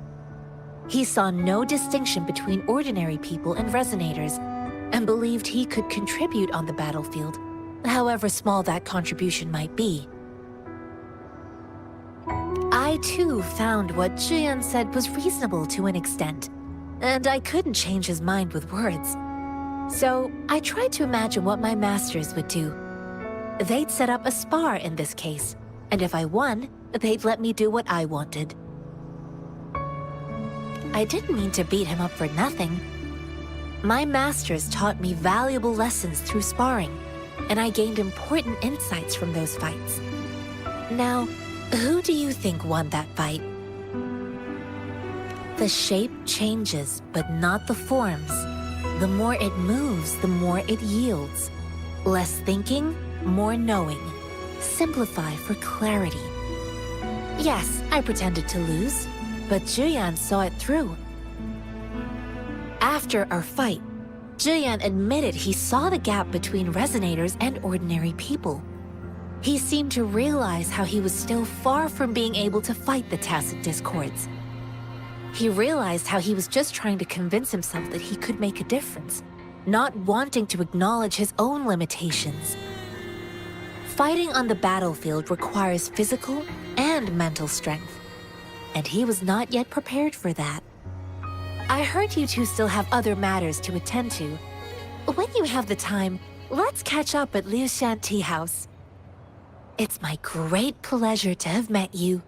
He saw no distinction between ordinary people and resonators, and believed he could contribute on the battlefield, however small that contribution might be. I too found what Zhuyan said was reasonable to an extent. and I couldn't change his mind with words. So I tried to imagine what my masters would do. They'd set up a spar in this case, and if I won, they'd let me do what I wanted. I didn't mean to beat him up for nothing. My masters taught me valuable lessons through sparring, and I gained important insights from those fights. Now, who do you think won that fight? The shape changes, but not the forms. The more it moves, the more it yields. Less thinking, more knowing. Simplify for clarity. Yes, I pretended to lose, but Juyan saw it through. After our fight, Juyan admitted he saw the gap between resonators and ordinary people. He seemed to realize how he was still far from being able to fight the tacit discords. He realized how he was just trying to convince himself that he could make a difference, not wanting to acknowledge his own limitations. Fighting on the battlefield requires physical and mental strength, and he was not yet prepared for that. I heard you two still have other matters to attend to. When you have the time, let's catch up at Liu Shan Tea House. It's my great pleasure to have met you.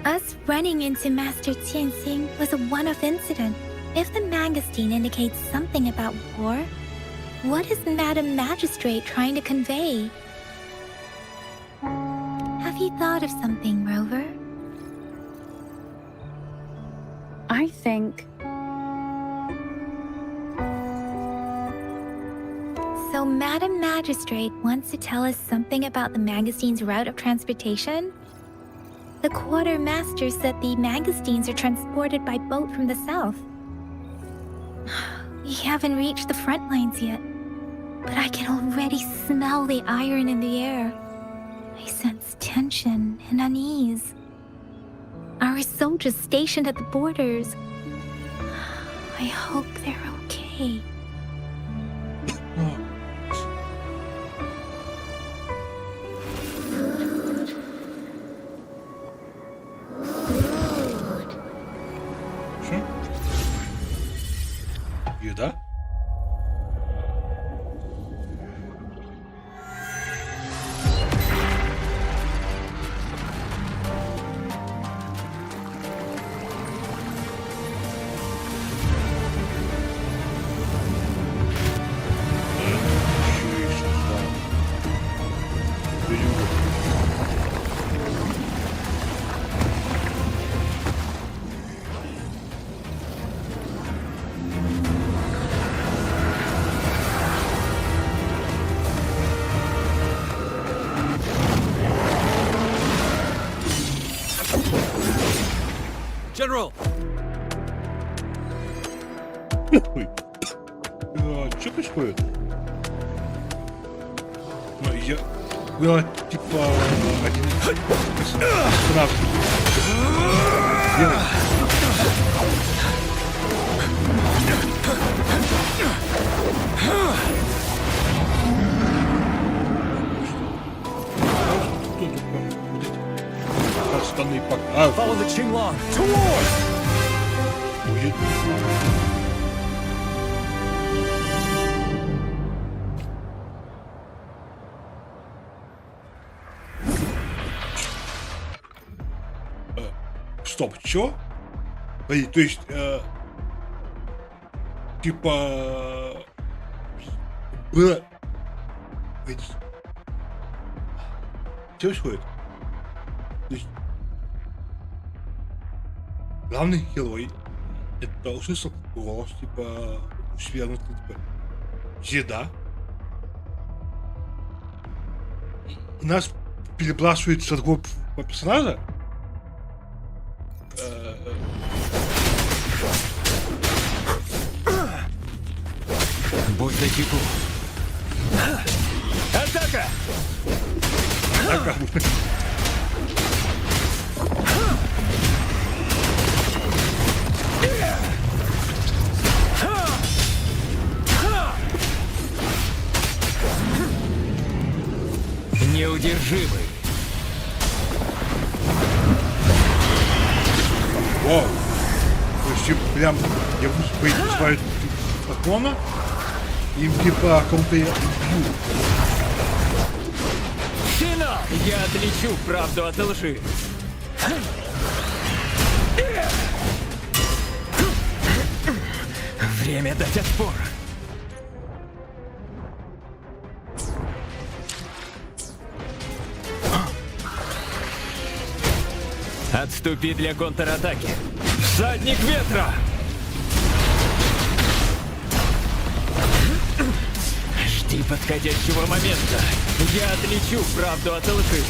Us running into Master Tianxing was a one-off incident. If the magazine indicates something about war, what is Madam Magistrate trying to convey? Have you thought of something, Rover? I think... So Madam Magistrate wants to tell us something about the magazine's route of transportation? The quartermaster said the magazines are transported by boat from the south. We haven't reached the front lines yet, but I can already smell the iron in the air. I sense tension and unease. Our soldiers stationed at the borders. I hope they're okay. Еда? General! Ой. Что происходит? Ну, я... Было, типа... Один... Сразу. Follow the Qinglong to war! Стоп, чё? То есть, типа... Было... Что происходит? То есть... Главный герой это услышал голос, типа, у себя внутри, типа, еда. У нас перебрасывает с другого персонажа. Будь начеку. Атака! Атака! Неудержимый. Вау. То есть прям я выступаю патрона, им типа о ком-то я бью. Финал! Я отличу правду от лжи. Время дать отпор. Отступи для контратаки. Всадник ветра! Жди подходящего момента. Я отличу правду от лжи.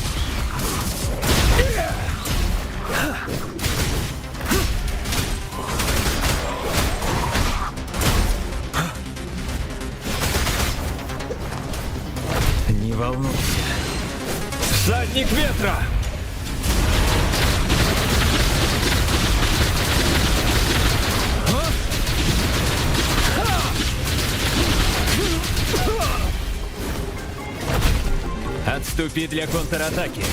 Не волнуйся. Всадник ветра! Отступи для контратаки.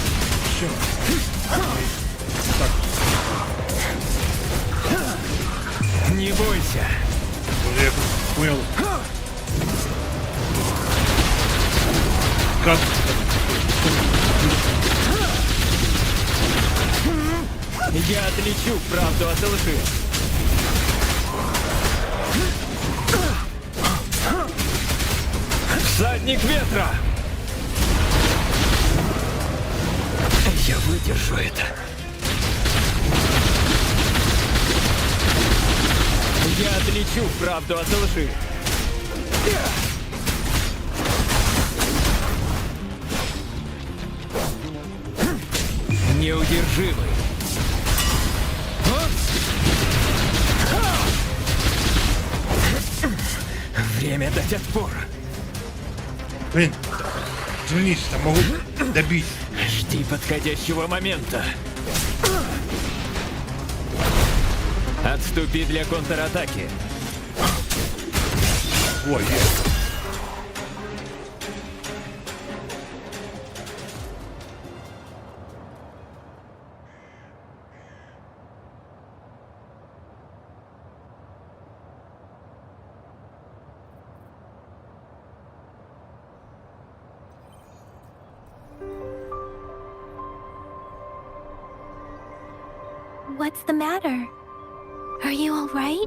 Не бойся. Я понял. Как? Я отличу правду от лжи. Всадник ветра! Я выдержу это. Я отличу правду от лжи. Неудержимый. Время дать отпор. Блин, извините, там могу добить. Жди подходящего момента. Отступи для контратаки. Ой, What's the matter? Are you all right?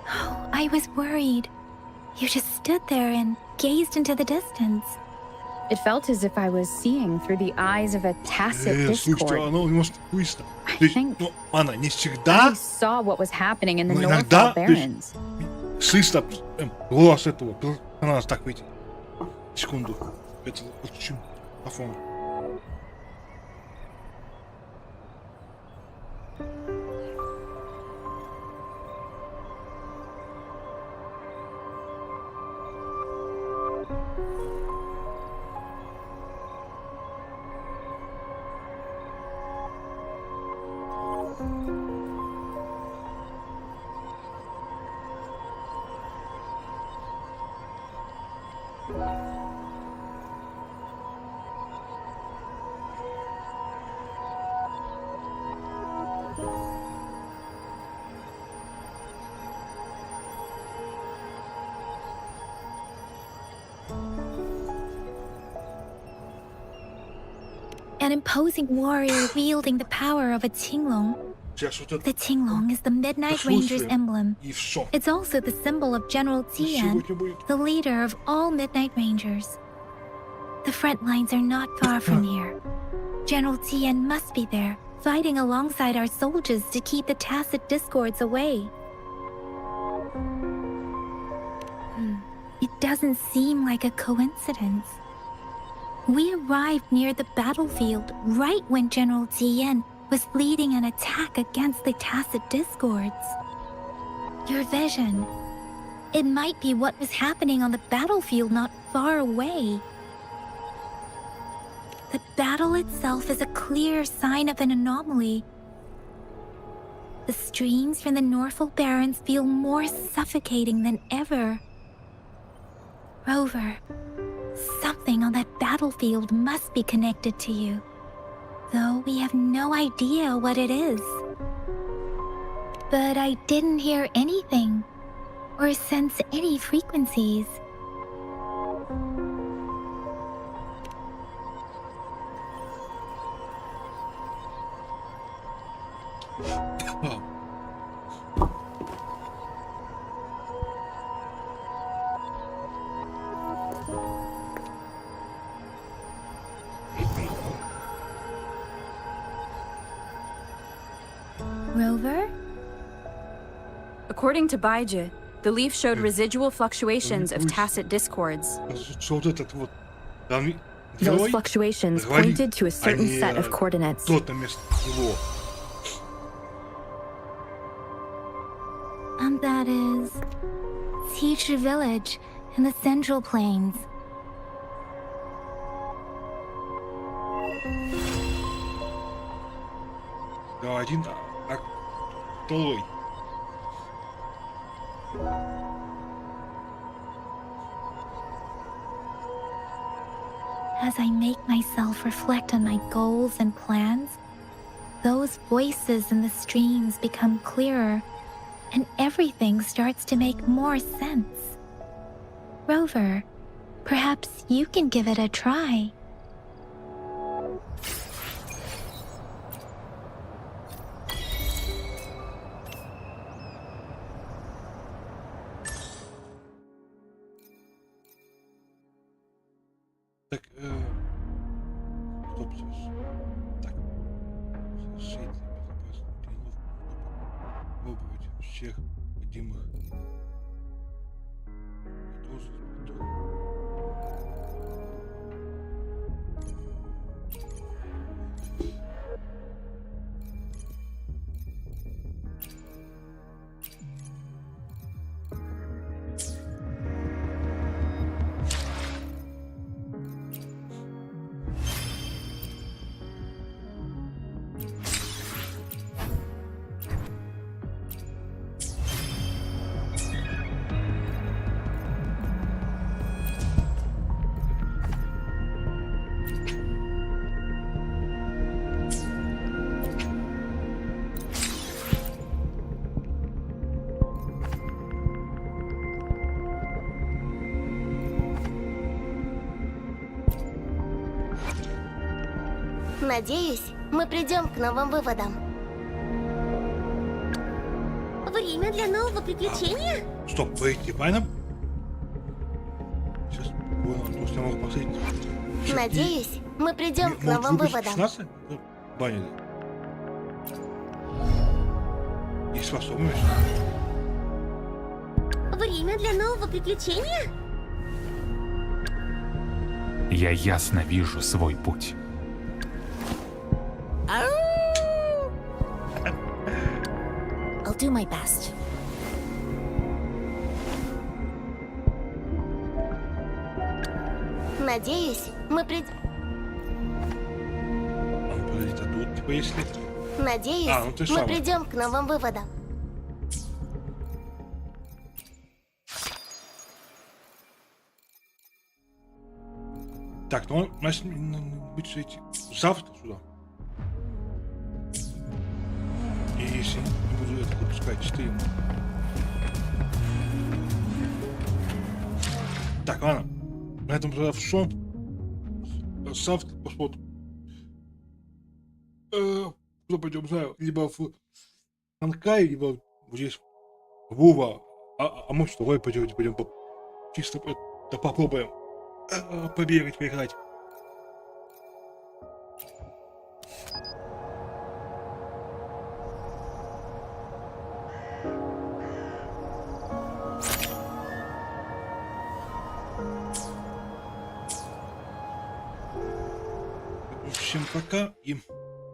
Oh, I was worried. You just stood there and gazed into the distance. It felt as if I was seeing through the eyes of a tacit слушайте, discord. оно немножко быстро. То есть, ну, она не I всегда, saw what was happening in the но North иногда, то есть, Barrens. слышно голос этого персонажа. Так, выйти. Секунду. Это подключим на фон. An imposing warrior wielding the power of a Tinglong. The Tinglong is the Midnight Ranger's emblem. It's also the symbol of General Tian, the leader of all Midnight Rangers. The front lines are not far from here. General Tian must be there, fighting alongside our soldiers to keep the tacit discords away. It doesn't seem like a coincidence. We arrived near the battlefield right when General Tian was leading an attack against the tacit discords. Your vision. It might be what was happening on the battlefield not far away. The battle itself is a clear sign of an anomaly. The streams from the Norfolk Barrens feel more suffocating than ever. Rover, something on that battlefield must be connected to you, though we have no idea what it is. But I didn't hear anything or sense any frequencies. Rover? According to Baiji, the leaf showed residual fluctuations of tacit discords. Those fluctuations pointed to a certain set of coordinates. And that is Teacher Village in the Central Plains. As I make myself reflect on my goals and plans, those voices in the streams become clearer, and everything starts to make more sense. Rover, perhaps you can give it a try. Так, стоп, так, содцсети, безопасных клинов, пробовать всех вводимых Надеюсь, мы придем к новым выводам. Время для нового приключения? Стоп, пойти паном? Сейчас понял, то есть я могу посмотреть. Надеюсь, мы придем к новым выводам. 16? Банили. И способность. Время для нового приключения? Я ясно вижу свой путь. I'll do my best. Надеюсь, мы придем... Он подойдет тут, типа, если... Надеюсь, мы придем к новым выводам. Так, ну он, значит, будет идти завтра сюда. И если не буду это допускать, 4. Так, ладно. На этом тогда все. Завтра посмотрим. Куда пойдем, знаю. Либо в Анкай, либо вот здесь в Вова. А может, давай пойдем чисто это попробуем побегать, поиграть. Всем пока и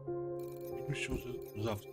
увидимся уже завтра.